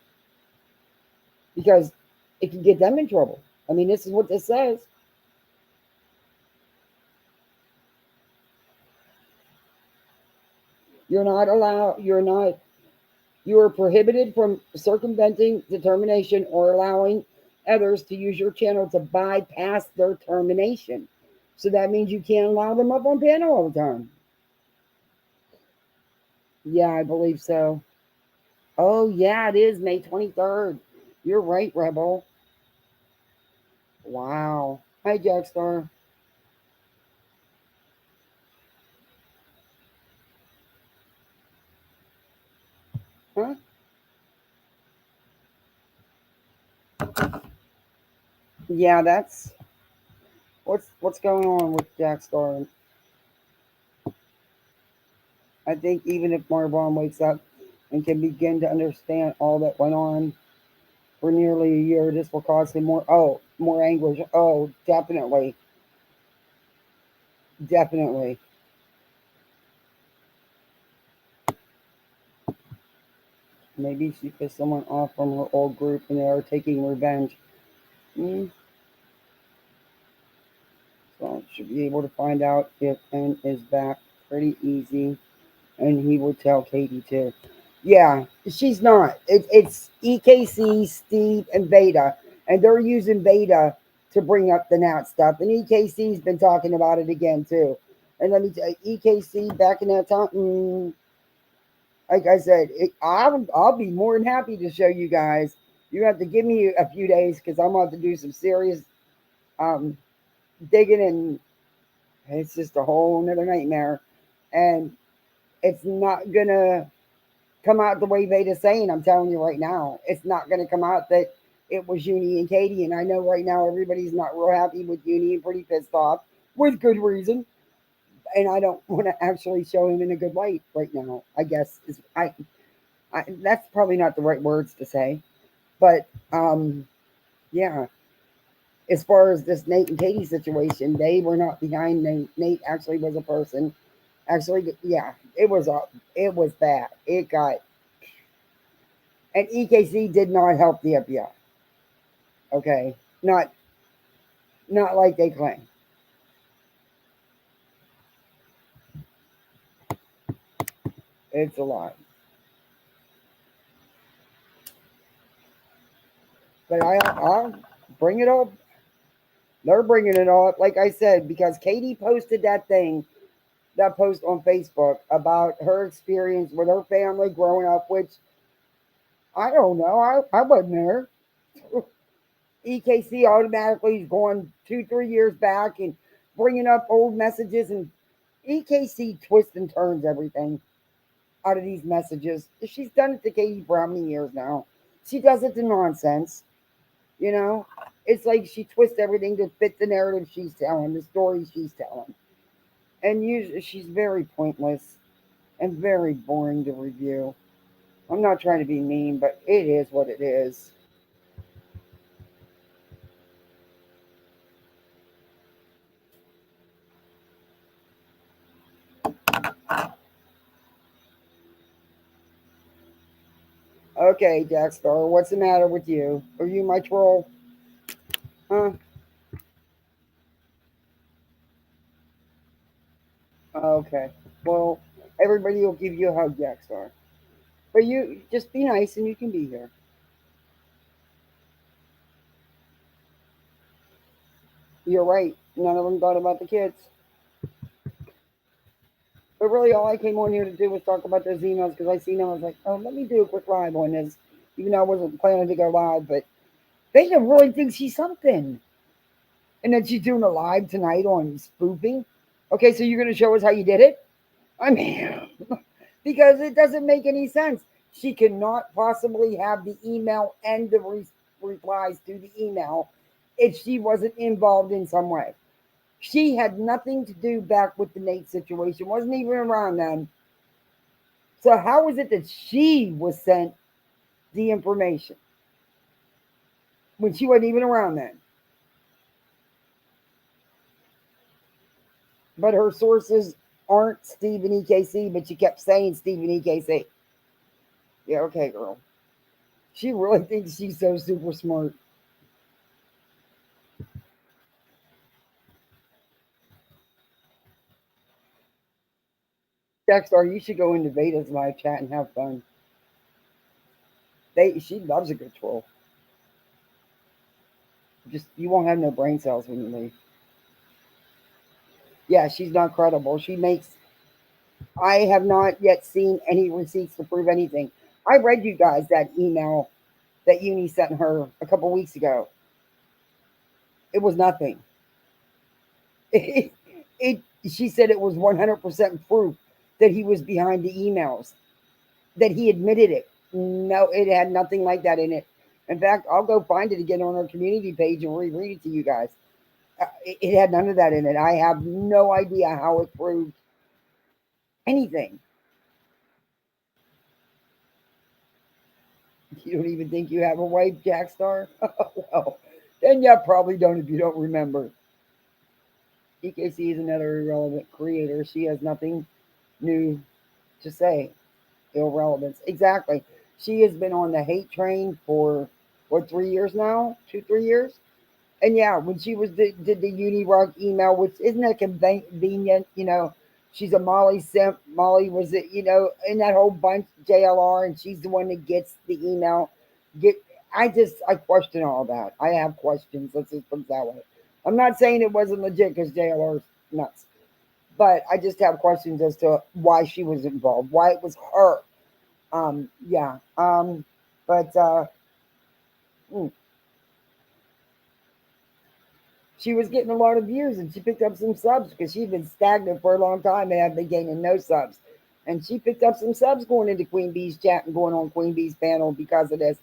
because it can get them in trouble. I mean, this is what this says. You're not allowed. You are prohibited from circumventing the termination or allowing others to use your channel to bypass their termination. So that means you can't allow them up on panel all the time. Yeah, I believe so. Oh, yeah, it is May 23rd. You're right, Rebel. Wow. Hi, Jackstar. Huh? Yeah, that's what's going on with Jackstar. I think even if Marbon wakes up and can begin to understand all that went on for nearly a year, this will cause him more anguish. Oh, definitely. Definitely. Maybe she pissed someone off from her old group and they are taking revenge. Mm, so should be able to find out if N is back pretty easy, and he will tell Katie too. Yeah, she's not. It's EKC, Steve, and Beta, and they're using Beta to bring up the Nat stuff. And EKC's been talking about it again too. And let me tell you, EKC back in that time, like I said, I'll be more than happy to show you guys. You have to give me a few days because I'm about to do some serious um, digging, and it's just a whole another nightmare. And it's not gonna come out the way Veda's saying. I'm telling you right now, it's not going to come out that it was Uni and Katie. And I know right now everybody's not real happy with Uni and pretty pissed off with good reason. And I don't want to actually show him in a good light right now. I guess is that's probably not the right words to say, but yeah. As far as this Nate and Katie situation, they were not behind Nate. Nate actually was a person. Actually, yeah, it was bad. It got and EKC did not help the FBI. Okay, not not like they claim. It's a lie. But I'll bring it up. They're bringing it all up, like I said, because Katie posted that post on Facebook about her experience with her family growing up, which I don't know. I wasn't there. EKC automatically is going 2, 3 years back and bringing up old messages, and EKC twists and turns everything out of these messages. She's done it to Katie for how many years now? She does it to nonsense, you know. It's like she twists everything to fit the narrative she's telling, the story she's telling, and usually she's very pointless and very boring to review. I'm not trying to be mean, but it is what it is. Okay, Jackstar, what's the matter with you? Are you my troll? Huh? Okay. Well, everybody will give you a hug, Jackstar. But you just be nice and you can be here. You're right. None of them thought about the kids. But really, all I came on here to do was talk about those emails because I seen them. I was like, oh, let me do a quick live on this, even though I wasn't planning to go live. But Veda really thinks she's something. And then she's doing a live tonight on spoofing. Okay, so you're going to show us how you did it? I mean, because it doesn't make any sense. She cannot possibly have the email and the replies to the email if she wasn't involved in some way. She had nothing to do back with the Nate situation, wasn't even around then. So, how is it that she was sent the information when she wasn't even around then? But her sources aren't Stephen EKC, but she kept saying Stephen EKC. Yeah, okay, girl. She really thinks she's so super smart. Dexter, you should go into Veda's live chat and have fun. She loves a good troll. Just you won't have no brain cells when you leave. Yeah, she's not credible. She makes. I have not yet seen any receipts to prove anything. I read you guys that email that Uni sent her a couple weeks ago. It was nothing. It, it she said it was 100% proof that he was behind the emails, that he admitted it. No, it had nothing like that in it. In fact, I'll go find it again on our community page and reread it to you guys. It had none of that in it. I have no idea how it proved anything. You don't even think you have a wife, Jackstar? Well, then you probably don't if you don't remember. EKC is another irrelevant creator. She has nothing new to say. Irrelevance. Exactly. She has been on the hate train for what 3 years now? 2, 3 years? And yeah, when she did the Uni Rock email, which isn't that convenient, she's a Molly simp. Molly was it, in that whole bunch JLR, and she's the one that gets the email. Get I question all that. I have questions. Let's just put it that way. I'm not saying it wasn't legit because JLR's nuts, but I just have questions as to why she was involved, why it was her. Yeah. But hmm, she was getting a lot of views and she picked up some subs because she'd been stagnant for a long time and had been gaining no subs. And she picked up some subs going into Queen Bee's chat and going on Queen Bee's panel because of this.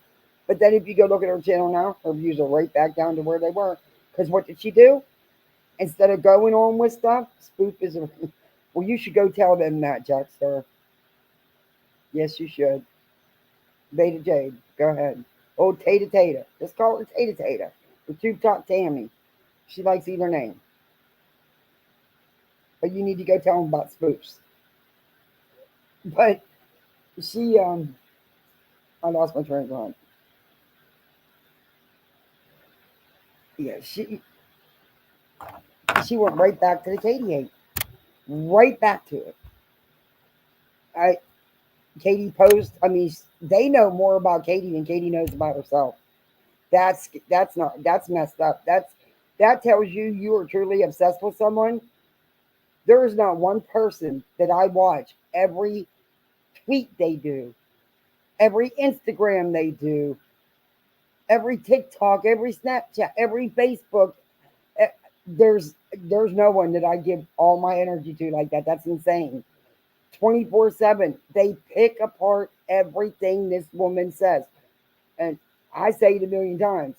But then if you go look at her channel now, her views are right back down to where they were. Because what did she do? Instead of going on with stuff, spoof is a. Well, you should go tell them that, Jackster. Yes, you should. Beta Jade, go ahead. Oh, Tata Tata. Just call her Tata Tata. The Tube Top Tammy. She likes either name. But you need to go tell them about spoofs. But she, I lost my train of thought. Yeah, she went right back to the Katie 8. Right back to it. I Katie post. I mean, they know more about Katie than Katie knows about herself. That's messed up. That tells you you are truly obsessed with someone. There is not one person that I watch every tweet they do, every Instagram they do, every TikTok, every Snapchat, every Facebook. eh, there's no one that I give all my energy to like that. That's insane. 24/7. They pick apart everything this woman says. And I say it a million times.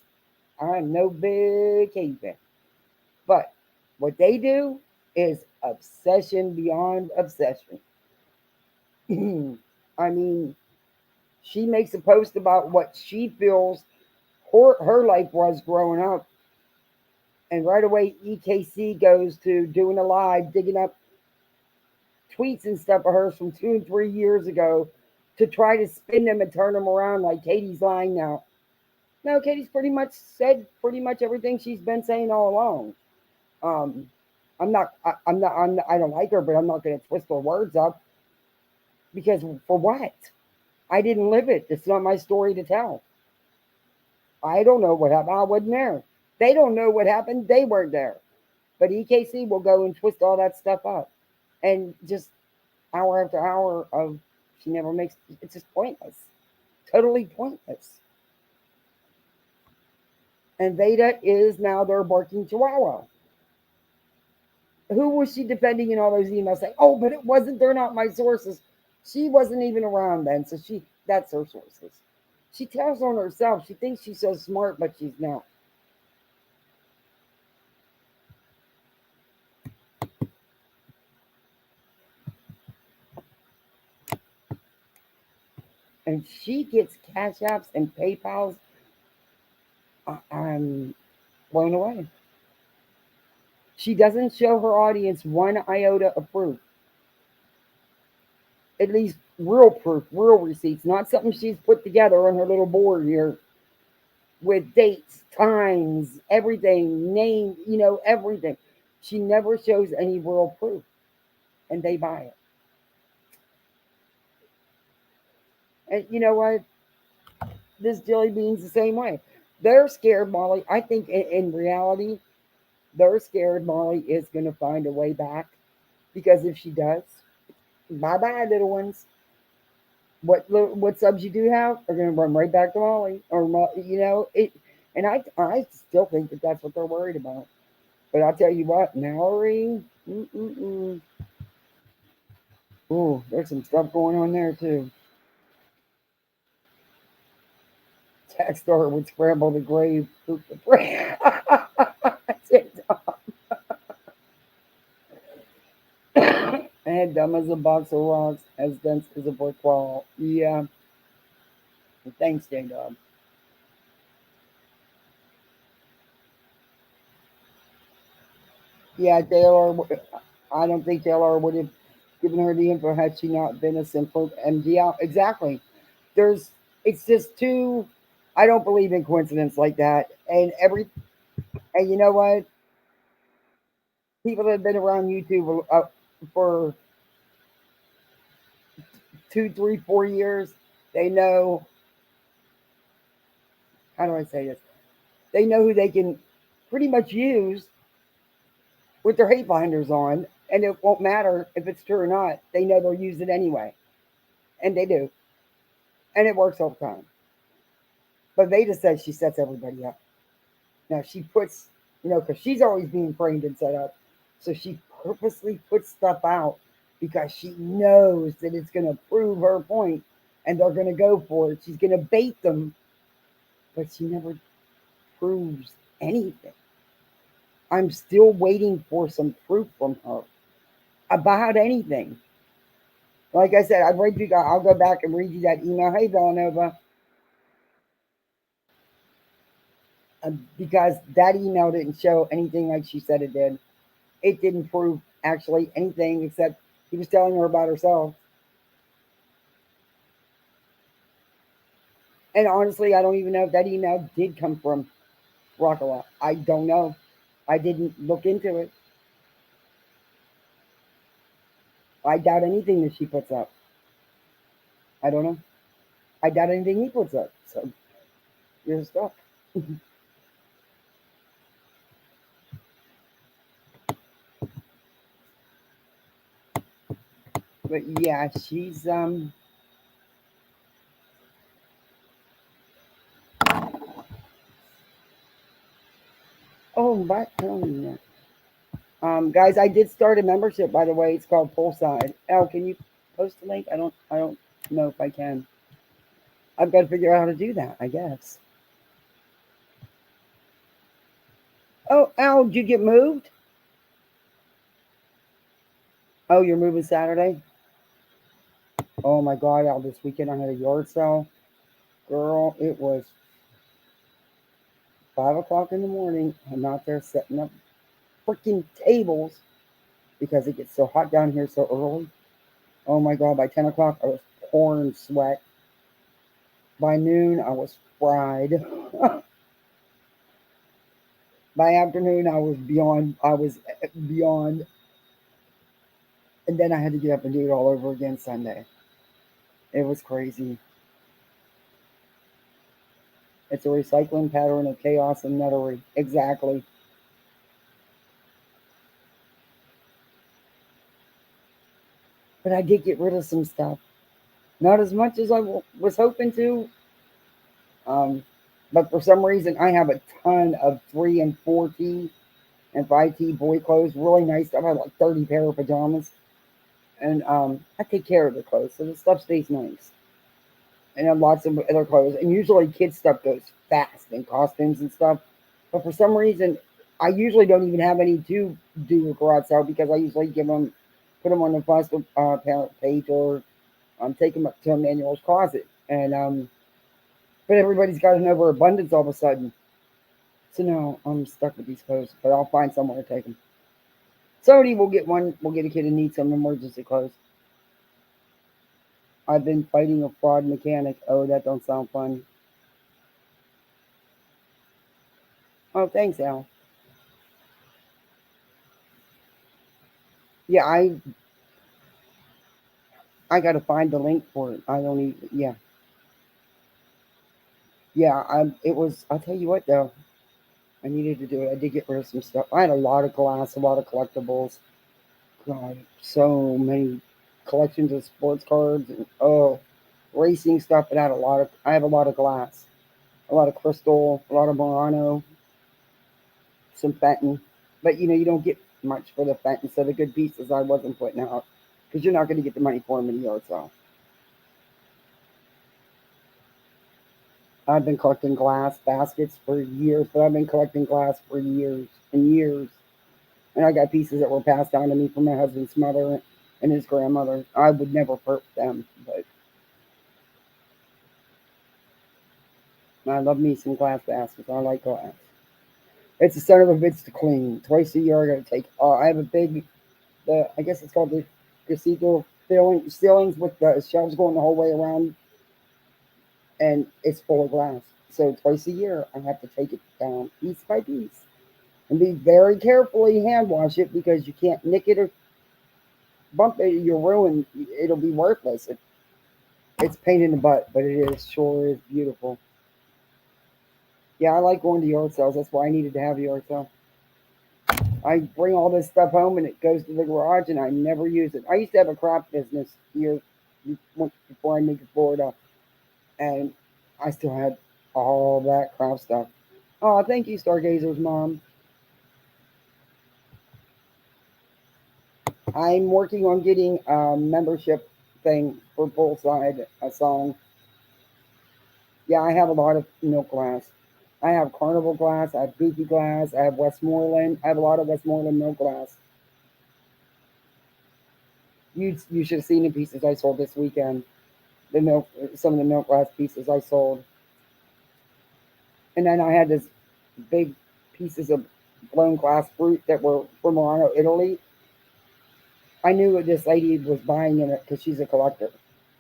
I'm no big Katy fan. But what they do is obsession beyond obsession. I mean, she makes a post about what she feels her life was growing up. And right away, EKC goes to doing a live, digging up tweets and stuff of hers from 2 and 3 years ago to try to spin them and turn them around like Katie's lying now. No, Katie's pretty much said pretty much everything she's been saying all along. Um, I don't like her, but I'm not going to twist her words up because for what? I didn't live it. It's not my story to tell. I don't know what happened. I wasn't there. They don't know what happened. They weren't there. But EKC will go and twist all that stuff up. And just hour after hour of she never makes it's just pointless. Totally pointless. And Veda is now their barking chihuahua. Who was she defending in all those emails saying, oh, but it wasn't, they're not my sources. She wasn't even around then, so that's her sources. She tells on herself. She thinks she's so smart, but she's not. And she gets cash apps and PayPal's. I'm blown away. She doesn't show her audience one iota of proof. At least real proof, real receipts, not something she's put together on her little board here with dates, times, everything, name, everything. She never shows any real proof, and they buy it. And you know what? This Jelly Bean's the same way. They're scared, Molly. I think in reality, they're scared Molly is going to find a way back because if she does, bye bye, little ones. What subs you do have are going to run right back to Molly, or it. And I still think that that's what they're worried about. But I'll tell you what, Mallory, ooh, there's some stuff going on there too. Taxstar would scramble the grave, poop the bread. And dumb as a box of rocks, as dense as a brick wall. Yeah, thanks, J Dog. Yeah, Taylor. I don't think Taylor would have given her the info had she not been a simple MDL. Exactly. There's. It's just too. I don't believe in coincidence like that. And you know what? People that have been around YouTube for 2, 3, 4 years, they know. How do I say this? They know who they can pretty much use with their hate binders on, and it won't matter if it's true or not. They know they'll use it anyway, and they do, and it works all the time. But Veda says she sets everybody up. Now she puts, because she's always being framed and set up, so she purposely puts stuff out because she knows that it's going to prove her point and they're going to go for it. She's going to bait them, but she never proves anything. I'm still waiting for some proof from her about anything. Like I said, I've read you. I'll go back and read you that email. Hey, Villanova, because that email didn't show anything like she said it did. It didn't prove actually anything except he was telling her about herself. And honestly, I don't even know if that email did come from Rockaway. I don't know. I didn't look into it. I doubt anything that she puts up. I don't know. I doubt anything he puts up. So you're stuck. But yeah, she's oh but yeah. Guys, I did start a membership by the way. It's called Poolside. Elle, can you post the link? I don't know if I can. I've got to figure out how to do that, I guess. Oh, Elle, did you get moved? Oh, you're moving Saturday? Oh my god, Elle, this weekend I had a yard sale. Girl, it was 5 o'clock in the morning. I'm out there setting up freaking tables because it gets so hot down here so early. Oh my god, by 10 o'clock I was pouring sweat. By noon I was fried. By afternoon I was beyond, and then I had to get up and do it all over again Sunday. It was crazy. It's a recycling pattern of chaos and nuttery. Exactly. But I did get rid of some stuff. Not as much as was hoping to. Um, but for some reason, I have a ton of 3 and 4T and 5T boy clothes. Really nice stuff. I have like 30 pair of pajamas. And I take care of the clothes. So the stuff stays nice. And I have lots of other clothes. And usually kids' stuff goes fast and costumes and stuff. But for some reason, I usually don't even have any to do a garage sale because I usually put them on the foster parent page or take them up to Emmanuel's closet. And but everybody's got an overabundance all of a sudden. So now I'm stuck with these clothes, but I'll find somewhere to take them. Somebody will get one. We'll get a kid who needs some emergency clothes. I've been fighting a fraud mechanic. Oh, that don't sound fun. Oh, thanks, Al. Yeah, I got to find the link for it. I don't even. Yeah, yeah. It was. I'll tell you what though. I needed to do it. I did get rid of some stuff. I had a lot of glass, a lot of collectibles. God, so many collections of sports cards and racing stuff. But I have a lot of glass, a lot of crystal, a lot of Murano, some Fenton. But you don't get much for the Fenton. So the good pieces I wasn't putting out because you're not going to get the money for them in the yard sale. I've been collecting glass baskets for years, but I've been collecting glass for years and years. And I got pieces that were passed down to me from my husband's mother and his grandmother. I would never hurt them, but I love me some glass baskets. I like glass. It's a son of a bitch to clean. Twice a year, I got to take. I have a big, I guess it's called the cathedral ceilings with the shelves going the whole way around, and it's full of glass. So twice a year, I have to take it down piece by piece and be very carefully hand wash it because you can't nick it or bump it. You'll ruin. It'll be worthless. It's pain in the butt, but it is sure is beautiful. Yeah, I like going to yard sales. That's why I needed to have a yard sale. I bring all this stuff home and it goes to the garage and I never use it. I used to have a craft business here before I moved to Florida, and I still had all that craft stuff. Oh, thank you, Stargazer's mom. I'm working on getting a membership thing for Bullside, a song. Yeah, I have a lot of milk glass. I have Carnival glass, I have Goofy glass, I have Westmoreland. I have a lot of Westmoreland milk glass. You should have seen the pieces I sold this weekend. The milk, some of the milk glass pieces I sold, and then I had this big pieces of blown glass fruit that were from Milano, Italy. I knew what this lady was buying in it because she's a collector,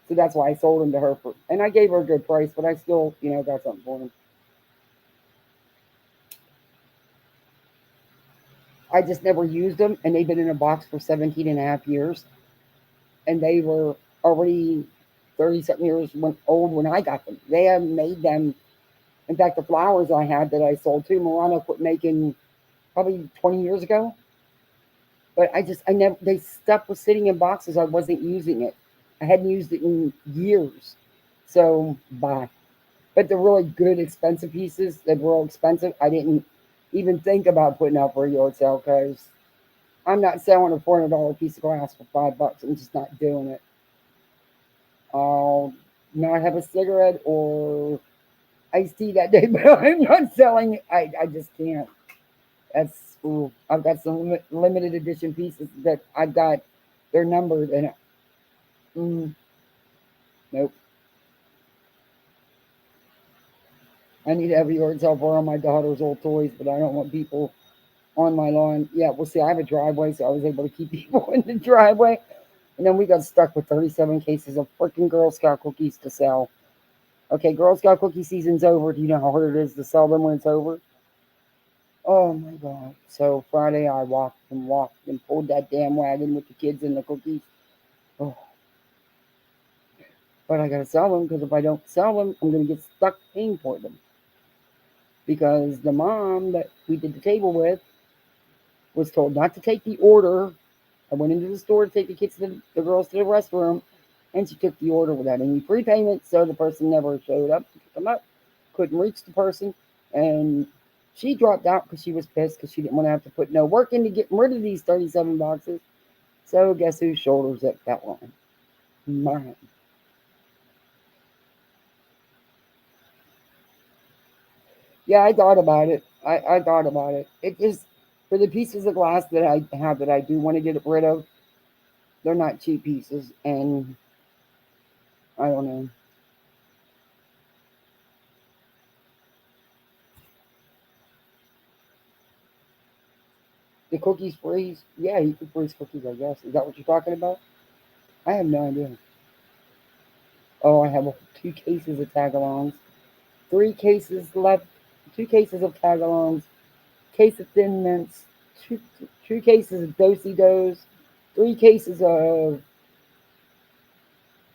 so that's why I sold them to her for. And I gave her a good price, but I still, got something for them. I just never used them, and they've been in a box for 17 and a half years, and they were already 30 something years old when I got them. They have made them. In fact, the flowers I had that I sold to Milano quit making probably 20 years ago. But I never, they stuff was sitting in boxes. I wasn't using it. I hadn't used it in years. So, bye. But the really good, expensive pieces that were all expensive, I didn't even think about putting out for a yard sale because I'm not selling a $400 piece of glass for $5. I'm just not doing it. I'll not have a cigarette or iced tea that day, but I'm not selling it. I just can't. That's ooh, I've got some limited edition pieces that I've got. They're numbered, and mm, nope. I need to have yours. I'll borrow my daughter's old toys, but I don't want people on my lawn. Yeah, well, see, I have a driveway, so I was able to keep people in the driveway. And then we got stuck with 37 cases of freaking Girl Scout cookies to sell. Okay, Girl Scout cookie season's over. Do you know how hard it is to sell them when it's over? Oh my God. So Friday I walked and pulled that damn wagon with the kids and the cookies. Oh, but I gotta sell them because if I don't sell them, I'm gonna get stuck paying for them. Because the mom that we did the table with was told not to take the order. I went into the store to take the girls to the restroom, and she took the order without any prepayment. So the person never showed up to pick them up. Couldn't reach the person, and she dropped out because she was pissed because she didn't want to have to put no work into getting rid of these 37 boxes. So guess whose shoulders it fell on? Mine. Yeah, I thought about it. I thought about it. It is for the pieces of glass that I have that I do want to get rid of. They're not cheap pieces, and I don't know. The cookies freeze? Yeah, you can freeze cookies, I guess. Is that what you're talking about? I have no idea. Oh, I have 2 cases of tagalongs, 3 cases left, 2 cases of tagalongs, case of thin mints, two, 2 cases of dosey dos, 3 cases of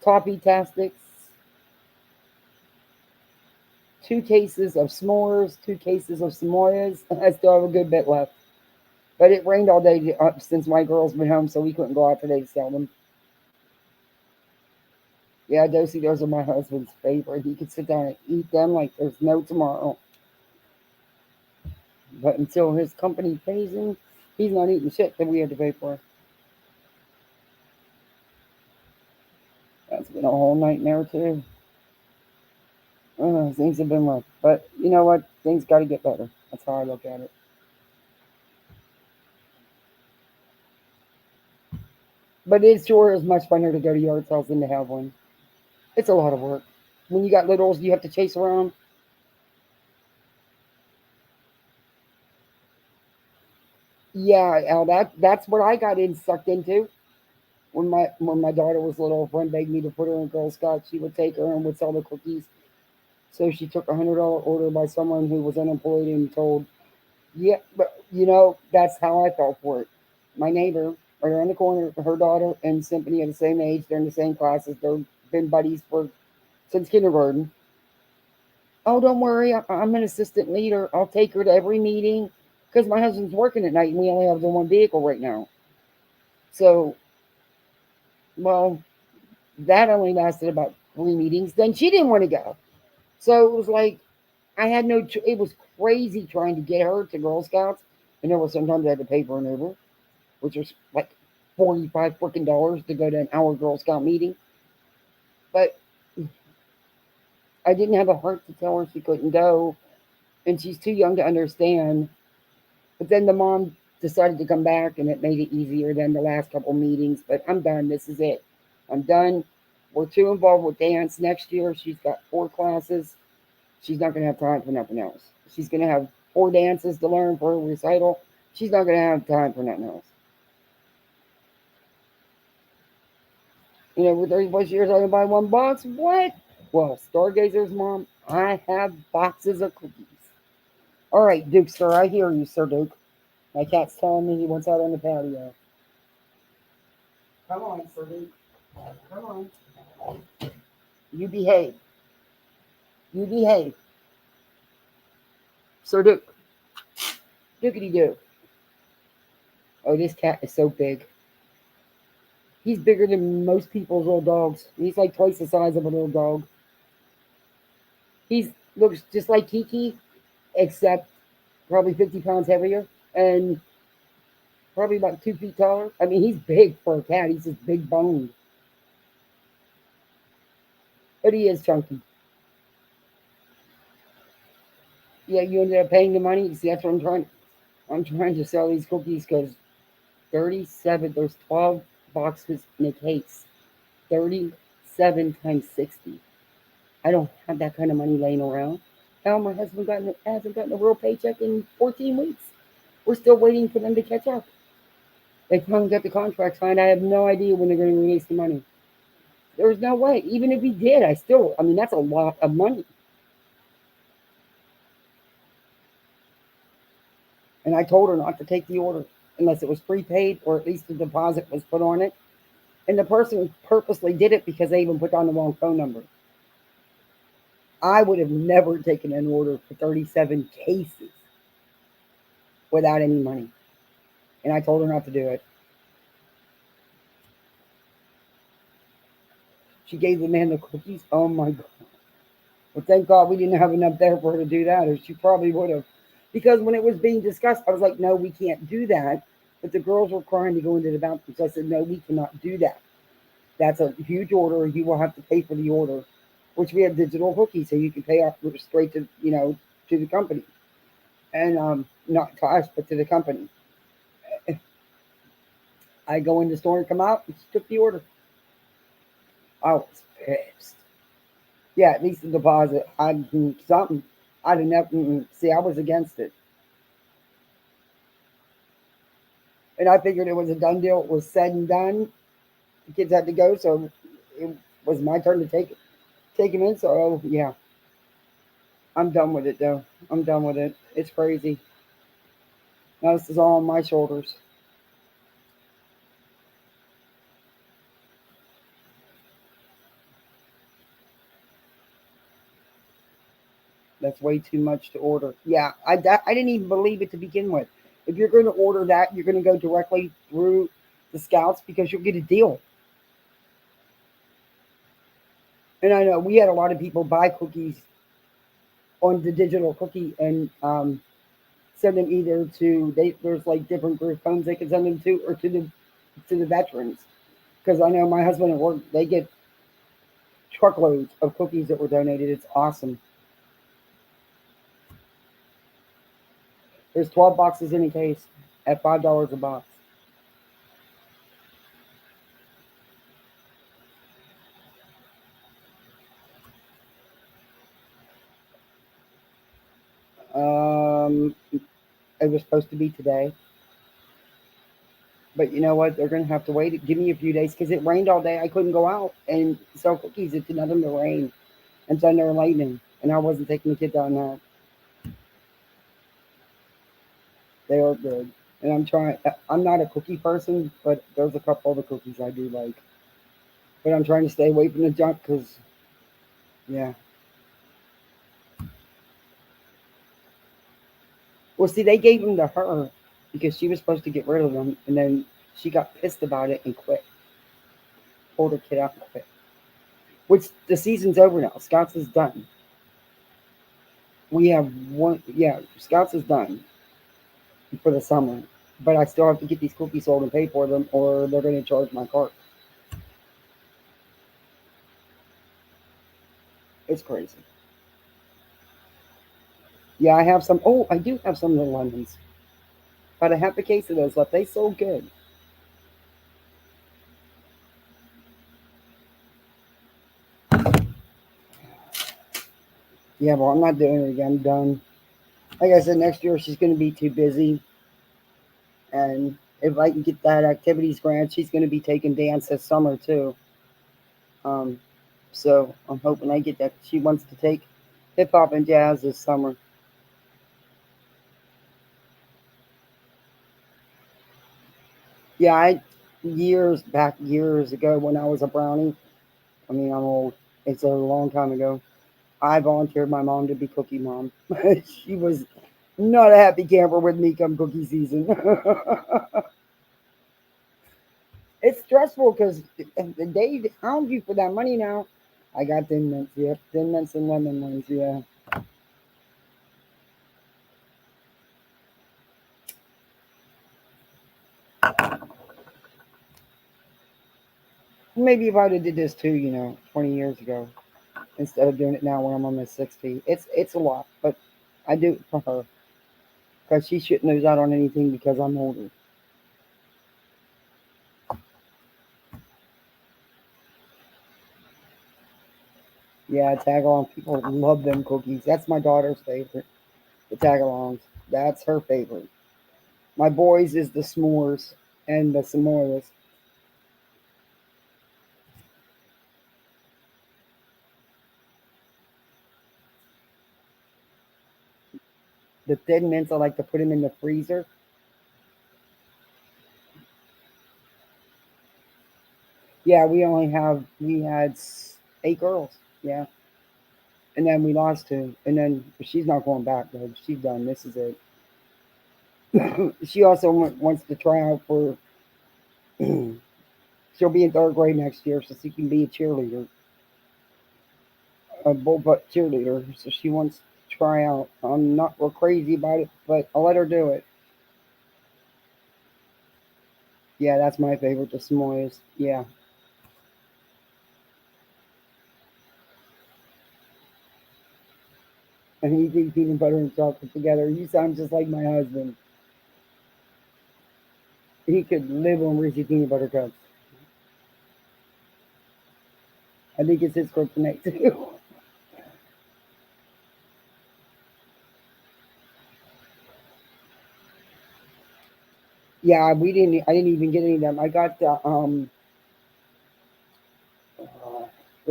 coffee tastics, 2 cases of s'mores, 2 cases of s'mores. I still have a good bit left. But it rained all day since my girls been home, so we couldn't go out today to sell them. Yeah, Dosey Dos are my husband's favorite. He could sit down and eat them like there's no tomorrow. But until his company pays him, he's not eating shit that we had to pay for. That's been a whole nightmare too. Things have been rough. But you know what? Things got to get better. That's how I look at it. But it sure is much funner to go to yard sales than to have one. It's a lot of work. When you got littles, you have to chase around. Yeah, Al, that's what I got in sucked into. When my daughter was little, a friend begged me to put her in Girl Scouts. She would take her and would sell the cookies. So she took $100 order by someone who was unemployed and told, yeah, but that's how I felt for it. My neighbor, right around the corner, her daughter and Symphony are the same age. They're in the same classes. They've been buddies for since kindergarten. Oh, don't worry, I'm an assistant leader. I'll take her to every meeting because my husband's working at night and we only have the one vehicle right now. So, well, that only lasted about 3 meetings. Then she didn't want to go. So it was like I had no. It was crazy trying to get her to Girl Scouts, and there was sometimes I had to pay for an Uber, which was like. $45 freaking dollars to go to an hour Girl Scout meeting. But I didn't have a heart to tell her she couldn't go, and she's too young to understand. But then the mom decided to come back, and it made it easier than the last couple meetings. But I'm done. This is it. I'm done. We're too involved with dance next year. She's got 4 classes. She's not going to have time for nothing else. She's going to have 4 dances to learn for a recital. She's not going to have time for nothing else. With 30 plus years, I can buy 1 box. What? Well, Stargazer's mom, I have boxes of cookies. All right, Duke, sir, I hear you, Sir Duke. My cat's telling me he wants out on the patio. Come on, Sir Duke. Come on. You behave. You behave. Sir Duke. Dookity Doo. Oh, this cat is so big. He's bigger than most people's little dogs. He's like twice the size of a little dog. He looks just like Kiki, except probably 50 pounds heavier and probably about 2 feet taller. I mean, he's big for a cat. He's just big boned. But he is chunky. Yeah, you ended up paying the money. See, that's what I'm trying. I'm trying to sell these cookies because 37. There's 12 boxes in a case. 37 times 60. I don't have that kind of money laying around. Hell, my husband hasn't gotten a real paycheck in 14 weeks. We're still waiting for them to catch up. They finally got the contract signed. I have no idea when they're going to release the money. There's no way. Even if he did, I mean, that's a lot of money. And I told her not to take the order unless it was prepaid or at least a deposit was put on it. And the person purposely did it because they even put down the wrong phone number. I would have never taken an order for 37 cases without any money. And I told her not to do it. She gave the man the cookies. Oh my God. Well, thank God we didn't have enough there for her to do that, or she probably would have. Because when it was being discussed, I was like, no, we can't do that. But the girls were crying to go into the bathroom. So I said, no, we cannot do that. That's a huge order. You will have to pay for the order, which we have digital cookies, so you can pay off straight to the company. And not to us, but to the company. I go in the store and come out, and she took the order. I was pissed. Yeah, at least the deposit. Something. I didn't have. See, I was against it, and I figured it was a done deal. It was said and done. The kids had to go, so it was my turn to take him in. So yeah, I'm done with it though. I'm done with it. It's crazy. Now this is all on my shoulders. That's way too much to order. Yeah, I didn't even believe it to begin with. If you're going to order that, you're going to go directly through the scouts because you'll get a deal. And I know we had a lot of people buy cookies on the digital cookie and send them either there's like different group homes they can send them to or to the veterans because I know my husband at work they get truckloads of cookies that were donated. It's awesome. There's 12 boxes in a case at $5 a box. Um, it was supposed to be today, but you know what? They're gonna have to wait. Give me a few days because it rained all day. I couldn't go out and sell cookies. It did nothing but rain and thunder and lightning, and I wasn't taking the kids out now. They are good, and I'm trying. I'm not a cookie person, but there's a couple of the cookies I do like. But I'm trying to stay away from the junk because, yeah. Well, see, they gave them to her because she was supposed to get rid of them, and then she got pissed about it and quit. Pulled her kid out and quit. Which the season's over now. Scouts is done. We have one. Yeah, Scouts is done for the summer. but I still have to get these cookies sold and pay for them, or they're going to charge my cart. It's crazy. Yeah, I have some. Oh, I do have some of the lemons, but I have the case of those left. They sold good. Yeah, well, I'm not doing it again. I'm done. Like I said, next year she's going to be too busy, and if I can get that activities grant, she's going to be taking dance this summer too. Um, so I'm hoping I get that. She wants to take hip hop and jazz this summer. Yeah, I years ago when I was a brownie. I mean, I'm old. It's a long time ago. I volunteered my mom to be cookie mom. She was not a happy camper with me come cookie season. It's stressful because they hound you for that money now. I got thin mints, yep, thin mints and lemon ones, yeah. Maybe if I'd have did this too, 20 years ago, instead of doing it now when I'm almost 60. It's a lot, but I do it for her because she shouldn't lose out on anything because I'm older. Yeah, tag along people love them cookies. That's my daughter's favorite. The tag alongs. That's her favorite. My boys is the s'mores and the s'mores. The thin mints I like to put them in the freezer. Yeah, we had 8 girls. Yeah, and then we lost two, and then she's not going back though. She's done. This is it. She also wants to try out for. She'll be in third grade next year, so she can be a cheerleader, a bullpup cheerleader. So she wants to try out. I'm not real crazy about it, but I'll let her do it. Yeah, that's my favorite. The s'mores. Yeah, and he eat peanut butter and chocolate together. You sound just like my husband. He could live on Reese's peanut butter cups. I think it's his kryptonite too. Yeah, we didn't. I didn't even get any of them. I got the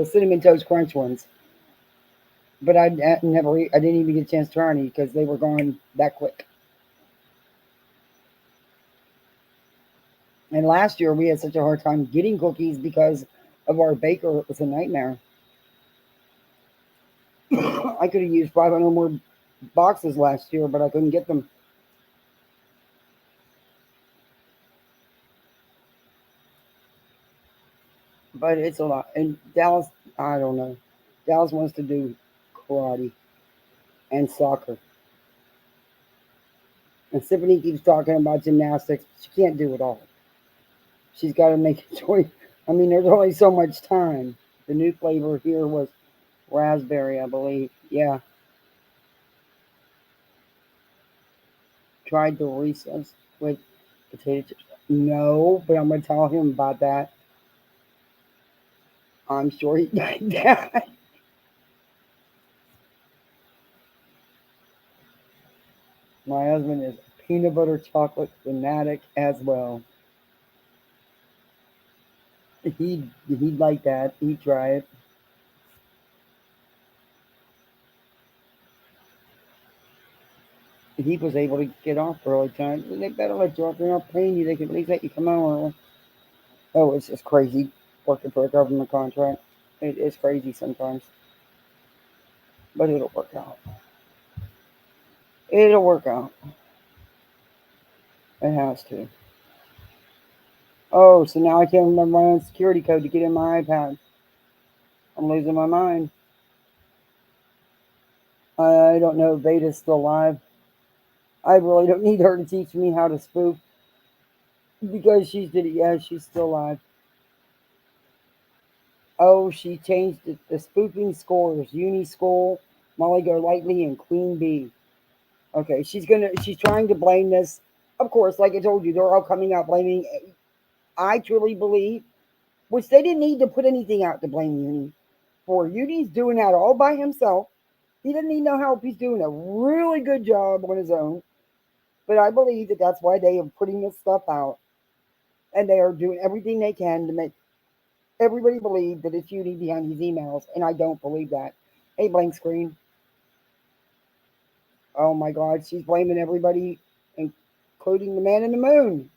cinnamon toast crunch ones, but I didn't even get a chance to try any because they were gone that quick. And last year we had such a hard time getting cookies because of our baker. It was a nightmare. I could have used 500 more boxes last year, but I couldn't get them. But it's a lot. And Dallas, I don't know. Dallas wants to do karate and soccer. And Tiffany keeps talking about gymnastics. She can't do it all. She's got to make a choice. I mean, there's only so much time. The new flavor here was raspberry, I believe. Yeah, tried the Reese's with potato chips. No, but I'm gonna tell him about that. I'm sure he like that. My husband is a peanut butter chocolate fanatic as well. He'd like that. He'd try it. He was able to get off early time. They better let you off. They're not paying you. They can at least let you come out. Oh, it's just crazy working for a government contract. It is crazy sometimes, but it'll work out. It'll work out. It has to. Oh, so now I can't remember my own security code to get in my iPad. I'm losing my mind. I don't know if Vada's still alive. I really don't need her to teach me how to spoof. because she did it. Yeah, she's still alive. Oh, she changed the spoofing scores. Uni School, Molly Golightly, and Queen Bee. Okay, she's trying to blame this. Of course, like I told you, they're all coming out blaming. I truly believe, which they didn't need to put anything out to blame Uni for. Uni's doing that all by himself. He doesn't need no help. He's doing a really good job on his own. But I believe that that's why they are putting this stuff out, and they are doing everything they can to make everybody believe that it's Uni behind these emails, and I don't believe that. Hey, blank screen. Oh my God, she's blaming everybody, including the man in the moon.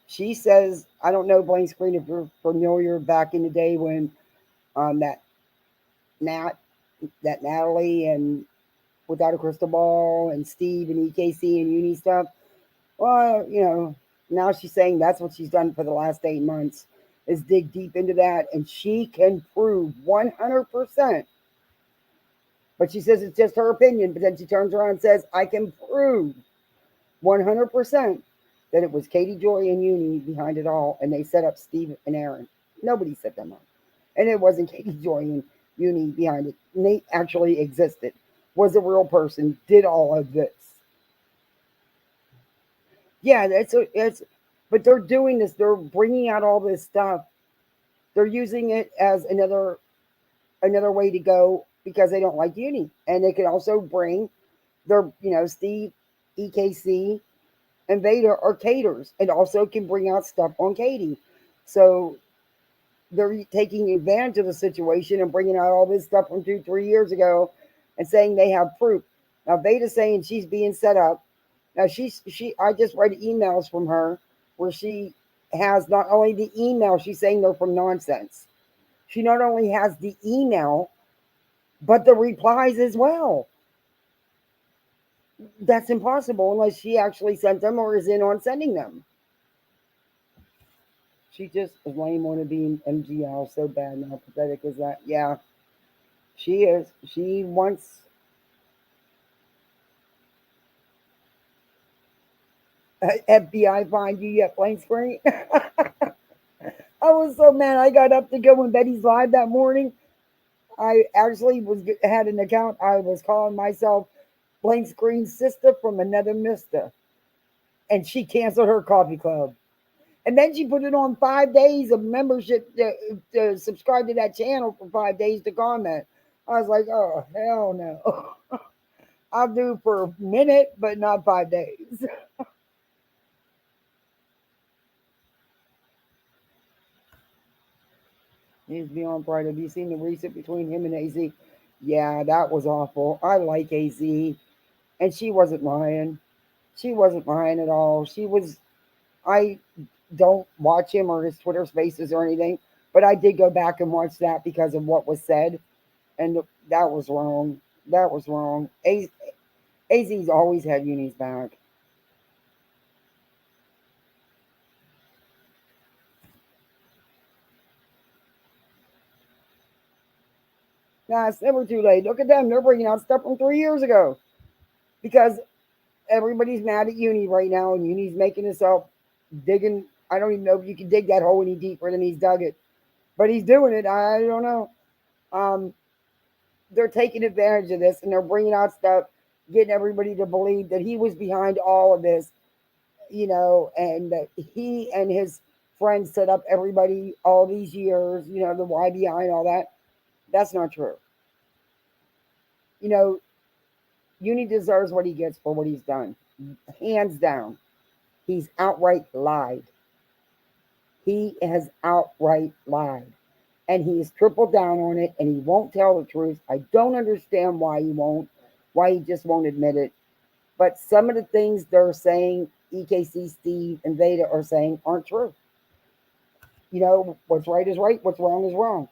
She says, I don't know, blank screen, if you're familiar back in the day when that Nat, that Natalie and Without a Crystal Ball and Steve and EKC and Uni stuff. Well, now she's saying that's what she's done for the last 8 months is dig deep into that, and she can prove 100%. But she says it's just her opinion. But then she turns around and says, I can prove 100% that it was Katie Joy and Uni behind it all, and they set up Steve and Aaron. Nobody set them up. And it wasn't Katie Joy and Uni behind it. Nate actually existed, was a real person, did all of this. Yeah, but they're doing this. They're bringing out all this stuff. They're using it as another way to go because they don't like Uni, and they can also bring their, Steve, EKC, and Veda are caters, and also can bring out stuff on Katie. So they're taking advantage of the situation and bringing out all this stuff from 2, 3 years ago, and saying they have proof. Now Veda's saying she's being set up. Now I just read emails from her where she has not only the email, she's saying they're from nonsense. She not only has the email, but the replies as well. That's impossible unless she actually sent them or is in on sending them. She just is lame on to being MGL so bad and how pathetic is that? Yeah, she is. She wants FBI find you yet, blank screen. I was so mad. I got up to go in Betty's live that morning. I actually had an account. I was calling myself blank screen sister from another mister, and she canceled her coffee club. And then she put it on 5 days of membership to subscribe to that channel for 5 days to comment. I was like, oh, hell no. I'll do for a minute, but not 5 days. He's beyond bright. Have you seen the recent between him and AZ? Yeah, that was awful. I like AZ, and she wasn't lying. She wasn't lying at all. I don't watch him or his Twitter spaces or anything, but I did go back and watch that because of what was said, and that was wrong. That was wrong. AZ's always had Uni's back. Nah, it's never too late. Look at them. They're bringing out stuff from 3 years ago because everybody's mad at Uni right now, and Uni's making himself digging. I don't even know if you can dig that hole any deeper than he's dug it, but he's doing it. I don't know. Um, they're taking advantage of this, and they're bringing out stuff, getting everybody to believe that he was behind all of this, and that he and his friends set up everybody all these years. The why behind all that. That's not true. You know, Uni deserves what he gets for what he's done, hands down. He's outright lied. He has outright lied. And he has tripled down on it, and he won't tell the truth. I don't understand why he won't, why he just won't admit it. But some of the things they're saying, EKC, Steve, and Veda are saying aren't true. What's right is right, what's wrong is wrong.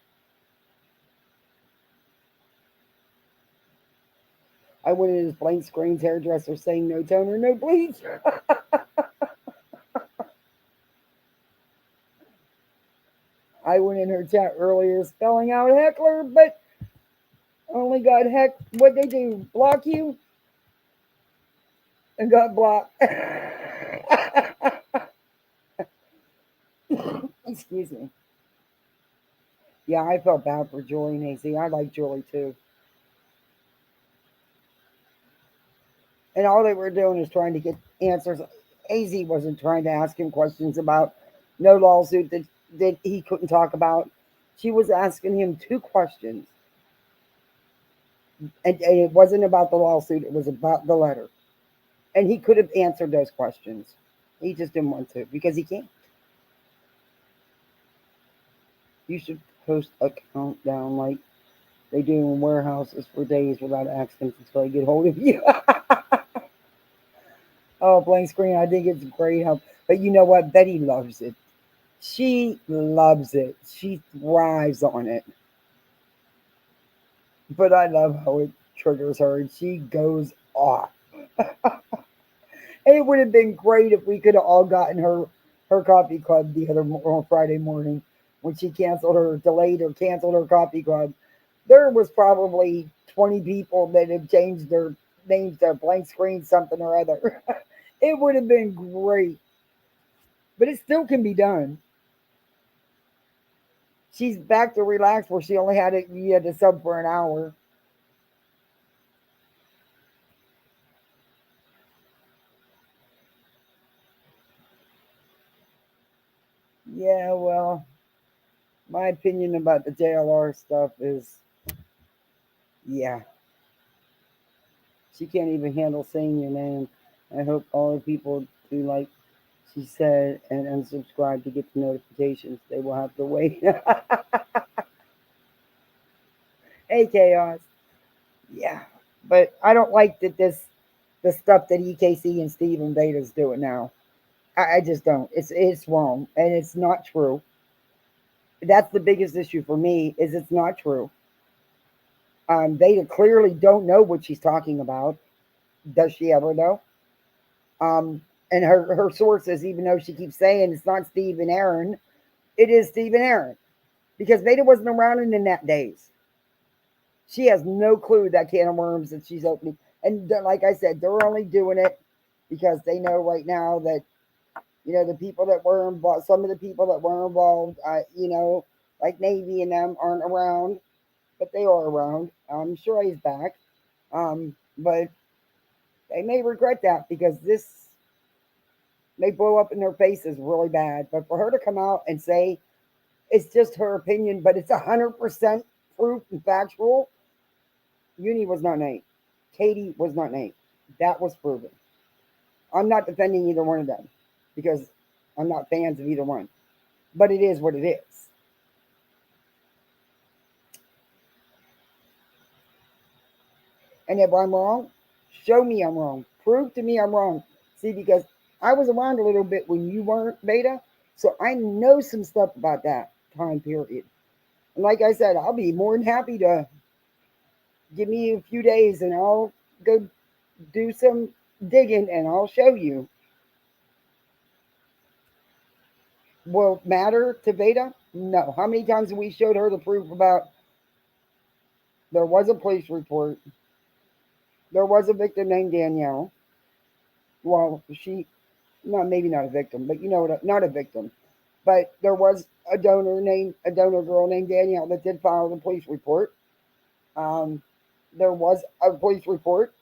I went in his blank screen's hairdresser saying no toner, no bleach. I went in her chat earlier spelling out heckler, but only got heck. What they do? Block you? and got blocked. Excuse me. Yeah, I felt bad for Julie and AC. I like Julie too. And all they were doing is trying to get answers. AZ wasn't trying to ask him questions about no lawsuit that he couldn't talk about. She was asking him two questions, and it wasn't about the lawsuit, it was about the letter. And he could have answered those questions. He just didn't want to because he can't. You should post a countdown like they do in warehouses for days without accidents until I get hold of you. Oh, blank screen. I think it's great. But you know what? Betty loves it. She loves it. She thrives on it. But I love how it triggers her and she goes off. It would have been great if we could have all gotten her coffee club the other on Friday morning when she canceled her delayed or canceled her coffee club. There was probably 20 people that had changed their names to blank screen something or other. It would have been great, but it still can be done. She's back to relax where she only had it. You had to sub for an hour. Yeah, well, my opinion about the JLR stuff is, yeah, she can't even handle saying your name. I hope all the people do like she said and unsubscribe to get the notifications. They will have to wait. Hey, chaos. Yeah, but I don't like that the stuff that EKC and Steven Beta's doing now. I just don't. It's wrong and it's not true. That's the biggest issue for me is it's not true. They clearly don't know what she's talking about. Does she ever know? And her sources, even though she keeps saying it's not Steve and Aaron, it is Steve and Aaron because Beta wasn't around in the net days. She has no clue that can of worms that she's opening. And like I said, they're only doing it because they know right now that the people that were involved, some of the people that were involved, like Navy and them aren't around, but they are around. I'm sure he's back. But they may regret that because this may blow up in their faces really bad. But for her to come out and say it's just her opinion, but it's 100% proof and factual, Uni was not Nate. Katie was not Nate. That was proven. I'm not defending either one of them because I'm not fans of either one. But it is what it is. And if I'm wrong, show me I'm wrong. Prove to me I'm wrong. See, because I was around a little bit when you weren't beta, so I know some stuff about that time period. And like I said, I'll be more than happy to give me a few days and I'll go do some digging and I'll show you. Will it matter to beta? No. How many times have we showed her the proof about there was a police report, there was a victim named Danielle. Well, she, no, maybe not a victim, but not a victim. But there was a donor girl named Danielle that did file the police report. Um, there was a police report.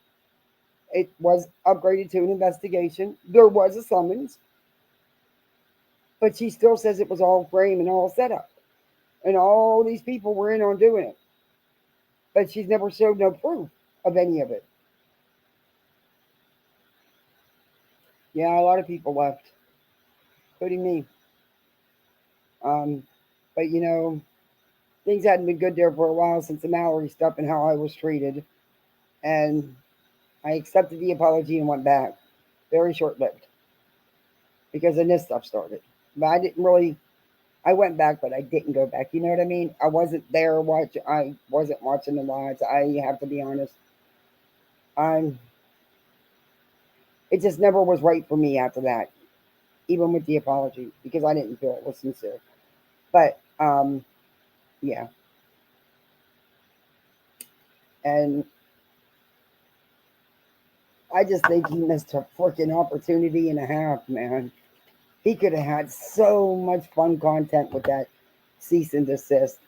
It was upgraded to an investigation. There was a summons, but she still says it was all frame and all set up, and all these people were in on doing it. But she's never showed no proof of any of it. Yeah, a lot of people left, including me. Um, but things hadn't been good there for a while since the Mallory stuff and how I was treated. And I accepted the apology and went back. Very short lived because then this stuff started. But I didn't really. I went back, but I didn't go back. You know what I mean? I wasn't there watching. I wasn't watching the lives. I have to be honest. I'm. It just never was right for me after that, even with the apology, because I didn't feel it was sincere. But yeah, and I just think he missed a freaking opportunity and a half, man. He could have had so much fun content with that cease and desist.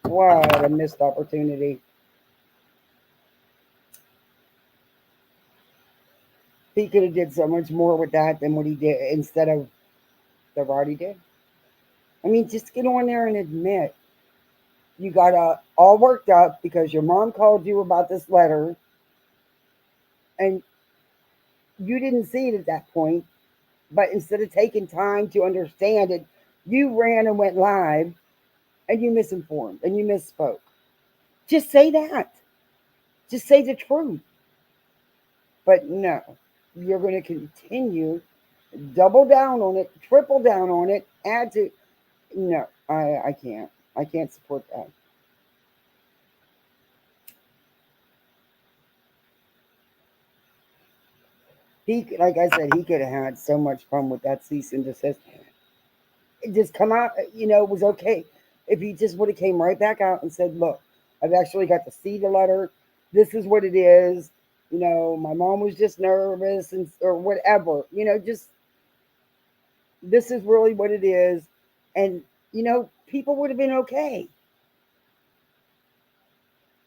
What a missed opportunity. He could have did so much more with that than what he did instead of the route he did. I mean, just get on there and admit you got all worked up because your mom called you about this letter and you didn't see it at that point. But instead of taking time to understand it, you ran and went live and you misinformed and you misspoke. Just say that. Just say the truth. But no, you're going to continue, double down on it, triple down on it, add to. No, I can't. I can't support that. Like I said, he could have had so much fun with that cease and desist. It just come out, it was okay if he just would have came right back out and said, "Look, I've actually got to see the letter. This is what it is. My mom was just nervous and or whatever. Just this is really what it is," and people would have been okay.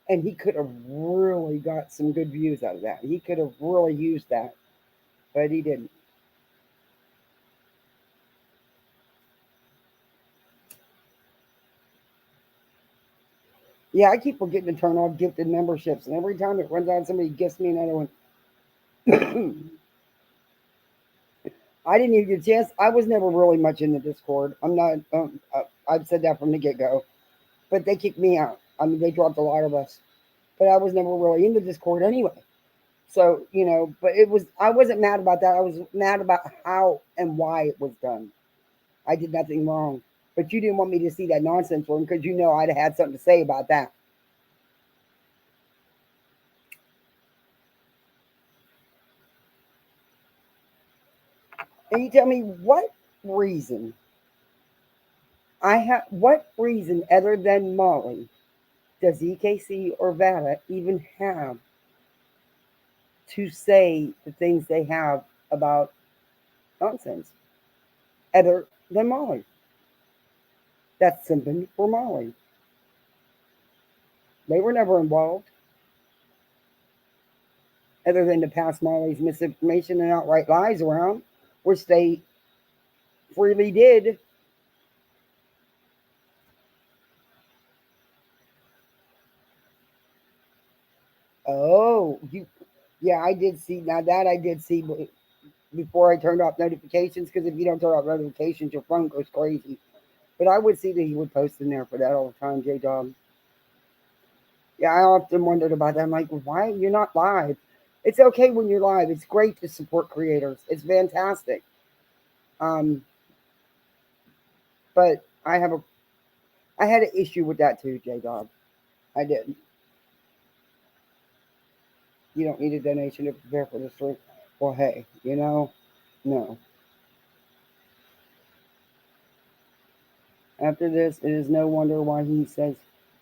And he could have really got some good views out of that. He could have really used that, but he didn't. Yeah, I keep forgetting to turn off gifted memberships, and every time it runs out, somebody gifts me another one. I didn't even get a chance. I was never really much in the Discord. I'm not. I've said that from the get go. But they kicked me out. I mean, they dropped a lot of us. But I was never really in the Discord anyway. So but it was. I wasn't mad about that. I was mad about how and why it was done. I did nothing wrong. But you didn't want me to see that nonsense room because I'd have had something to say about that. And you tell me reason what reason other than Molly does EKC or Vada even have to say the things they have about nonsense other than Molly? That's simping for Molly. They were never involved other than to pass Molly's misinformation and outright lies around, which they freely did. Oh, yeah, I did see. Now that I did see before I turned off notifications, because if you don't turn off notifications, your phone goes crazy. But I would see that he would post in there for that all the time, J Dog. Yeah, I often wondered about that. I'm like, why you're not live? It's okay when you're live. It's great to support creators. It's fantastic. Um, but I had an issue with that too, J Dog. I did. You don't need a donation to prepare for the stream. Well, hey, no. After this, it is no wonder why he says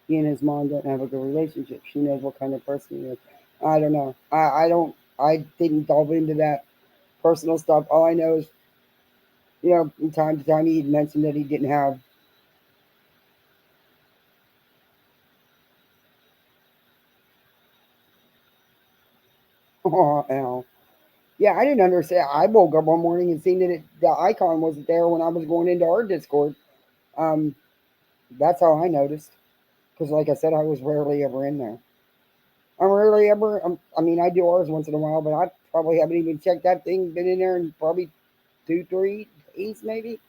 he and his mom don't have a good relationship. She knows what kind of person he is. I don't know. I don't. I didn't delve into that personal stuff. All I know is, from time to time, he mentioned that he didn't have. Oh, hell. Yeah, I didn't understand. I woke up one morning and seen that the icon wasn't there when I was going into our Discord. Um, that's how I noticed. Because, like I said, I was rarely ever in there. I'm rarely ever. I mean, I do ours once in a while, but I probably haven't even checked that thing. Been in there in probably 2, 3 days, maybe.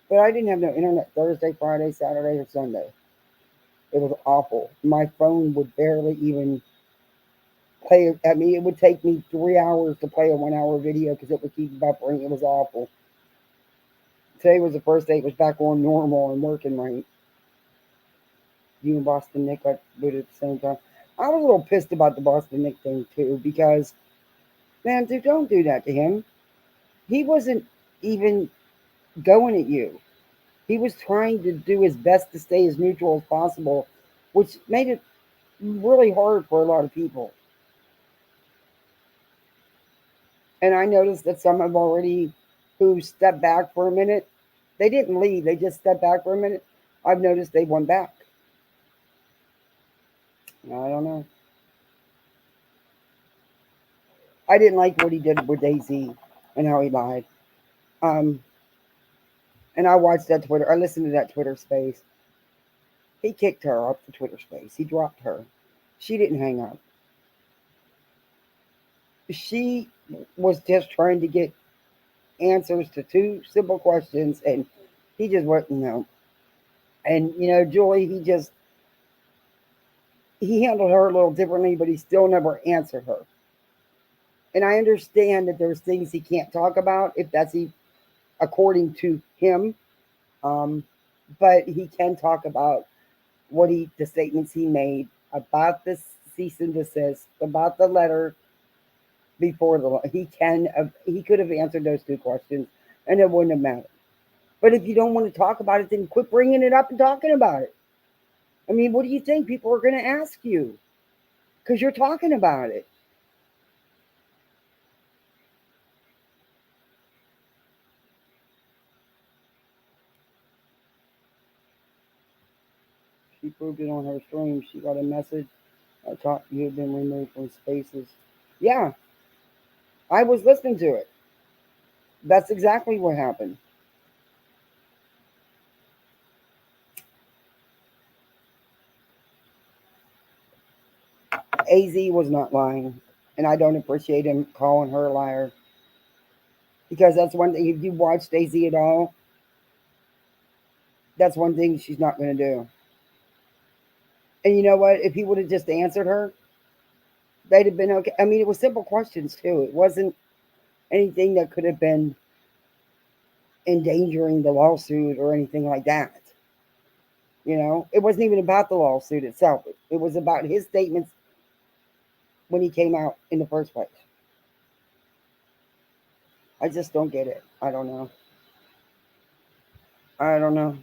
But I didn't have no internet Thursday, Friday, Saturday, or Sunday. It was awful. My phone would barely even play. I mean, it would take me 3 hours to play a 1 hour video because it would keep buffering. It was awful. Today was the first day it was back on normal and working right. You and Boston Nick got booted at the same time. I was a little pissed about the Boston Nick thing too because, man, dude, don't do that to him. He wasn't even going at you. He was trying to do his best to stay as neutral as possible, which made it really hard for a lot of people. And I noticed that some have already who stepped back for a minute. They didn't leave, they just stepped back for a minute. I've noticed they went back. I don't know. I didn't like what he did with Daisy and how he lied. Um, and I watched that Twitter. I listened to that Twitter space. He kicked her off the Twitter space. He dropped her. She didn't hang up. She was just trying to get answers to two simple questions, and he just wouldn't know. And Julie, he handled her a little differently, but he still never answered her. And I understand that there's things he can't talk about if that's according to him. Um, but he can talk about the statements he made about the cease and desist, about the letter before he could have answered those two questions, and it wouldn't have mattered. But if you don't want to talk about it, then quit bringing it up and talking about it. I mean, what do you think people are going to ask you because you're talking about it? She proved it on her stream. She got a message. I thought you had been removed from spaces. Yeah, I was listening to it. That's exactly what happened. AZ was not lying, and I don't appreciate him calling her a liar because that's one thing. If you watched AZ at all, that's one thing she's not going to do. And you know what? If he would have just answered her, they'd have been okay. I mean, it was simple questions too. It wasn't anything that could have been endangering the lawsuit or anything like that. It wasn't even about the lawsuit itself. It was about his statements when he came out in the first place. I just don't get it. I don't know. I don't know.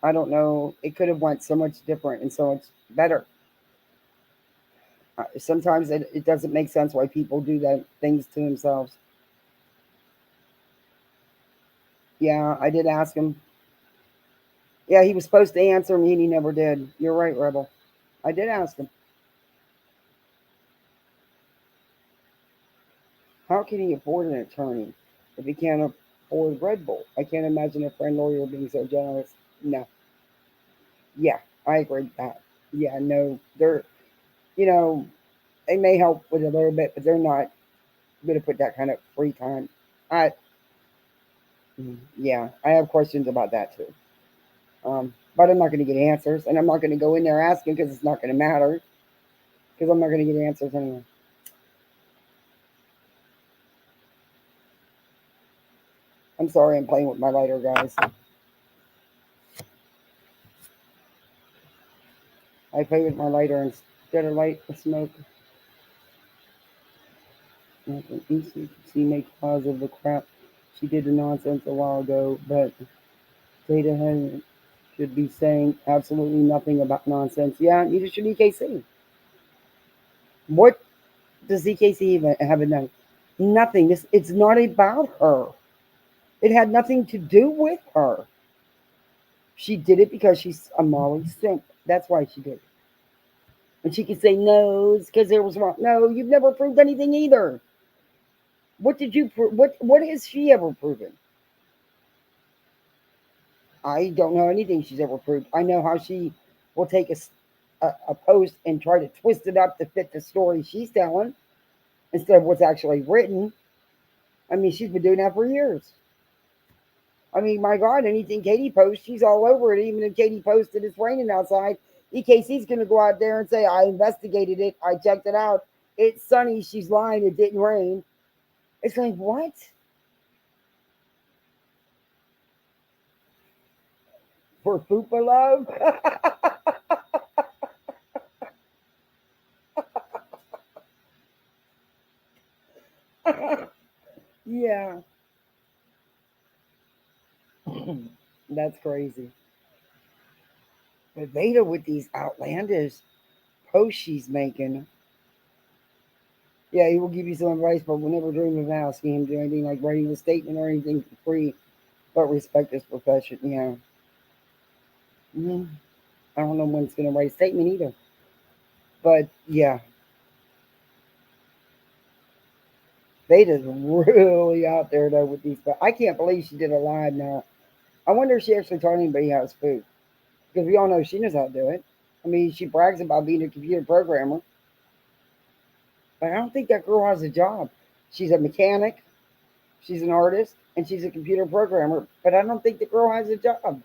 I don't know. It could have went so much different and so much better. Sometimes it doesn't make sense why people do that things to themselves. Yeah, I did ask him. Yeah, he was supposed to answer me and he never did. You're right, Rebel. I did ask him. How can he afford an attorney if he can't afford Red Bull? I can't imagine a friend lawyer being so generous. No. Yeah, I agree with that. Yeah, no, you know, they may help with a little bit, but they're not going to put that kind of free time. I, yeah, I have questions about that too. But I'm not going to get answers, and I'm not going to go in there asking because it's not going to matter because I'm not going to get answers anyway. I'm sorry, I'm playing with my lighter, guys. I play with my lighter instead of light the smoke. She makes cause of the crap she did the nonsense a while ago, but Data has, should be saying absolutely nothing about nonsense. Yeah, neither should EKC. What does EKC even have done? Nothing. It's not about her. It had nothing to do with her. She did it because she's a Molly simp. That's why she did it. And she could say no, it's because there was wrong. No, you've never proved anything either. What did you prove? What has she ever proven? I don't know anything she's ever proved. I know how she will take a post and try to twist it up to fit the story she's telling instead of what's actually written. I mean, she's been doing that for years. I mean, my God, anything Katie posts, she's all over it. Even if Katie posted it's raining outside, EKC's going to go out there and say, I investigated it. I checked it out. It's sunny. She's lying. It didn't rain. It's like, what? For Fupa love? Yeah. That's crazy. But Veda with these outlandish posts she's making. Yeah, he will give you some advice, but will never dream of asking him to do anything like writing a statement or anything for free, but respect his profession. Yeah. hmm I don't know when it's going to write a statement either. But yeah, they just really out there though with these. But I can't believe she did a live now. I wonder if she actually taught anybody how to spook. Because we all know she knows how to do it. I mean, she brags about being a computer programmer, but I don't think that girl has a job. She's a mechanic, she's an artist, and she's a computer programmer, but I don't think the girl has a job.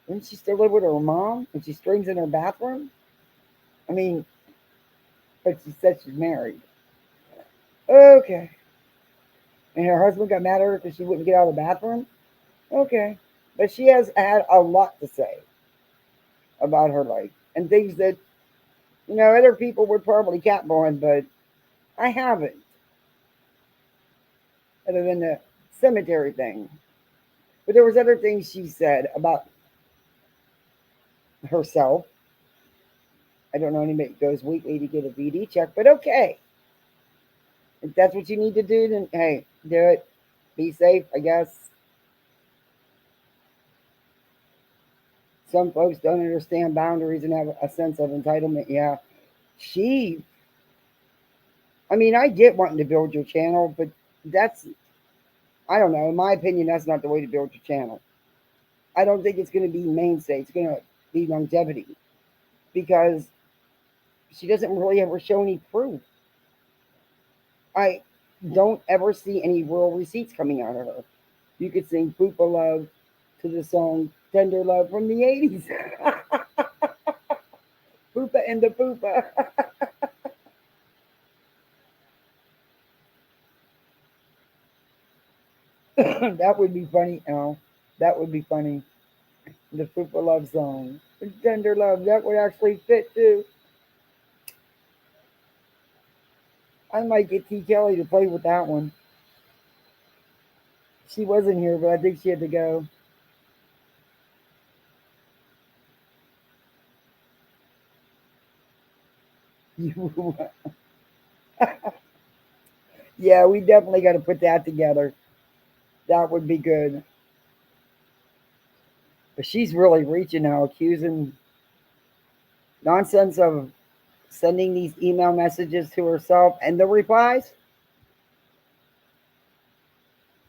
Doesn't she still live with her mom and she strings in her bathroom? I mean, but she said she's married. Okay. And her husband got mad at her because she wouldn't get out of the bathroom? Okay. But she has had a lot to say about her life and things that, other people would probably cap on, but I haven't, other than the cemetery thing. But there was other things she said about herself. I don't know anybody that goes weekly to get a VD check, but okay. If that's what you need to do, then hey, do it. Be safe, I guess. Some folks don't understand boundaries and have a sense of entitlement. Yeah. She, I mean, I get wanting to build your channel, but that's, I don't know. In my opinion, that's not the way to build your channel. I don't think it's going to be mainstay. It's going to be longevity because she doesn't really ever show any proof. I don't ever see any real receipts coming out of her. You could sing Poopa Love to the song Tender Love from the 80s. Poopa and the Poopa. That would be funny, Al. That would be funny. The Poopa Love song. Tender Love. That would actually fit too. I might get T. Kelly to play with that one. She wasn't here, but I think she had to go. Yeah, we definitely got to put that together. That would be good. But she's really reaching now, accusing nonsense of sending these email messages to herself and the replies.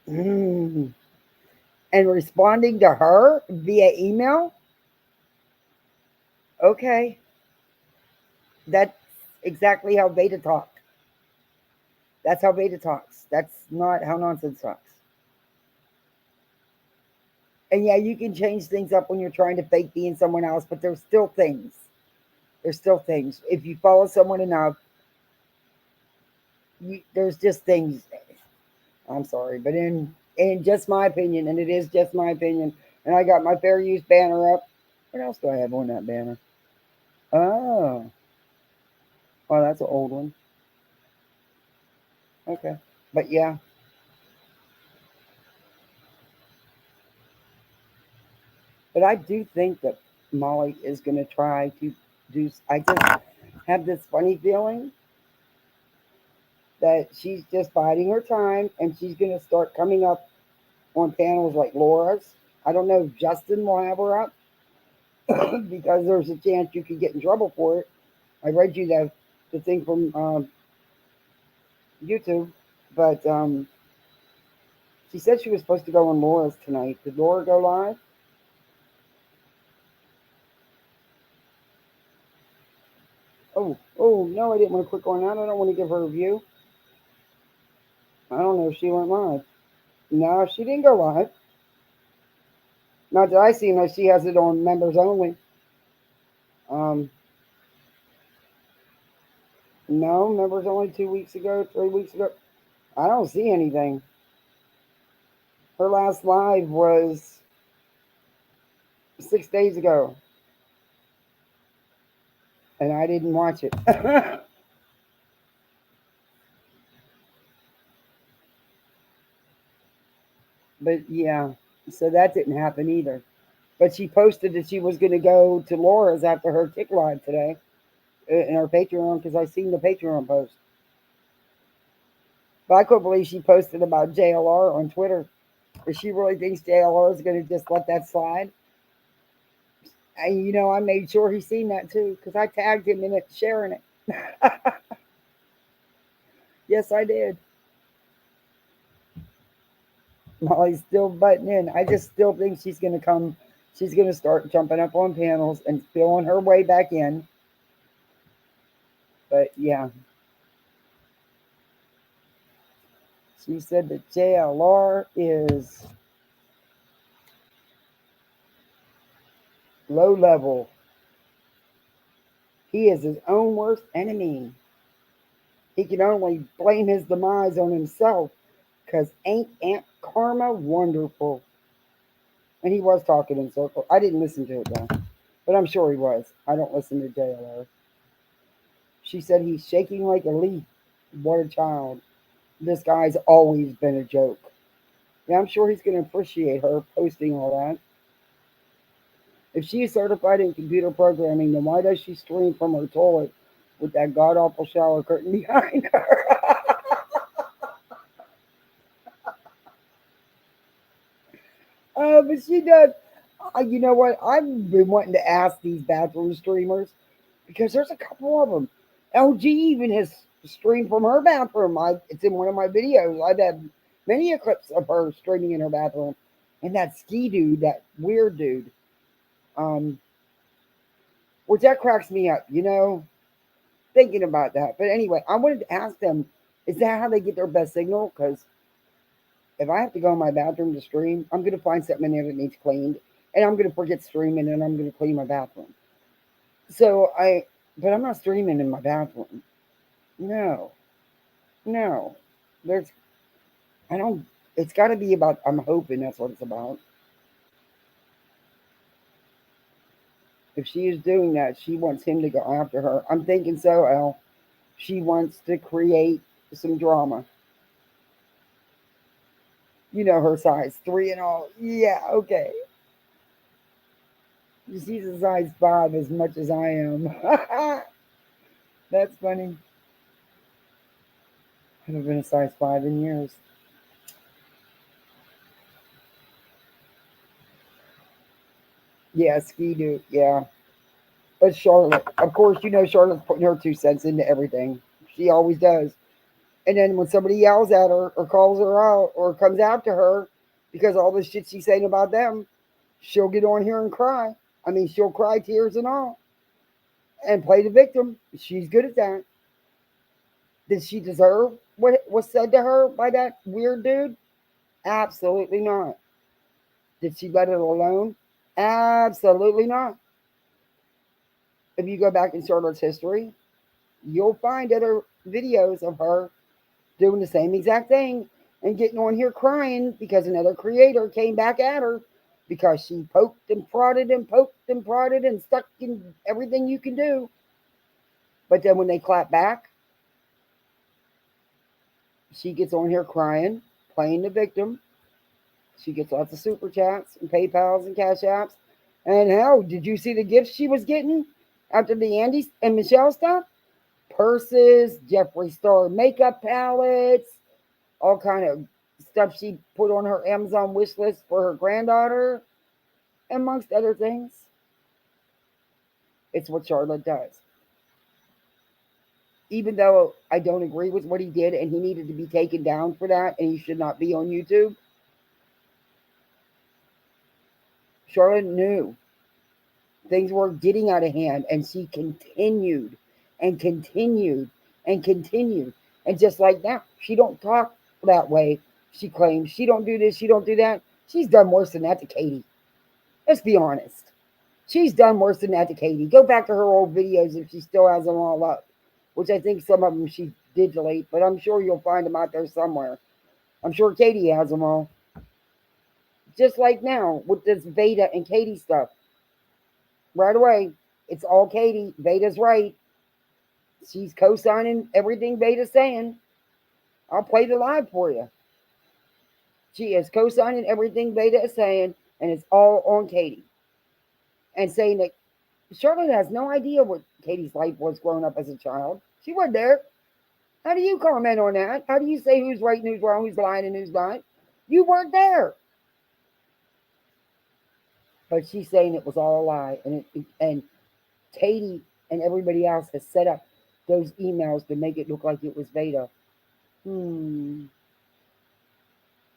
Mm. And responding to her via email. Okay, that's exactly how Beta talk. That's how Beta talks. That's not how nonsense talks. And yeah, you can change things up when you're trying to fake being someone else, but there's still things. There's still things. If you follow someone enough, there's just things. I'm sorry, but in just my opinion, and it is just my opinion, and I got my fair use banner up. What else do I have on that banner? Oh, well, that's an old one. Okay, but yeah, but I do think that Molly is going to try to do. I just have this funny feeling that she's just biding her time, and she's going to start coming up on panels like Laura's. I don't know if Justin will have her up because there's a chance you could get in trouble for it. I read you the thing from YouTube, but she said she was supposed to go on Laura's tonight. Did Laura go live? Oh no, I didn't want to click on that. I don't want to give her a view. I don't know if she went live. No, she didn't go live. Not that I see unless she has it on members only. Um, no, members only 2 weeks ago, 3 weeks ago. I don't see anything. Her last live was 6 days ago, and I didn't watch it. But yeah, so that didn't happen either. But she posted that she was going to go to Laura's after her tick live today in her Patreon because I seen the Patreon post. But I couldn't believe she posted about JLR on Twitter. If she really thinks JLR is going to just let that slide. And I made sure he seen that too because I tagged him in it, sharing it. Yes, I did. Molly's still butting in. I just still think she's going to come. She's going to start jumping up on panels and feeling her way back in. But yeah, she said that JLR is low level. He is his own worst enemy. He can only blame his demise on himself because ain't Aunt Karma wonderful? And he was talking in circles. I didn't listen to it though, but I'm sure he was. I don't listen to JLR. She said he's shaking like a leaf. What a child. This guy's always been a joke. Yeah, I'm sure he's going to appreciate her posting all that. If she is certified in computer programming, then why does she stream from her toilet with that god awful shower curtain behind her? But she does. You know what? I've been wanting to ask these bathroom streamers because there's a couple of them. LG even has streamed from her bathroom. It's in one of my videos. I've had many clips of her streaming in her bathroom. And that ski dude, that weird dude, um, which that cracks me up, thinking about that. But anyway, I wanted to ask them, is that how they get their best signal? Because if I have to go in my bathroom to stream, I'm going to find something in there that needs cleaned. And I'm going to forget streaming and I'm going to clean my bathroom. So but I'm not streaming in my bathroom. No, no. There's, I don't, it's got to be about, I'm hoping that's what it's about. If she is doing that, she wants him to go after her. I'm thinking so, Elle. She wants to create some drama. You know her size, three and all. Yeah, okay. She's a size five as much as I am. That's funny. I haven't been a size five in years. Yeah, ski doo. Yeah. But Charlotte, of course, Charlotte's putting her 2 cents into everything. She always does. And then when somebody yells at her or calls her out or comes after her because of all the shit she's saying about them, she'll get on here and cry. I mean, she'll cry tears and all and play the victim. She's good at that. Did she deserve what was said to her by that weird dude? Absolutely not. Did she let it alone? Absolutely not. If you go back in Charlotte's history, you'll find other videos of her doing the same exact thing and getting on here crying because another creator came back at her because she poked and prodded and stuck in everything you can do. But then when they clap back, she gets on here crying, playing the victim. She gets lots of super chats and PayPals and Cash Apps. And hell, did you see the gifts she was getting after the Andy and Michelle stuff? Purses, Jeffree Star makeup palettes, all kind of stuff she put on her Amazon wish list for her granddaughter, amongst other things. It's what Charlotte does. Even though I don't agree with what he did and he needed to be taken down for that and he should not be on YouTube, Charlotte knew things were getting out of hand and she continued and continued and continued. And just like now, she don't talk that way. She claims she don't do this, she don't do that. She's done worse than that to Katie. Let's be honest. She's done worse than that to Katie. Go back to her old videos if she still has them all up, which I think some of them she did delete, but I'm sure you'll find them out there somewhere. I'm sure Katie has them all. Just like now with this Veda and Katie stuff. Right away, it's all Katie. Veda's right. She's co signing everything Veda's saying. I'll play the live for you. She is co signing everything Veda is saying, and it's all on Katie. And saying that Charlotte has no idea what Katie's life was growing up as a child. She wasn't there. How do you comment on that? How do you say who's right and who's wrong, who's lying and who's not? You weren't there. But she's saying it was all a lie, and Katie and everybody else has set up those emails to make it look like it was Veda. Hmm.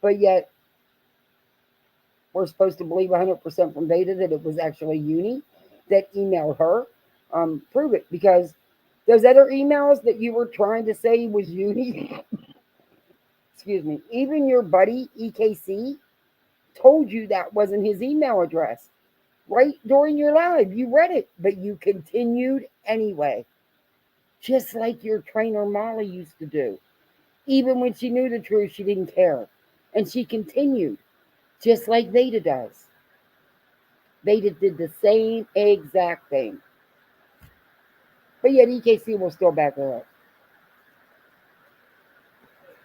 But yet we're supposed to believe 100% from Veda that it was actually Uni that emailed her. Prove it, because those other emails that you were trying to say was Uni, excuse me, even your buddy EKC told you that wasn't his email address right during your live. You read it, but you continued anyway, just like your trainer Molly used to do. Even when she knew the truth, she didn't care. And she continued, just like Veda does. Veda did the same exact thing. But yet EKC will still back her up.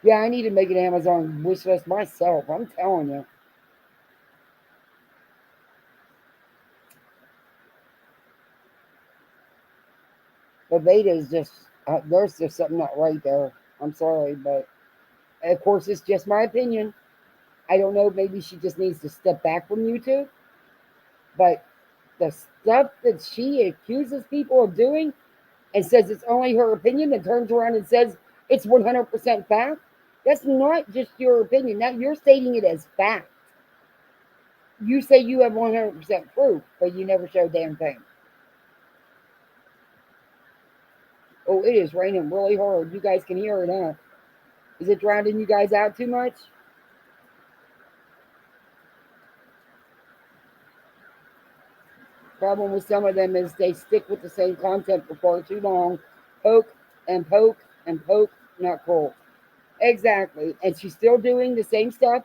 Yeah, I need to make an Amazon wish list myself. I'm telling you. But Veda is just, there's just something not right there. I'm sorry, but of course, it's just my opinion. I don't know. Maybe she just needs to step back from YouTube. But the stuff that she accuses people of doing and says it's only her opinion, and turns around and says it's 100% fact, that's not just your opinion. Now you're stating it as fact. You say you have 100% proof, but you never show a damn thing. Oh, it is raining really hard. You guys can hear it, huh? Is it drowning you guys out too much? Problem with some of them is they stick with the same content for far too long. Poke and poke and poke, not cool. Exactly. And she's still doing the same stuff.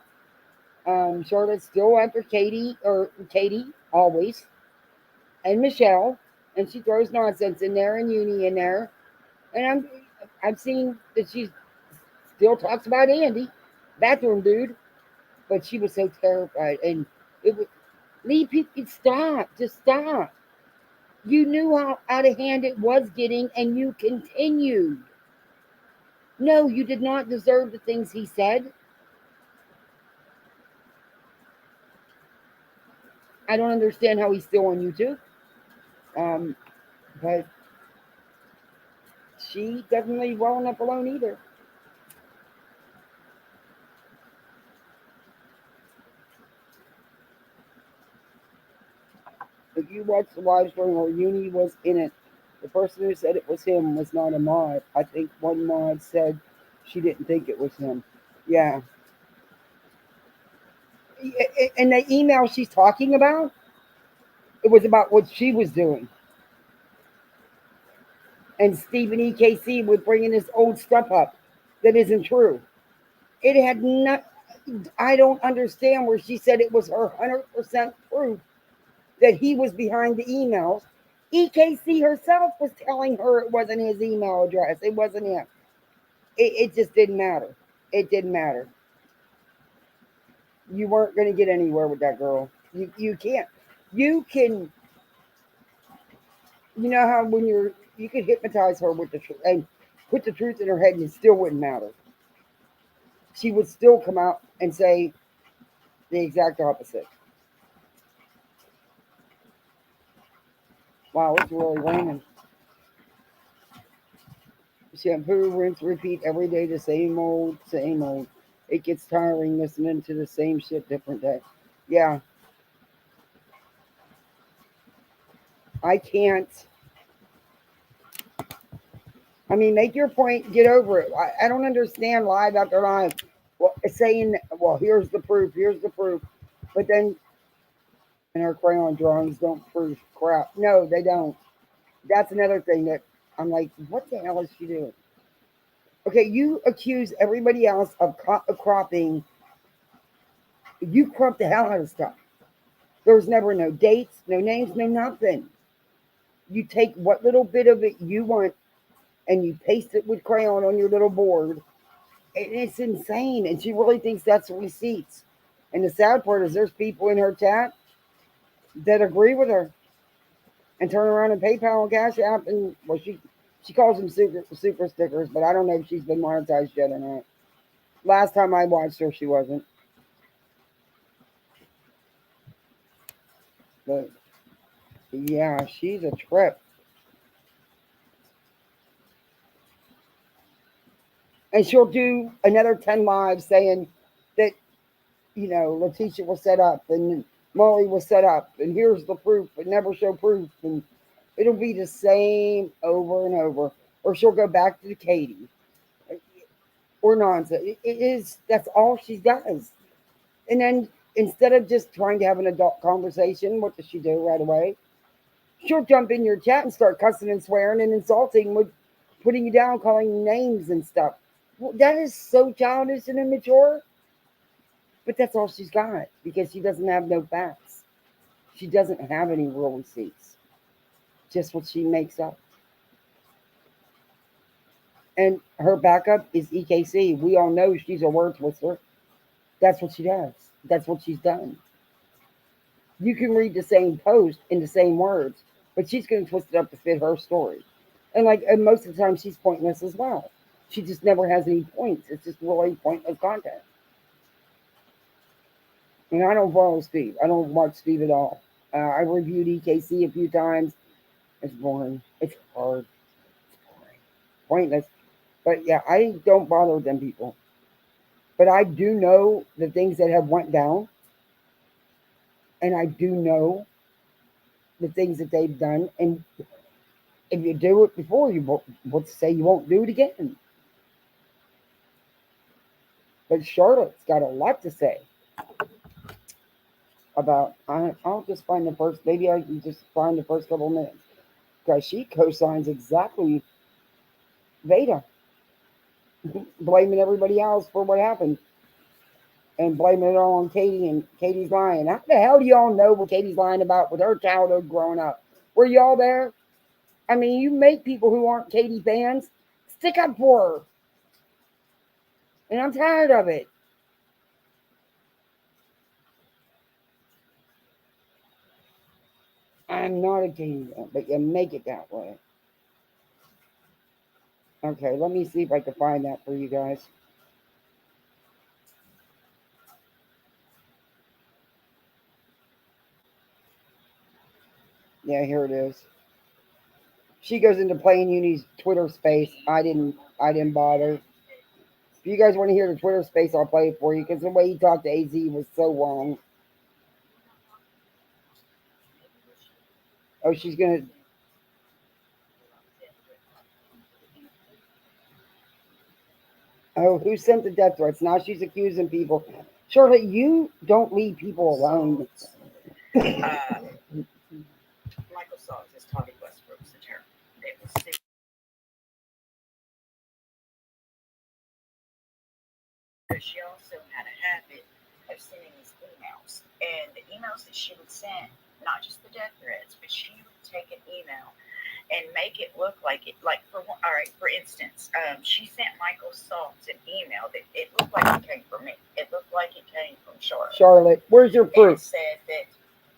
Charlotte's still after Katie, or Katie, always, and Michelle. And she throws nonsense in there and Uni in there. And I've seen that she still talks about Andy, bathroom dude, but she was so terrified. And it would leave people, stop, just stop. You knew how out of hand it was getting, and you continued. No, you did not deserve the things he said. I don't understand how he's still on YouTube. Um, but she definitely well enough alone either. If you watch the live stream where Uni was in it, the person who said it was him was not a mod. I think one mod said she didn't think it was him. Yeah. And the email she's talking about, it was about what she was doing. And Stephen EKC was bringing this old stuff up that isn't true. It had not. I don't understand where she said it was her 100% proof that he was behind the emails. EKC herself was telling her it wasn't his email address. It wasn't him. It just didn't matter. It didn't matter. You weren't going to get anywhere with that girl. You can't. You can. You know how when you could hypnotize her with the truth and put the truth in her head, and it still wouldn't matter. She would still come out and say the exact opposite. Wow, it's really raining. Shampoo, rinse, repeat every day, the same old, same old. It gets tiring listening to the same shit different day. Yeah, I can't. I mean, make your point, get over it. I don't understand live after live. Well, saying, well, here's the proof, here's the proof. But then, and our crayon drawings don't prove crap. No, they don't. That's another thing that I'm like, what the hell is she doing? Okay, you accuse everybody else of cropping. You crop the hell out of stuff. There's never no dates, no names, no nothing. You take what little bit of it you want and you paste it with crayon on your little board. And it's insane. And she really thinks that's receipts. And the sad part is there's people in her chat that agree with her and turn around and PayPal and Cash App, and well, she She calls them super stickers, but I don't know if she's been monetized yet or not. Last time I watched her, she wasn't. But yeah, she's a trip. And she'll do another 10 lives saying that, Letitia was set up and Molly was set up and here's the proof, but never show proof. And it'll be the same over and over. Or she'll go back to Katie or nonsense. It is, that's all she does. And then instead of just trying to have an adult conversation, what does she do right away? She'll jump in your chat and start cussing and swearing and insulting, with putting you down, calling you names and stuff. Well, that is so childish and immature. But that's all she's got because she doesn't have no facts. She doesn't have any real receipts, just what she makes up. And her backup is EKC. We all know she's a word twister. That's what she does. That's what she's done. You can read the same post in the same words, but she's going to twist it up to fit her story. And most of the time, she's pointless as well. She just never has any points. It's just really pointless content. And I don't follow Steve. I don't watch Steve at all. I reviewed EKC a few times. It's boring. It's hard. It's boring. Pointless. But yeah, I don't bother them people. But I do know the things that have went down, and I do know the things that they've done. And if you do it before, what's to say you won't do it again? But Charlotte's got a lot to say about. I'll just find the first. Maybe I can just find the first couple of minutes because she co-signs exactly Veda, blaming everybody else for what happened and blaming it all on Katie, and Katie's lying. How the hell do y'all know what Katie's lying about with her childhood growing up? Were y'all there? I mean, you make people who aren't Katie fans stick up for her, and I'm tired of it. I'm not a Katie fan, but you make it that way. Okay, let me see if I can find that for you guys. Yeah, here it is. She goes into Plain Uni's Twitter space. I didn't bother. If you guys want to hear the Twitter space, I'll play it for you because the way he talked to AZ was so wrong. Oh, she's gonna. Oh, who sent the death threats? Now she's accusing people. Charlotte, you don't leave people alone. Charlotte, where's your proof?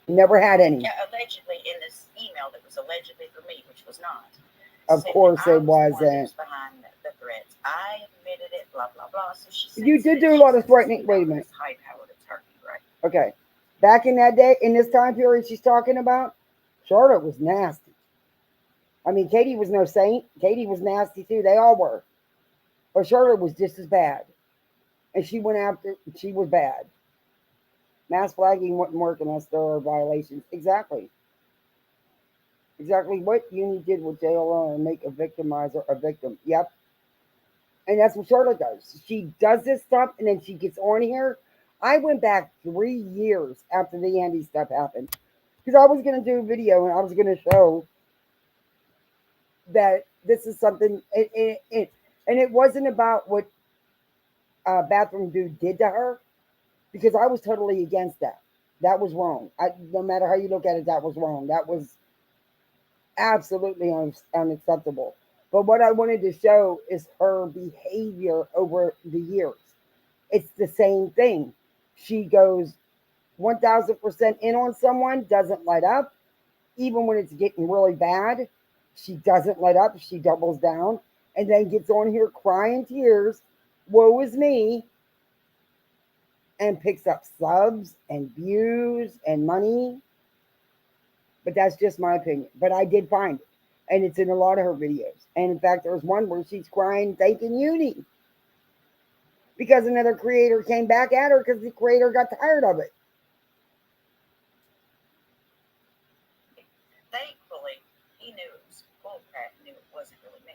Never had any. Of course it wasn't. You did do a lot of threatening. Wait a minute. Okay. Back in that day, in this time period she's talking about, Charlotte was nasty. I mean, Katie was no saint. Katie was nasty too. They all were. But Charlotte was just as bad. And she went after, she was bad. Mass flagging wouldn't work unless there are violations. Exactly. Exactly what Uni did with JLR and make a victimizer a victim. Yep. And that's what Charlotte does. She does this stuff and then she gets on here. I went back 3 years after the Andy stuff happened because I was going to do a video and I was going to show that this is something, and it wasn't about what Bathroom Dude did to her because I was totally against that. That was wrong. No matter how you look at it, that was wrong. That was absolutely unacceptable. But what I wanted to show is her behavior over the years. It's the same thing. She goes 1000% in on someone, doesn't let up, even when it's getting really bad. She doesn't let up. She doubles down and then gets on here crying tears. Woe is me. And picks up subs and views and money. But that's just my opinion. But I did find it. And it's in a lot of her videos. And in fact, there was one where she's crying, thanking Uni. Because another creator came back at her because the creator got tired of it. Thankfully, he knew it was bullcrap, knew it wasn't really me.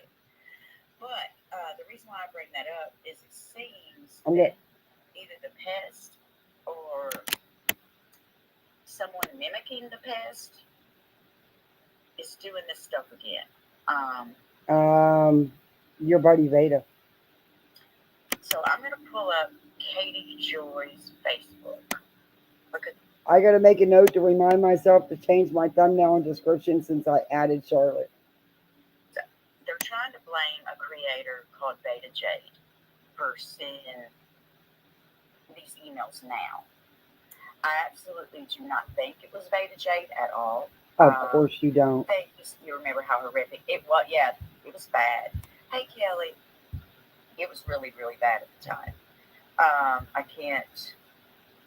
But the reason why I bring that up is it seems I'm that gonna, either the pest or someone mimicking the pest is doing this stuff again. Um, um, your buddy Veda. so I'm going to pull up Katie Joy's Facebook. Look at I gotta make a note to remind myself to change my thumbnail and description since I added Charlotte. they're trying to blame a creator called Beta Jade for seeing these emails now. I absolutely do not think it was Beta Jade at all. Of course you don't. Thank you. You remember how horrific it was? Yeah, it was bad. Hey, Kelly, it was really, really bad at the time. I can't.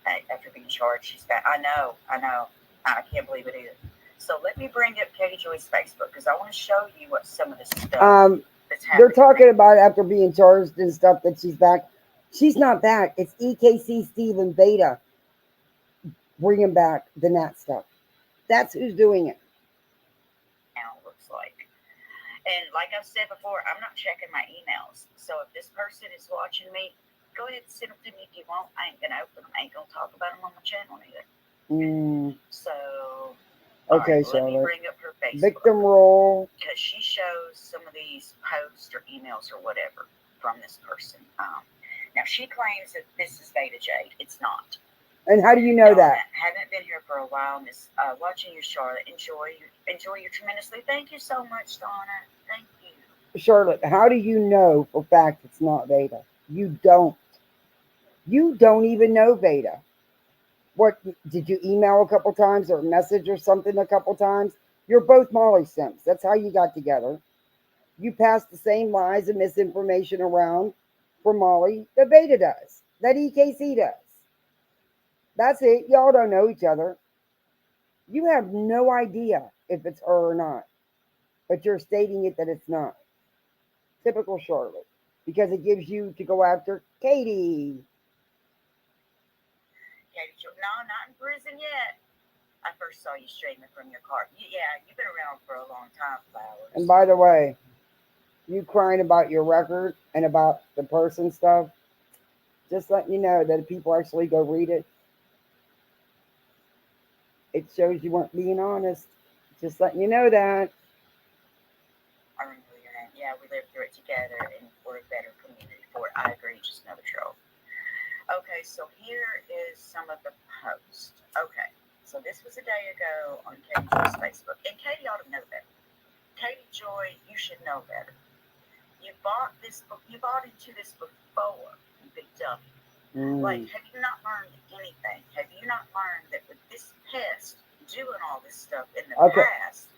After being charged, she's back. I know. I know. I can't believe it either. So let me bring up Katie Joy's Facebook because I want to show you what some of this stuff that's happening. They're talking about after being charged and stuff that she's back. She's not back. It's EKC Steve and Veda bringing back the Nat stuff. That's who's doing it. Now it looks like. And like I've said before, I'm not checking my emails. So if this person is watching me, go ahead and send them to me if you want. I ain't gonna open them. I ain't gonna talk about them on my channel either. So Okay, let me Charlotte. bring up her Facebook. Victim role. Because she shows some of these posts or emails or whatever from this person. Now she claims that this is Beta Jade. It's not. And how do you know that? Haven't been here for a while, Miss. Watching you, Charlotte. Enjoy you tremendously. Thank you so much, Donna. Thank you. Charlotte, how do you know for fact it's not Veda? You don't. You don't even know Veda. What did you email a couple times or message or something a couple times? You're both Molly Sims. That's how you got together. You pass the same lies and misinformation around for Molly that Veda does, that EKC does. That's it. Y'all don't know each other. You have no idea if it's her or not, but you're stating it that it's not. Typical Charlotte, because it gives you to go after Katie. Katie, no, not in prison yet. I first saw you streaming from your car. Yeah, you've been around for a long time, Flowers. And by the way, you crying about your record and about the person stuff, just letting you know that if people actually go read it, it shows you weren't being honest. Just letting you know that. I remember your name. Yeah, we lived through it together, and we're a better community for it. I agree, just another troll. Okay, so here is some of the posts. Okay, so this was a day ago on Katie Joy's Facebook, and Katie ought to know better. Katie Joy, you should know better. You bought this. You bought into this before, you big dummy. Like, have you not learned anything? Have you not learned that with this pest doing all this stuff in the past,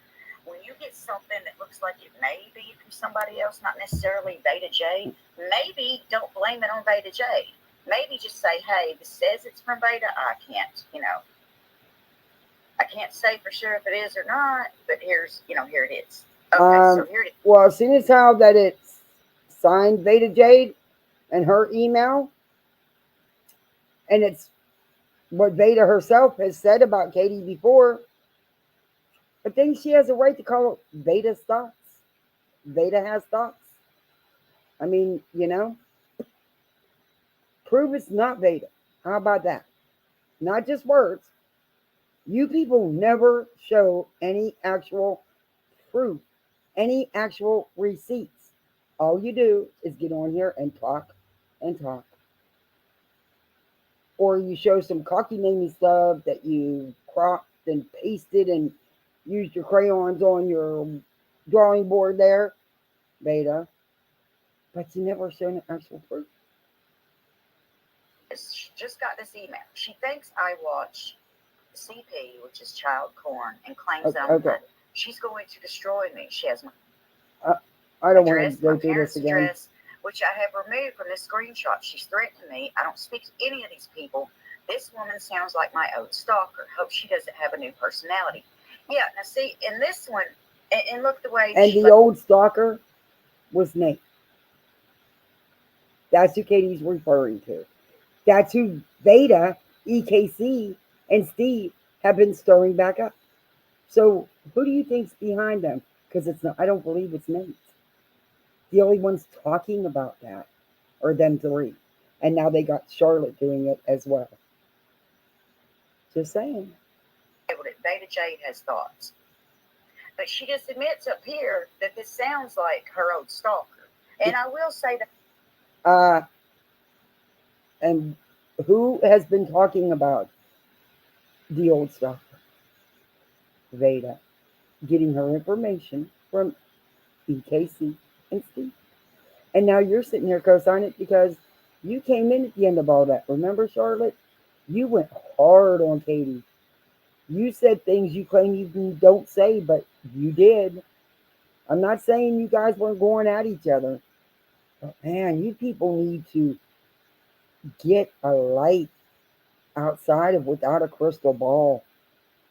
when you get something that looks like it may be from somebody else, not necessarily Beta Jade, maybe don't blame it on Beta Jade. Maybe just say, hey, this says it's from Beta. I can't say for sure if it is or not, but here it is. Okay, so here it is. Well, seeing as how that it's signed Beta Jade and her email, and it's what Veda herself has said about Katie before. But then she has a right to call it Veda's thoughts. Veda has thoughts. I mean, prove it's not Veda. How about that? Not just words. You people never show any actual proof, any actual receipts. All you do is get on here and talk and talk. Or you show some cockamamie stuff that you cropped and pasted and used your crayons on your drawing board there, Beta, but you never show an actual proof. She just got this email. She thinks I watch CP, which is Child Corn, and claims I'm She's going to destroy me. She has I, I don't want to address, my go through this parents' again. address, which I have removed from this screenshot. She's threatened me. I don't speak to any of these people. This woman sounds like my old stalker. Hope she doesn't have a new personality. Yeah, now see, in this one, and look the way And she the old stalker was Nate. That's who Katie's referring to. That's who Veda, EKC, and Steve have been stirring back up. So who do you think's behind them? Because it's not. I don't believe it's Nate. The only ones talking about that are them three, and now they got Charlotte doing it as well. Just saying. able to, Beta Jade has thoughts. But she just admits up here that this sounds like her old stalker. And I will say that Uh, and who has been talking about the old stalker? Veda, getting her information from EKC and Steve. And now you're sitting here co-signing it because you came in at the end of all that. Remember, Charlotte? You went hard on Katie. You said things you claim you don't say, but you did. I'm not saying you guys weren't going at each other, but man, you people need to get a light outside of without a crystal ball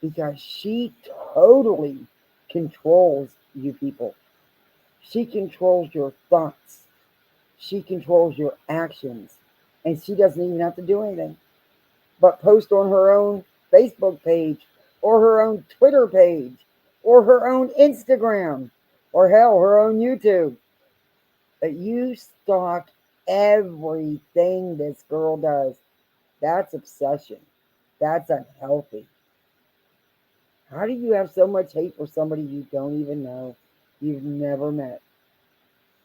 because she totally controls you people. She controls your thoughts. She controls your actions. And she doesn't even have to do anything but post on her own Facebook page or her own Twitter page or her own Instagram or hell, her own YouTube. But you stalk everything this girl does. That's obsession. That's unhealthy. How do you have so much hate for somebody you don't even know, you've never met?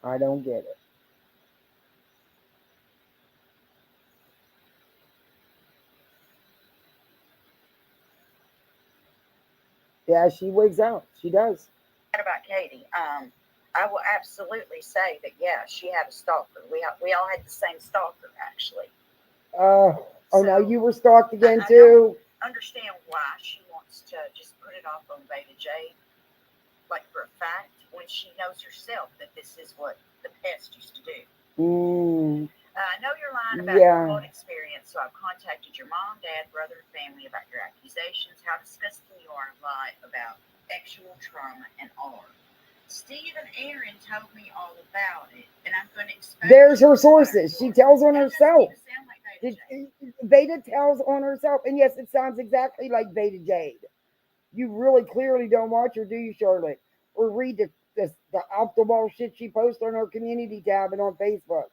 I don't get it. Yeah, she wigs out. She does. about Katie, I will absolutely say that, yeah, she had a stalker. We all had the same stalker, actually. Uh, oh, now So you were stalked again I don't too. understand why she wants to just put it off on Beta Jade, like for a fact, when she knows herself that this is what the pest used to do. Mm, I know you're lying about your yeah. own experience, so I've contacted your mom, dad, brother, and family about your accusations, how disgusting you are, and lie about actual trauma and art. Steve and Aaron told me all about it, and I'm going to expose There's you her for what I sources. She told. tells on That doesn't herself. even sound like Beta Did, Jade. Veda tells on herself. And yes, it sounds exactly like Veda Jade. You really clearly don't watch her, do you, Charlotte? Or read the off the wall shit she posts on her community tab and on Facebook.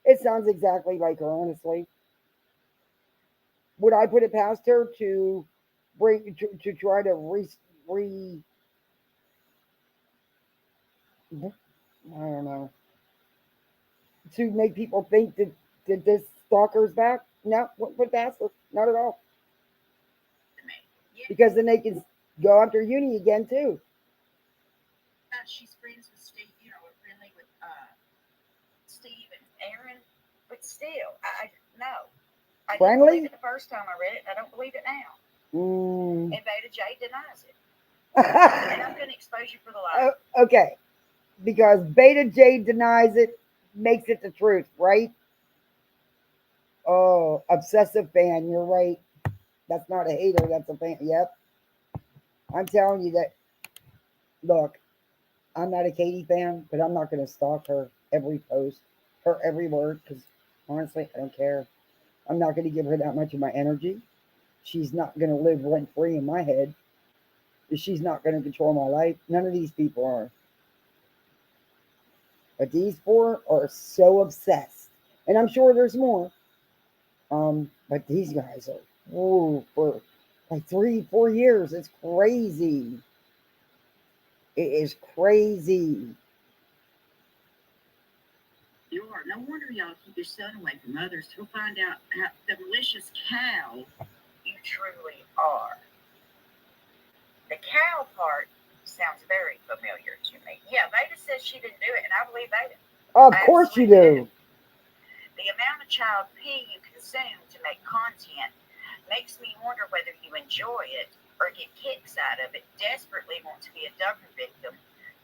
It sounds exactly like her, honestly. Would I put it past her to bring to try to re I don't know, to make people think that this stalker's back? No, wouldn't put it past her. Not at all. To me. Yeah, Because then they can go after Uni again too. she's friends with Steve, or friendly with Steve and Aaron, but still, I no. I didn't believe Friendly? it the first time I read it, and I don't believe it now. Mm. And Beta J denies it. And I'm going to expose you for the lie. Okay, because Beta J denies it, makes it the truth, right? Oh, obsessive fan, you're right. That's not a hater, that's a fan. Yep. I'm telling you that, look, I'm not a Katie fan, but I'm not going to stalk her every post, her every word, because honestly, I don't care. I'm not going to give her that much of my energy. She's not going to live rent free in my head. She's not going to control my life. None of these people are. But these four are so obsessed. And I'm sure there's more. But these guys are, ooh, for like 3, 4 years. It's crazy. It is crazy. You are. No wonder y'all keep your son away from others. He'll find out how the malicious cow you truly are. The cow part sounds very familiar to me. Yeah, Veda says she didn't do it, and I believe Veda. Of I course you absolutely do. do. The amount of child pee you consume to make content makes me wonder whether you enjoy it or get kicks out of it, desperately want to be a Duggar victim.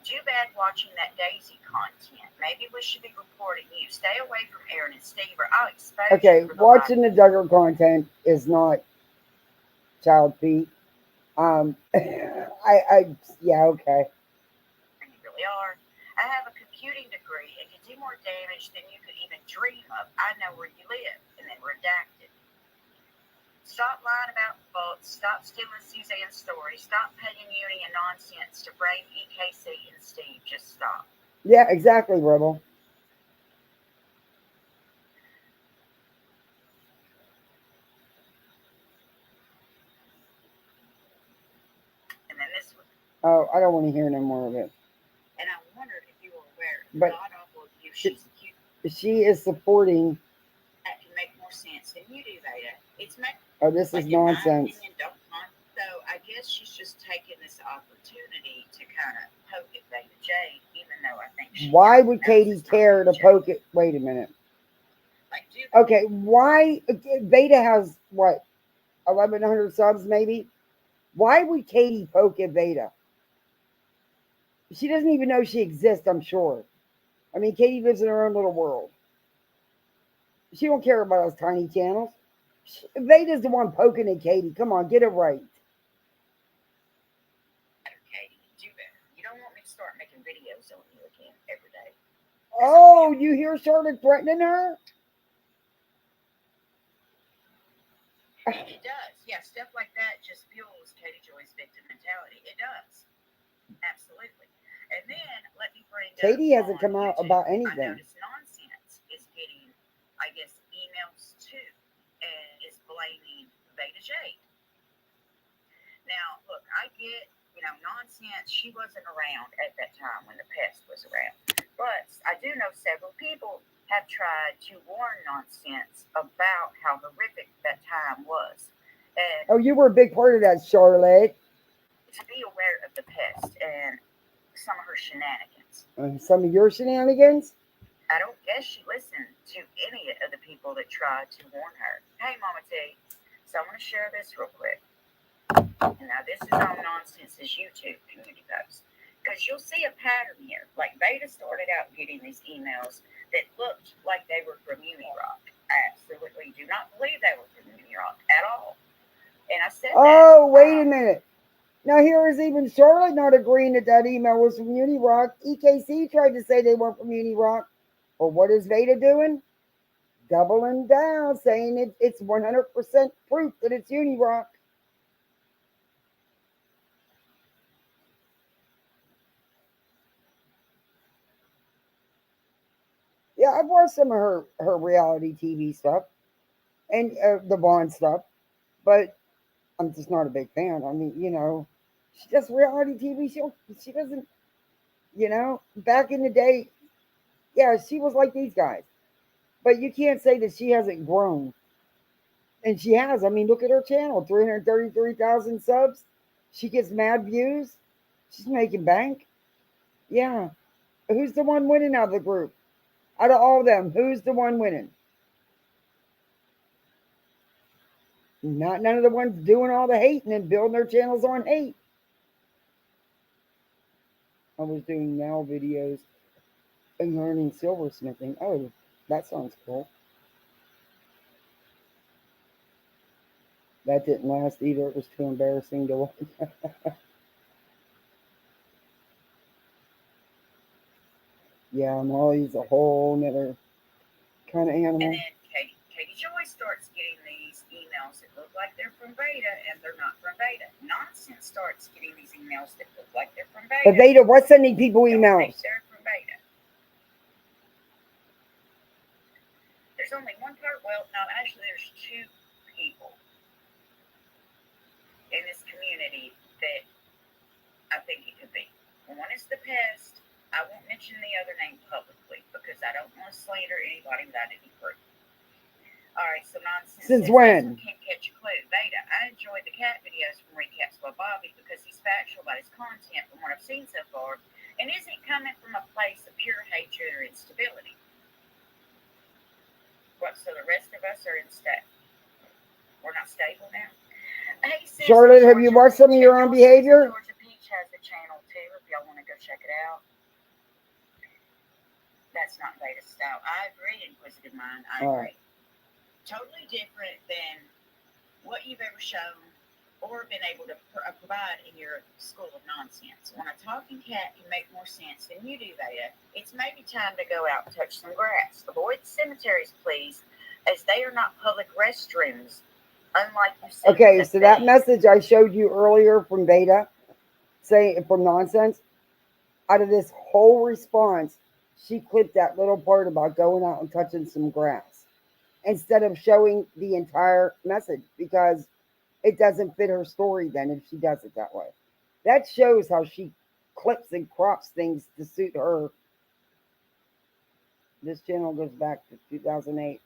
Too bad watching that Daisy content. Maybe we should be reporting you. Stay away from Aaron and Steve, or I'll expose you Okay, for the like. watching the Duggar content is not child feet. Yeah, okay. And you really are. I have a computing degree and can do more damage than you could even dream of. I know where you live. And then redacted. Stop lying about votes. Stop stealing Suzanne's story. Stop paying Uni and nonsense to brave EKC and Steve. Just stop. Yeah, exactly, Rebel. And then this one. Oh, I don't want to hear no more of it. And I wondered if you were aware, But God awful of you, she, she's cute. she is supporting. That can make more sense than you do, Veda. It's make Oh, this is like in my nonsense. opinion, don't mind. So I guess she's just taking this opportunity to kind of poke at Veda Jade, even though I think she Why knows would it's Katie not care Veda to Jade. poke it? Wait a minute. Like, do Okay, why? Veda has what? 1,100 subs, maybe. Why would Katie poke at Veda? She doesn't even know she exists. I'm sure. I mean, Katie lives in her own little world. She don't care about us tiny channels. Veda's the one poking at Katie. Come on, get it right. better, Katie. Do better. You don't want me to start making videos on you again every day. Because I Oh, will. you hear Charlotte threatening her? It does. Yeah, stuff like that just fuels Katie Joy's victim mentality. It does. Absolutely. And then let me bring up Katie hasn't on come out YouTube. about I anything. noticed Nonsense is getting, I guess, emails too, and is blaming Beta Jade. Now, look, I get, Nonsense. She wasn't around at that time when the pest was around, but I do know several people have tried to warn Nonsense about how horrific that time was, and Oh, you were a big part of that, Charlotte. to be aware of the pest and some of her shenanigans. Some of your shenanigans. I don't guess she listened to any of the people that tried to warn her. Hey, Mama T, so I'm going to share this real quick. And now, this is on Nonsense's YouTube community post. Because you'll see a pattern here. Like, Beta started out getting these emails that looked like they were from Unirock. I absolutely do not believe they were from Unirock at all. And I said that. Oh, wait a minute. Now here is even Charlotte not agreeing that that email was from Unirock. EKC tried to say they weren't from Unirock. Well, what is Veda doing? Doubling down, saying it's 100% proof that it's Unirock. Yeah, I've watched some of her reality TV stuff and the Bond stuff, but I'm just not a big fan. I mean, she does reality TV. She doesn't, back in the day, yeah, she was like these guys. But you can't say that she hasn't grown. And she has. I mean, look at her channel, 333,000 subs. She gets mad views. She's making bank. Yeah. Who's the one winning out of the group? Out of all of them, who's the one winning? Not none of the ones doing all the hating and building their channels on hate. I was doing now videos and learning silversmithing. Oh, that sounds cool. That didn't last either. It was too embarrassing to watch. Yeah, Molly's a whole nother kind of And animal. then Katie Joy starts getting these emails that look like they're from Beta and they're not from Beta. Nonsense starts getting these emails that look like they're from But Beta. Veda, what's sending people Don't think emails? they're from Beta. There's only one part. Well, no, actually, there's two people in this community that I think it could be. One is the pest. I won't mention the other name publicly because I don't want to slander anybody without any proof. All right, so Nonsense Since says, this one when? can't catch a clue. Beta, I enjoyed the cat videos from Recaps by Bobby because he's factual about his content from what I've seen so far and isn't coming from a place of pure hatred or instability. What, so the rest of us are we're not stable now? Hey, Sister Charlotte, have you Georgia watched some Peach. of And your own y'all, Sister behavior? Georgia Peach has a channel too. If y'all want to go check it out, that's not Beta style. I agree, Inquisitive Mind. I All right. agree. Totally different than what you've ever shown or been able to provide in your school of nonsense. When a talking cat can make more sense than you do, Beta, it's maybe time to go out and touch some grass. Avoid the cemeteries, please, as they are not public restrooms, unlike you seem Okay, to so that think. message I showed you earlier from Beta, saying from nonsense, out of this whole response, she clipped that little part about going out and touching some grass instead of showing the entire message because it doesn't fit her story then if she does it that way. That shows how she clips and crops things to suit her. This channel goes back to 2008.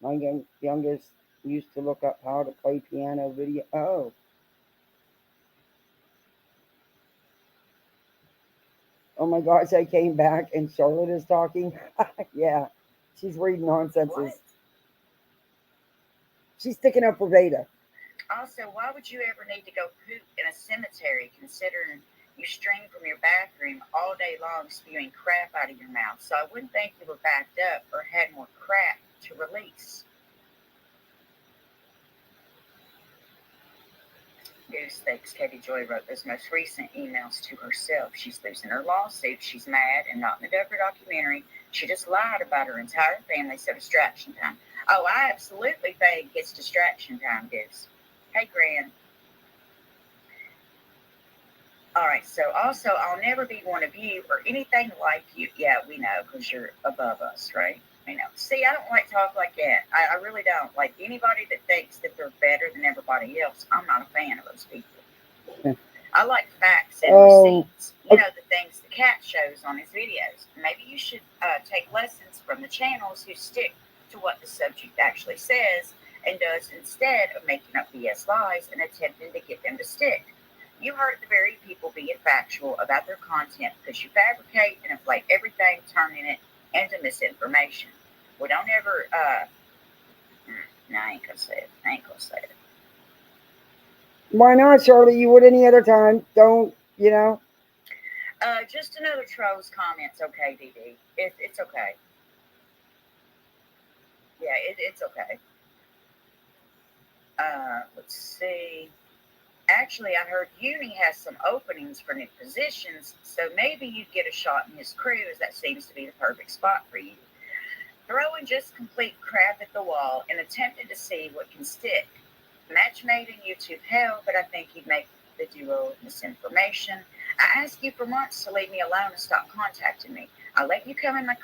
My youngest used to look up how to play piano video. Oh, oh my gosh, I came back and Charlotte is talking. Yeah, she's reading What? nonsenses. She's sticking up for Veda. Also, why would you ever need to go poop in a cemetery considering you stream from your bathroom all day long spewing crap out of your mouth? So I wouldn't think you were backed up or had more crap to release. Goose thinks Katie Joy wrote those most recent emails to herself. She's losing her lawsuit. She's mad and not in the Dover documentary. She just lied about her entire family, so distraction time. Oh, I absolutely think it's distraction time, Goose. Hey, Gran. All right, so also, I'll never be one of you or anything like you. Yeah, we know, because you're above us, right? I know. See, I don't like talk like that. I really don't. Like anybody that thinks that they're better than everybody else, I'm not a fan of those people. I like facts and Oh, receipts. You know, the things the cat shows on his videos. Maybe you should take lessons from the channels who stick to what the subject actually says and does instead of making up BS lies and attempting to get them to stick. You hurt the very people being factual about their content because you fabricate and inflate everything, turning it into misinformation. We don't ever, no, I ain't gonna say it. I ain't gonna say it. why not, Charlotte? You would any other time. Don't, you know? Just another troll's comments, okay, DD. It's okay. Yeah, it's okay. Let's see. Actually, I heard Uni has some openings for new positions, so maybe you'd get a shot in his crew, as that seems to be the perfect spot for you. Throwing just complete crap at the wall and attempting to see what can stick. Match made in YouTube hell, but I think you'd make the duo of misinformation. I asked you for months to leave me alone and stop contacting me. I let you come in my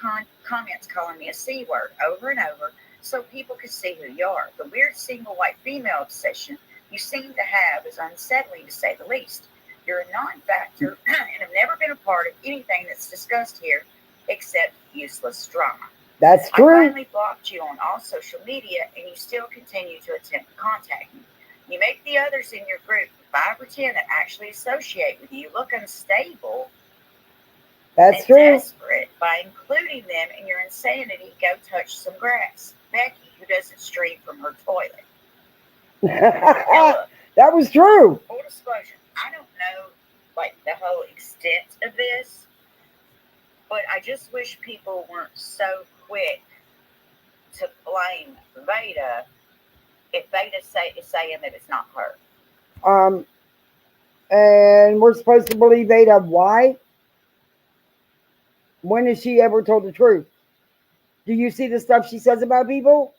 comments calling me a C word over and over so people could see who you are. The weird single white female obsession you seem to have is unsettling to say the least. You're a non factor and have never been a part of anything that's discussed here except useless drama. That's I true. finally blocked you on all social media and you still continue to attempt to contact me. You make the others in your group, 5 or 10 that actually associate with you, look unstable That's and true. desperate by including them in your insanity. Go touch some grass. Becky, who doesn't stream from her toilet. Now, That look, was true. full disclosure, I don't know like the whole extent of this, but I just wish people weren't so quick to blame Veda if is saying that it's not her. Um, and we're supposed to believe Ada. Why? When has she ever told the truth? Do you see the stuff she says about people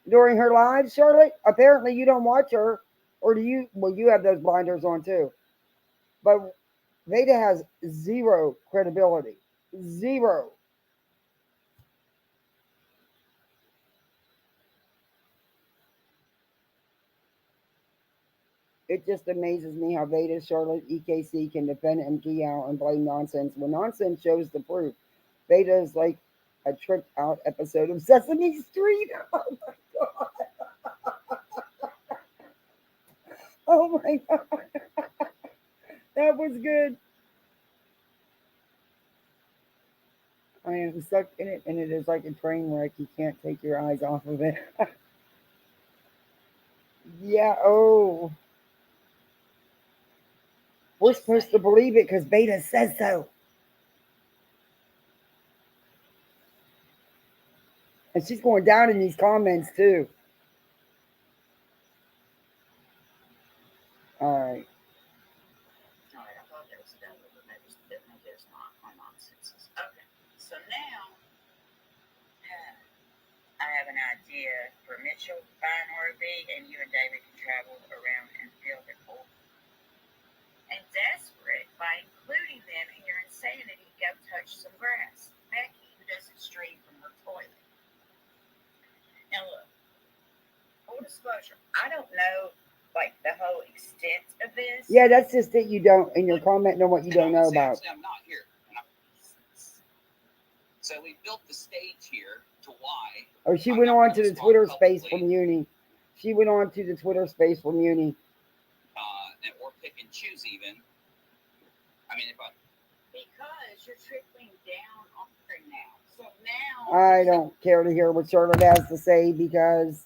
during her lives, Charlotte? Apparently, you don't watch her, or do you? Well, you have those blinders on too. But Veda has zero credibility. Zero. It just amazes me how Veda, Charlotte, EKC can defend MT out and blame nonsense when nonsense shows the proof. Veda is like a tripped out episode of Sesame Street. Oh my god, that was good. I am stuck in it, and it is like a train wreck. You can't take your eyes off of it. Yeah. Oh. We're Just supposed to saying. believe it because Beta says so. And she's going down in these comments too. All right. All right, I thought that was done, but maybe it's not. My nonsense. Okay, so now I have an idea for Mitchell buy an RV, and you and David can travel around and feel the cold. And desperate by including them in your insanity, go touch some grass. Becky, who doesn't stream from her toilet. Now look, full disclosure, I don't know like the whole extent of this. Yeah, that's just that you don't, and you're commenting on what you don't know about. I'm not here. So we built the stage here to why. Oh, she went on to the Twitter space from uni. She went on to the Twitter space from uni. Or pick and choose even. I mean, if I because you're trickling down on her now. So now I don't care to hear what Charlotte has to say because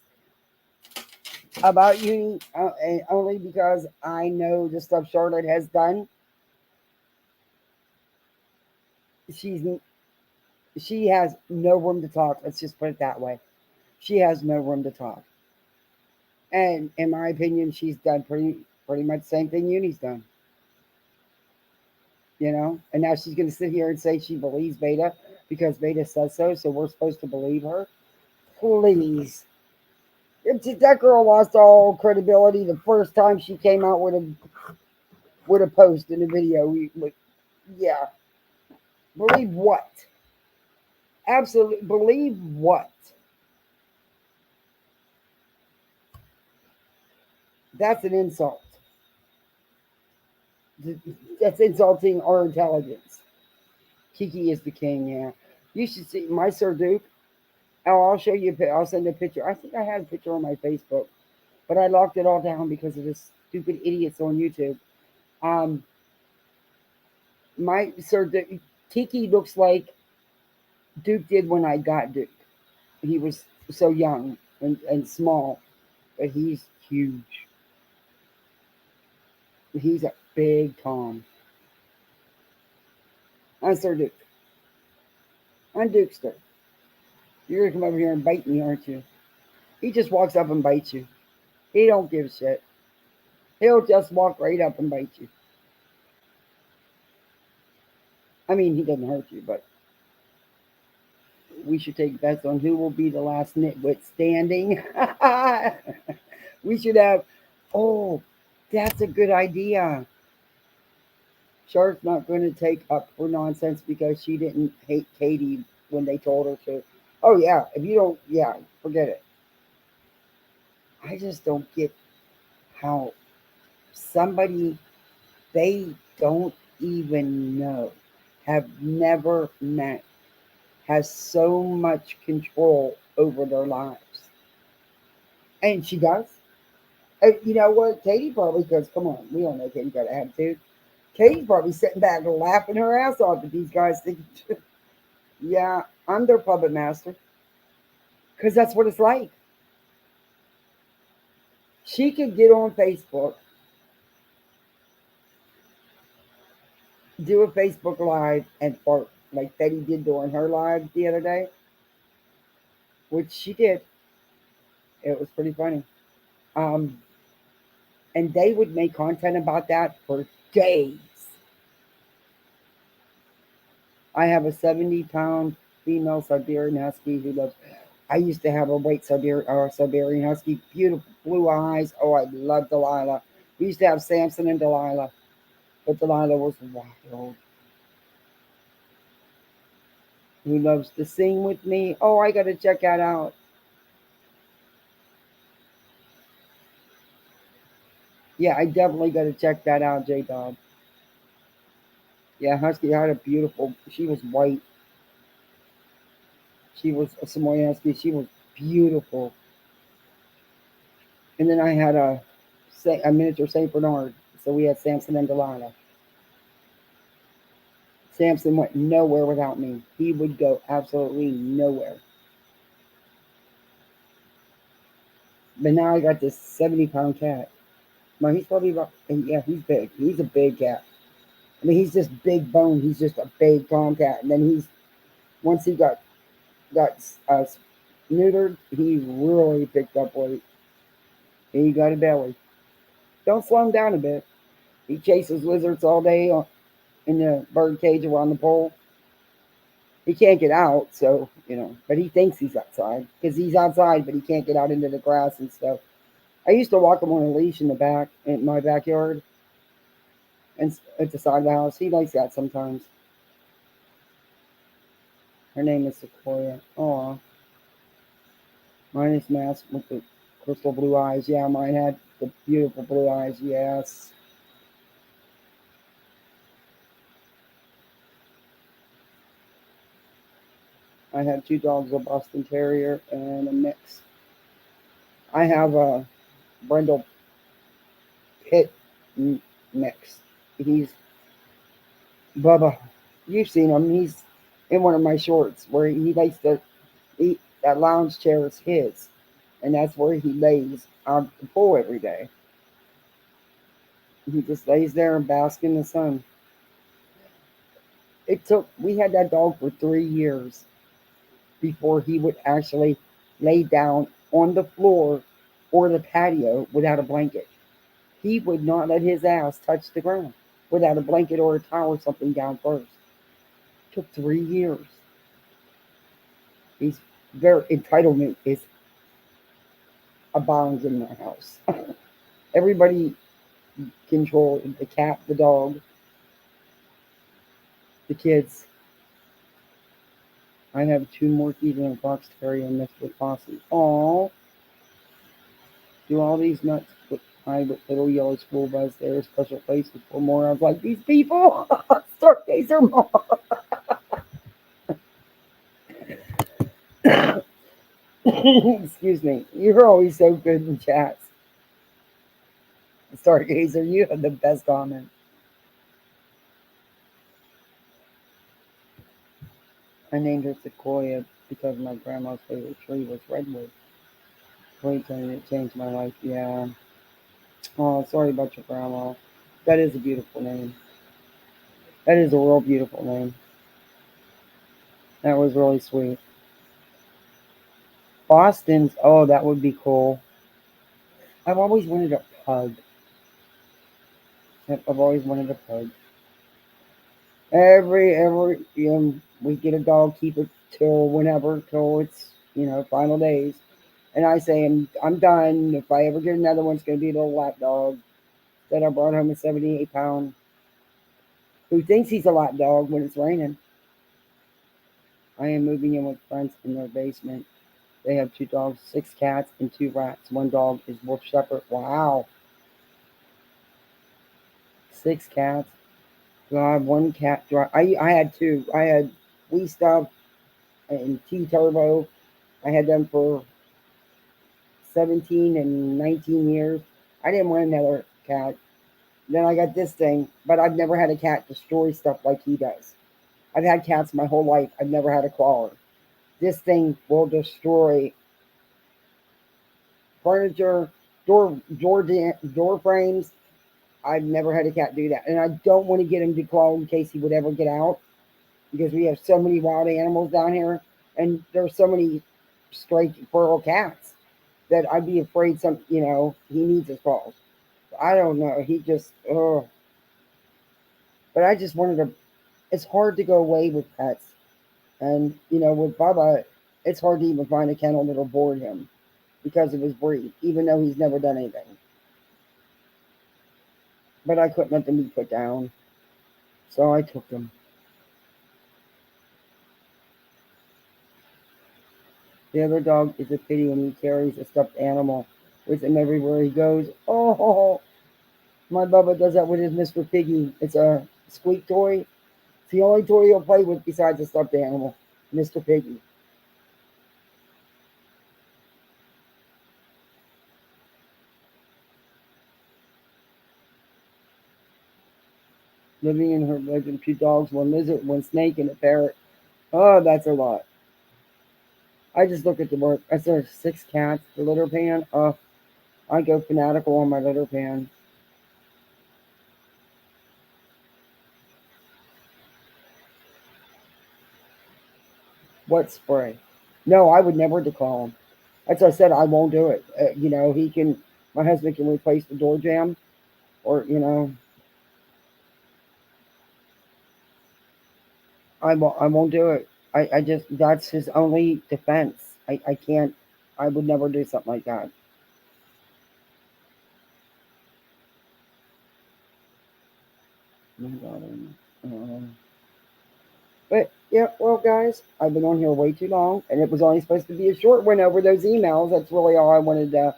about uni, and only because I know the stuff Charlotte has done. She's she has no room to talk. Let's just put it that way. She has no room to talk. And in my opinion, she's done pretty much the same thing Uni's done. You know, and now she's going to sit here and say she believes Beta because Beta says so. So we're supposed to believe her. Please, that girl lost all credibility the first time she came out with a post in a video. Yeah, believe what? Absolutely believe what? That's an insult. That's insulting our intelligence. Kiki is the king. Yeah, you should see my Sir Duke. Oh, I'll show you. I'll send a picture. I think I had a picture on my Facebook, but I locked it all down because of this stupid idiots on YouTube. Um, my Sir Duke, Kiki looks like Duke did when I got Duke. He was so young and small, but he's huge. He's a big Tom. I'm Sir Duke. I'm Dukester. You're gonna come over here and bite me, aren't you? He just walks up and bites you. He don't give a shit. He'll just walk right up and bite you. I mean, he doesn't hurt you, but we should take bets on who will be the last nitwit standing. We should have. Oh, that's a good idea. Shark's not going to take up for nonsense because she didn't hate Katie when they told her to. Oh yeah, if you don't, yeah, forget it. I just don't get how somebody they don't even know, have never met, has so much control over their lives. And she does. And you know what? Katie probably, because come on, we all know Katie got an attitude. Katie's probably sitting back and laughing her ass off at these guys thinking, yeah, I'm their puppet master. Because that's what it's like. She could get on Facebook, do a Facebook Live, and fart like Betty did during her live the other day, which she did. It was pretty funny. Um, and they would make content about that for days. I have a 70-pound female Siberian Husky who loves. I used to have a white Siberian Husky, beautiful blue eyes. Oh, I love Delilah. We used to have Samson and Delilah, but Delilah was wild. Who loves to sing with me? Oh, I got to check that out. Yeah, I definitely got to check that out, J Dog. Yeah, Husky had a beautiful. She was white. She was a Samoyed Husky. She was beautiful. And then I had a miniature Saint Bernard. So we had Samson and Delilah. Samson went nowhere without me. He would go absolutely nowhere. But now I got this 70-pound cat. Well, he's probably about, and yeah, he's big. He's a big cat. I mean, he's just big bone. He's just a big tomcat. And then once he got uh, neutered, he really picked up weight. He got a belly. Don't slow him down a bit. He chases lizards all day in the bird cage around the pole. He can't get out, so but he thinks he's outside because he's outside, but he can't get out into the grass and stuff. I used to walk him on a leash in the back in my backyard and at the side of the house. He likes that sometimes. Her name is Sequoia. Oh, mine is masked with the crystal blue eyes. Yeah, mine had the beautiful blue eyes. Yes, I have two dogs, a Boston Terrier and a mix. I have a Brindle Pit mix. He's Bubba. You've seen him. He's in one of my shorts where he likes to eat. That lounge chair is his, and that's where he lays on the pool every day. He just lays there and basks in the sun. We had that dog for 3 years before he would actually lay down on the floor or the patio without a blanket. He would not let his ass touch the ground without a blanket or a towel or something down first. Took 3 years. He's Their entitlement is abounds in my house. Everybody control the cat, the dog, the kids. I have two Morkies and a Fox Terrier mixed with Possum. Aww. Do all these nuts hide with little yellow school bus there, special places for more. I was like, these people, stargazer mom. Excuse me. You're always so good in chats. Stargazer, you have the best comment. I named her Sequoia because my grandma's favorite tree was redwood. Wait till it changed my life. Yeah. Oh, sorry about your grandma. That is a beautiful name. That is a real beautiful name. That was really sweet. Boston's, oh, that would be cool. I've always wanted a pug. I've always wanted a pug. Every we get a dog, keep it till whenever, till it's final days. And I say I'm done. If I ever get another one, it's gonna be a little lap dog that I brought home, a 78 pound, who thinks he's a lap dog when it's raining. I am moving in with friends in their basement. They have two dogs, six cats, and two rats. One dog is Wolf Shepherd. Wow, 6 cats. God, one cat. I had two. I had Wee Stuff and T Turbo. I had them for 17 and 19 years. I didn't want another cat. Then I got this thing, but I've never had a cat destroy stuff like he does. I've had cats my whole life. I've never had a clawer. This thing will destroy furniture, door frames. I've never had a cat do that, and I don't want to get him declawed in case he would ever get out because we have so many wild animals down here, and there's so many stray feral cats that I'd be afraid he needs his claws. I don't know. He just but I just wanted to. It's hard to go away with pets, and with Bubba, it's hard to even find a kennel that'll board him because of his breed, even though he's never done anything. But I couldn't let them be put down, so I took them. The other dog is a pity, and he carries a stuffed animal with him everywhere he goes. Oh, my Bubba does that with his Mr. Piggy. It's a squeak toy. It's the only toy he'll play with besides a stuffed animal, Mr. Piggy. Living in her bedroom, two dogs, one lizard, one snake, and a parrot. Oh, that's a lot. I just look at the work. I saw 6 cats, the litter pan. Oh, I go fanatical on my litter pan. What spray? No, I would never declaw him. As I said, I won't do it. He can. My husband can replace the door jamb, or I won't do it. I just that's his only defense. I can't. I would never do something like that. Um, But yeah, well, guys, I've been on here way too long, and it was only supposed to be a short one over those emails. That's really all I wanted to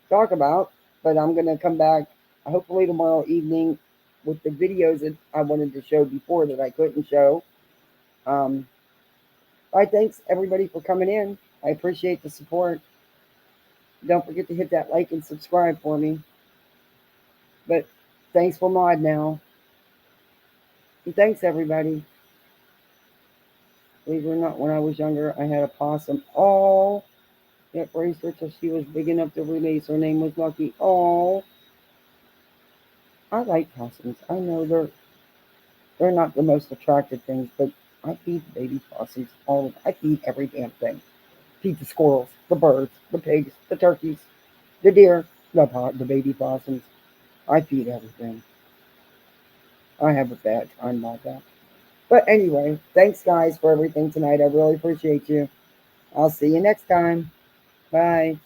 talk about. But I'm gonna come back hopefully tomorrow evening with the videos that I wanted to show before that I couldn't show. Um, I thanks everybody for coming in. I appreciate the support. Don't forget to hit that like and subscribe for me. But thanks for mod now, and thanks everybody. Believe it or not, when I was younger, I had a possum. Oh, it raised her till she was big enough to release. Her name was Lucky. Oh, I like possums. I know they're not the most attractive things, but I feed the baby possums. I feed every damn thing. Feed the squirrels, the birds, the pigs, the turkeys, the deer, the baby possums. I feed everything. I have a bad time about that. But anyway, thanks guys for everything tonight. I really appreciate you. I'll see you next time. Bye.